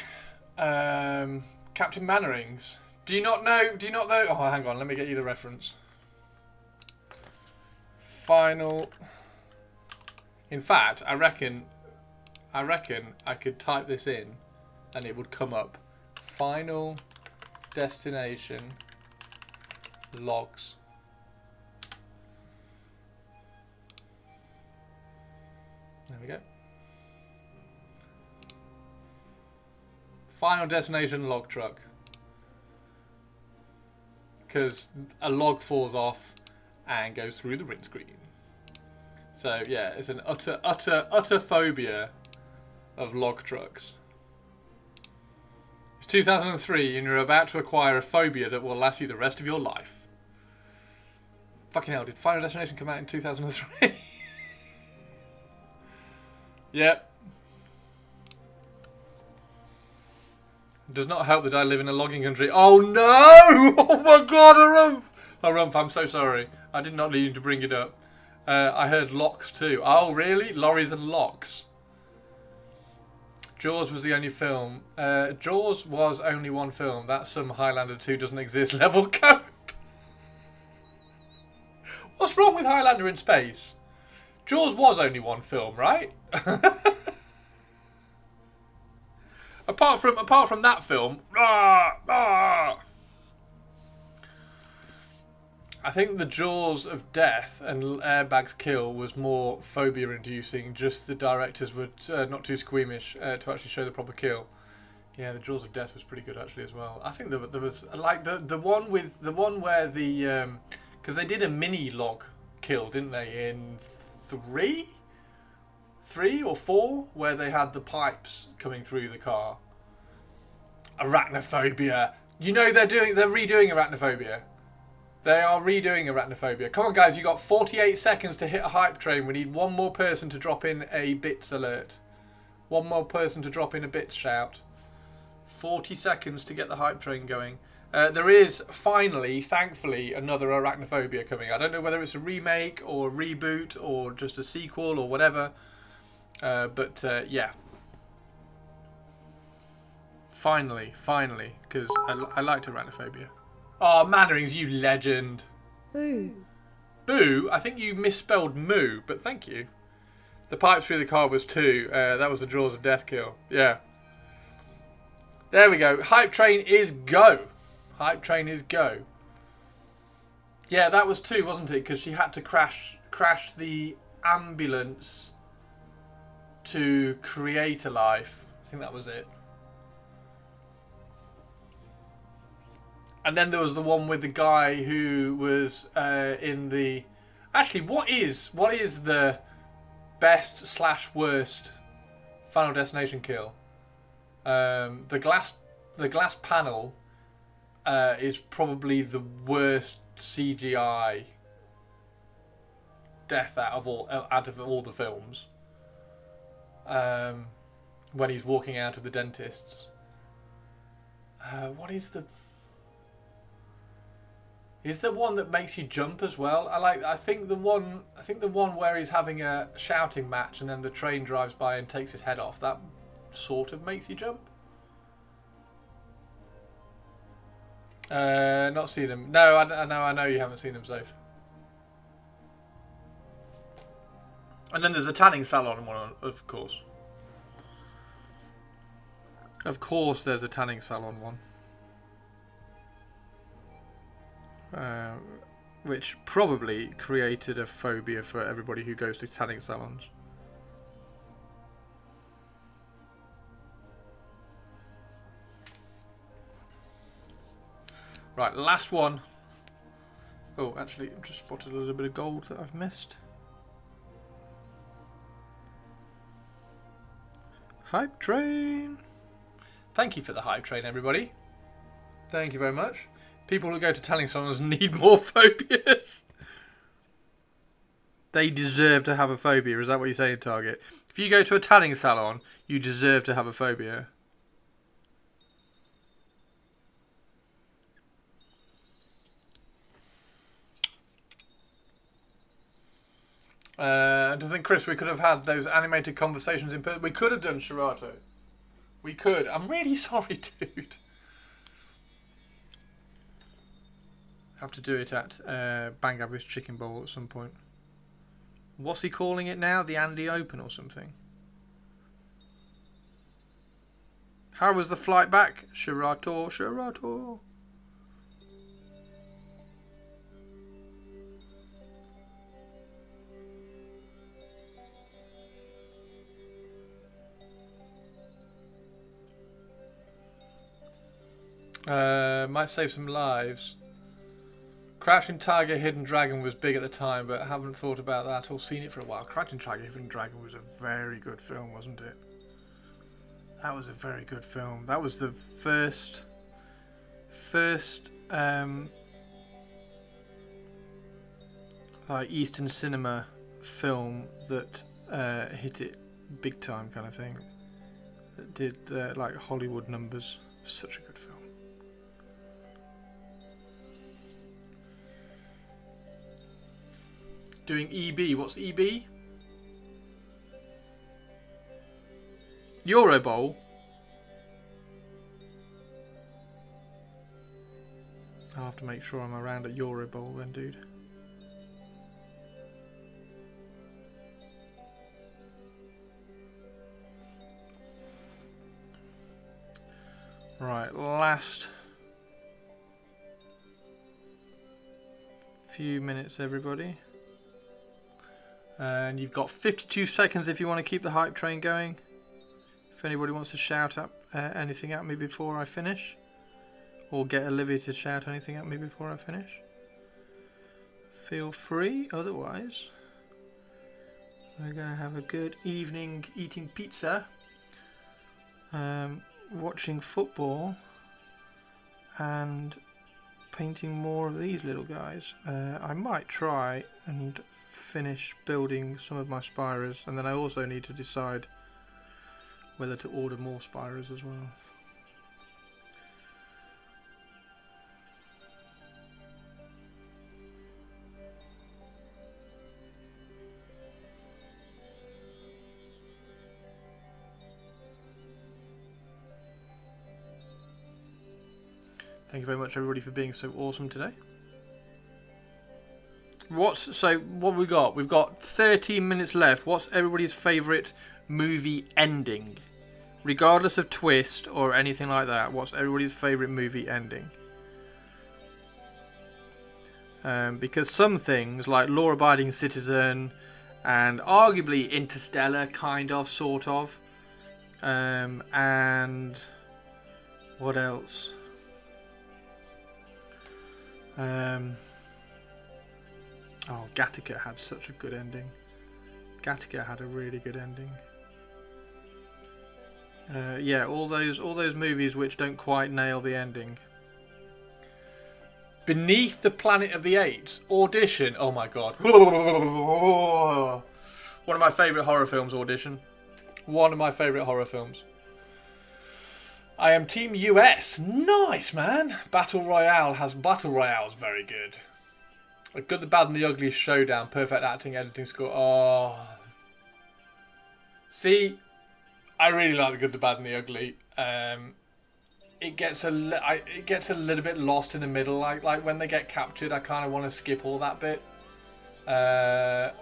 Captain Mannerings. Do you not know? Oh, hang on. Let me get you the reference. In fact, I reckon I could type this in and it would come up. Final Destination logs. There we go. Final Destination log truck. Because a log falls off and goes through the windscreen. So yeah, it's an utter phobia of log trucks. It's 2003 and you're about to acquire a phobia that will last you the rest of your life. Fucking hell, did Final Destination come out in 2003? Yep. Does not help that I live in a logging country. Oh no! Oh my god, Harumph, I'm so sorry. I did not need to bring it up. I heard locks too. Oh really? Lorries and locks. Jaws was the only film. Jaws was only one film. That's some Highlander 2 doesn't exist level cope. What's wrong with Highlander in space? Jaws was only one film, right? apart from that film, I think the Jaws of Death and Airbags Kill was more phobia-inducing. Just the directors were not too squeamish to actually show the proper kill. Yeah, the Jaws of Death was pretty good actually as well. I think there was like the one where the because they did a mini log kill, didn't they? In three or four, where they had the pipes coming through the car. Arachnophobia. You know they're redoing Arachnophobia. They are redoing Arachnophobia. Come on, guys, you got 48 seconds to hit a hype train. We need one more person to drop in a bits alert. One more person to drop in a bits shout. 40 seconds to get the hype train going. There is finally, thankfully, another Arachnophobia coming. I don't know whether it's a remake or a reboot or just a sequel or whatever. But yeah. Finally, because I liked Arachnophobia. Oh, Mandarings, you legend. Boo. Boo? I think you misspelled moo, but thank you. The pipes through the car was 2. That was the Jaws of Death kill. Yeah. There we go. Hype train is go. Hype train is go. Yeah, that was 2, wasn't it? Because she had to crash the ambulance to create a life. I think that was it. And then there was the one with the guy who was in the... Actually, what is the best / worst Final Destination kill? The glass panel is probably the worst CGI death out of all the films. When he's walking out of the dentist's. What is the... Is there one that makes you jump as well? I think the one where he's having a shouting match and then the train drives by and takes his head off. That sort of makes you jump. Not seen them. No, I know you haven't seen them, Safe. And then there's a tanning salon one, of course. Of course, there's a tanning salon one. Which probably created a phobia for everybody who goes to tanning salons. Right, last one. Oh, actually, I've just spotted a little bit of gold that I've missed. Hype train. Thank you for the hype train, everybody. Thank you very much. People who go to tanning salons need more phobias. They deserve to have a phobia. Is that what you're saying, Target? If you go to a tanning salon, you deserve to have a phobia. I think, Chris, we could have had those animated conversations in person. We could have done Shirato. We could. I'm really sorry, dude. Have to do it at Bang Average Chicken Bowl at some point. What's he calling it now? The Andy Open or something? How was the flight back? Shirato, Shirato. Might save some lives. Crouching Tiger, Hidden Dragon was big at the time, but I haven't thought about that or seen it for a while. Crouching Tiger, Hidden Dragon was a very good film, wasn't it? That was a very good film. That was the first Eastern cinema film that hit it big time, kind of thing. That did like Hollywood numbers. Such a good film. Doing EB. What's EB? Euro Bowl. I'll have to make sure I'm around at Euro Bowl then, dude. Right, last few minutes, everybody. And you've got 52 seconds if you want to keep the hype train going. If anybody wants to shout up anything at me before I finish, or get Olivia to shout anything at me before I finish, feel free. Otherwise, we're going to have a good evening eating pizza, watching football, and painting more of these little guys. I might try and finish building some of my Spirers, and then I also need to decide whether to order more Spirers as well. Thank you very much, everybody, for being so awesome today. What have we got? We've got 13 minutes left. What's everybody's favourite movie ending? Regardless of twist or anything like that, what's everybody's favourite movie ending? Because some things, like Law Abiding Citizen and arguably Interstellar, kind of, sort of. And what else? Oh, Gattaca had such a good ending. Gattaca had a really good ending. Yeah, all those movies which don't quite nail the ending. Beneath the Planet of the Apes, Audition. Oh my god. One of my favourite horror films, Audition. One of my favourite horror films. I am Team US. Nice, man. Battle Royale's very good. A Good, the Bad and the Ugly showdown. Perfect acting, editing, score. Oh. See, I really like The Good, the Bad and the Ugly. It gets a little bit lost in the middle. Like when they get captured, I kind of want to skip all that bit. The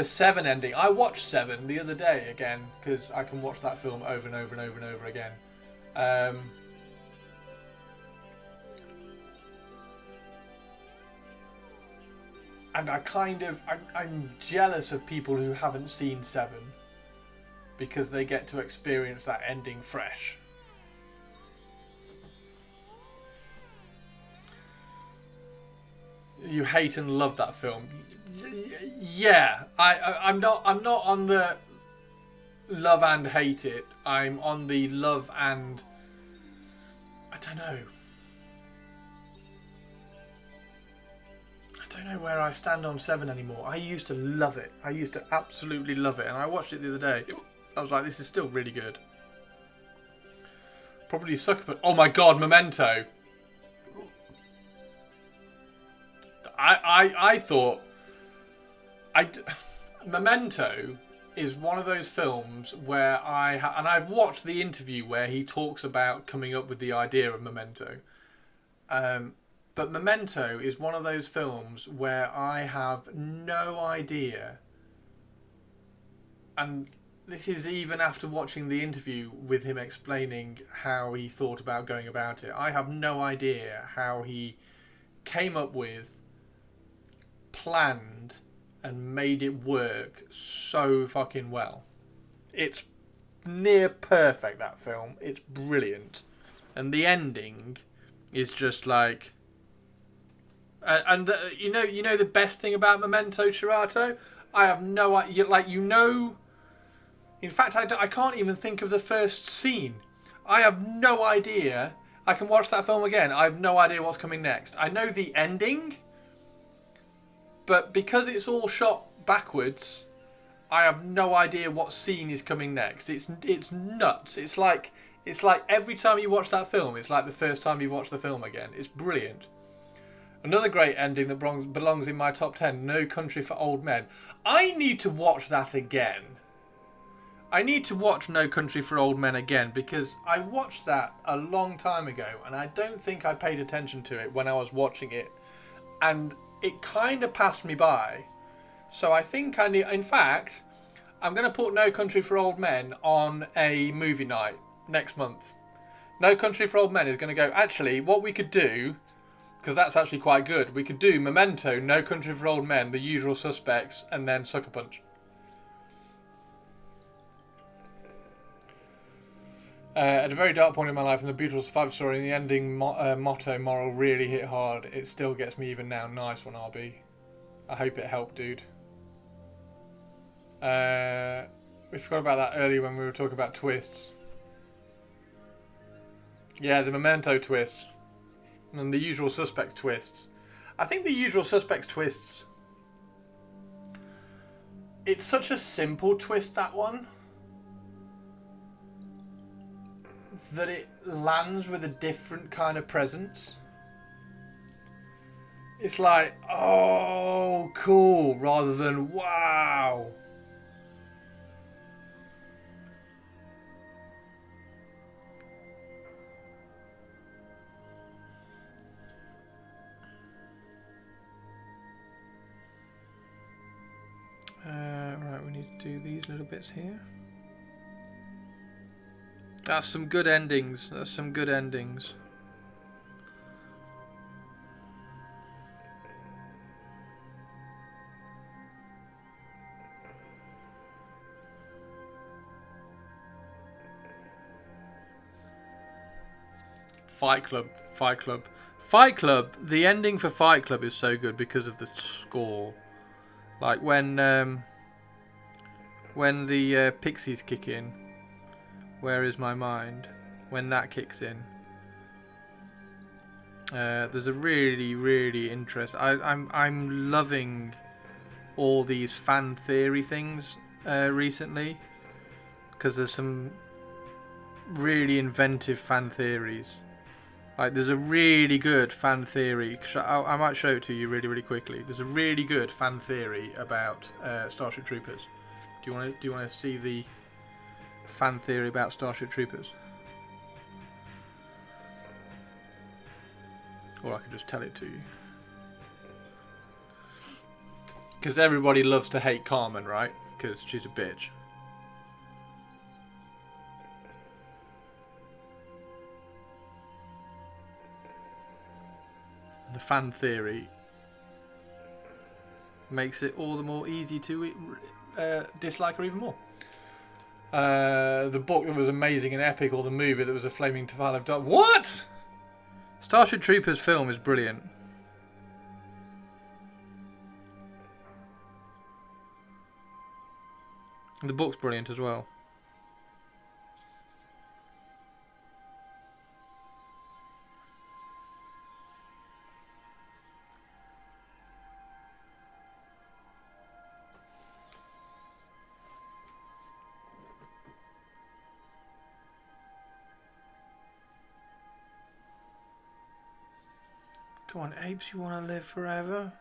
Seven ending. I watched Seven the other day again because I can watch that film over and over and over and over again. And I'm jealous of people who haven't seen Seven because they get to experience that ending fresh. You hate and love that film. Yeah, I'm not on the love and hate it. I'm on the love and I don't know. I don't know where I stand on Seven anymore. I used to love it. I used to absolutely love it, and I watched it the other day. I was like, this is still really good. Probably Sucker Punch. Oh my god, Memento. I thought Memento is one of those films where and I've watched the interview where he talks about coming up with the idea of Memento. But Memento is one of those films where I have no idea, and this is even after watching the interview with him explaining how he thought about going about it. I have no idea how he came up with, planned and made it work so fucking well. It's near perfect, that film. It's brilliant. And the ending is just like... you know the best thing about Memento, Shirato? I have no idea. Like, you know... In fact, I can't even think of the first scene. I have no idea. I can watch that film again. I have no idea what's coming next. I know the ending... But because it's all shot backwards, I have no idea what scene is coming next. It's nuts. It's like every time you watch that film, it's like the first time you watch the film again. It's brilliant. Another great ending that belongs in my top 10, No Country for Old Men. I need to watch that again. I need to watch No Country for Old Men again because I watched that a long time ago and I don't think I paid attention to it when I was watching it. And it kind of passed me by. So I think I need... In fact, I'm going to put No Country for Old Men on a movie night next month. No Country for Old Men is going to go... Actually, what we could do... Because that's actually quite good. We could do Memento, No Country for Old Men, The Usual Suspects, and then Sucker Punch. At a very dark point in my life, in the beautiful survival story, and the ending motto moral really hit hard. It still gets me even now. Nice one, RB. I hope it helped, dude. We forgot about that earlier when we were talking about twists. Yeah, the Memento twist. And the Usual Suspects twists. I think the Usual Suspects twists... It's such a simple twist, that one. That it lands with a different kind of presence. It's like, oh, cool, rather than wow. do these little bits here. That's some good endings. That's some good endings. Fight Club, Fight Club, Fight Club. The ending for Fight Club is so good because of the score. Like when the pixies kick in. Where is my mind? When that kicks in, there's a really interesting. I'm loving all these fan theory things recently because there's some really inventive fan theories. Like there's a really good fan theory. I might show it to you really quickly. There's a really good fan theory about Starship Troopers. Do you want to see the fan theory about Starship Troopers? Or I can just tell it to you. Because everybody loves to hate Carmen, right? Because she's a bitch. The fan theory makes it all the more easy to dislike her even more. The book that was amazing and epic, or the movie that was a flaming pile of dark. What? Starship Troopers film is brilliant. The book's brilliant as well. Come on, apes, you want to live forever?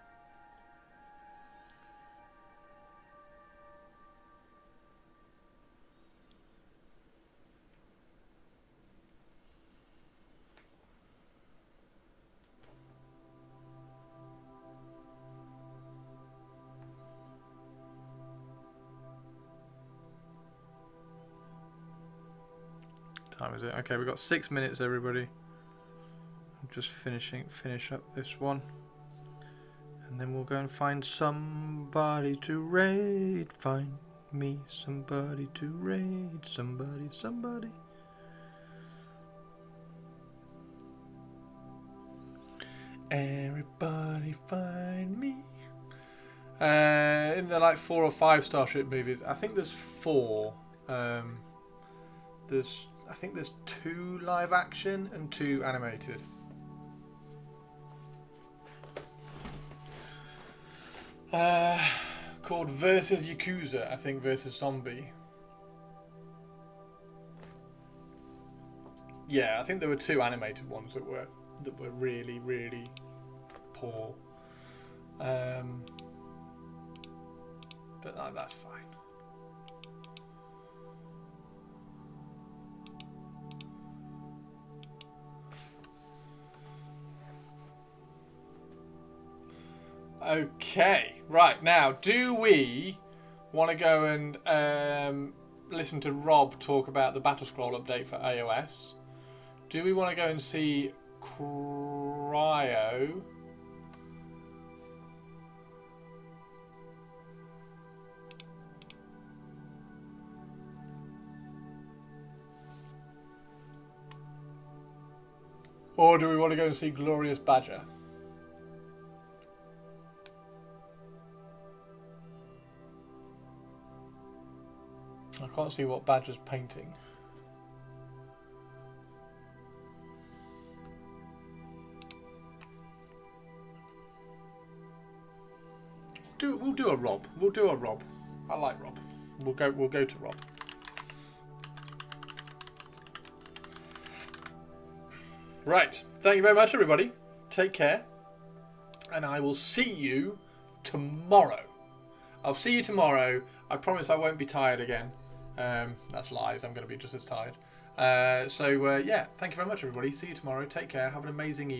Time is it? Okay, we've got 6 minutes, everybody. Just finish up this one, and then we'll go and find somebody to raid. Find me somebody to raid. Somebody. Everybody find me. In the like 4 or 5 Starship movies, I think there's 4. I think there's 2 live action and 2 animated. Called Versus Yakuza, I think, versus Zombie. Yeah, I think there were 2 animated ones that were really poor. But that's fine. Okay, right, now, do we want to go and listen to Rob talk about the Battle Scroll update for iOS? Do we want to go and see Cryo? Or do we want to go and see Glorious Badger? I can't see what Badger's painting. We'll do a Rob. We'll do a Rob. I like Rob. We'll go to Rob. Right. Thank you very much, everybody. Take care. And I will see you tomorrow. I'll see you tomorrow. I promise I won't be tired again. That's lies. I'm going to be just as tired. Yeah, thank you very much, everybody. See you tomorrow. Take care. Have an amazing evening.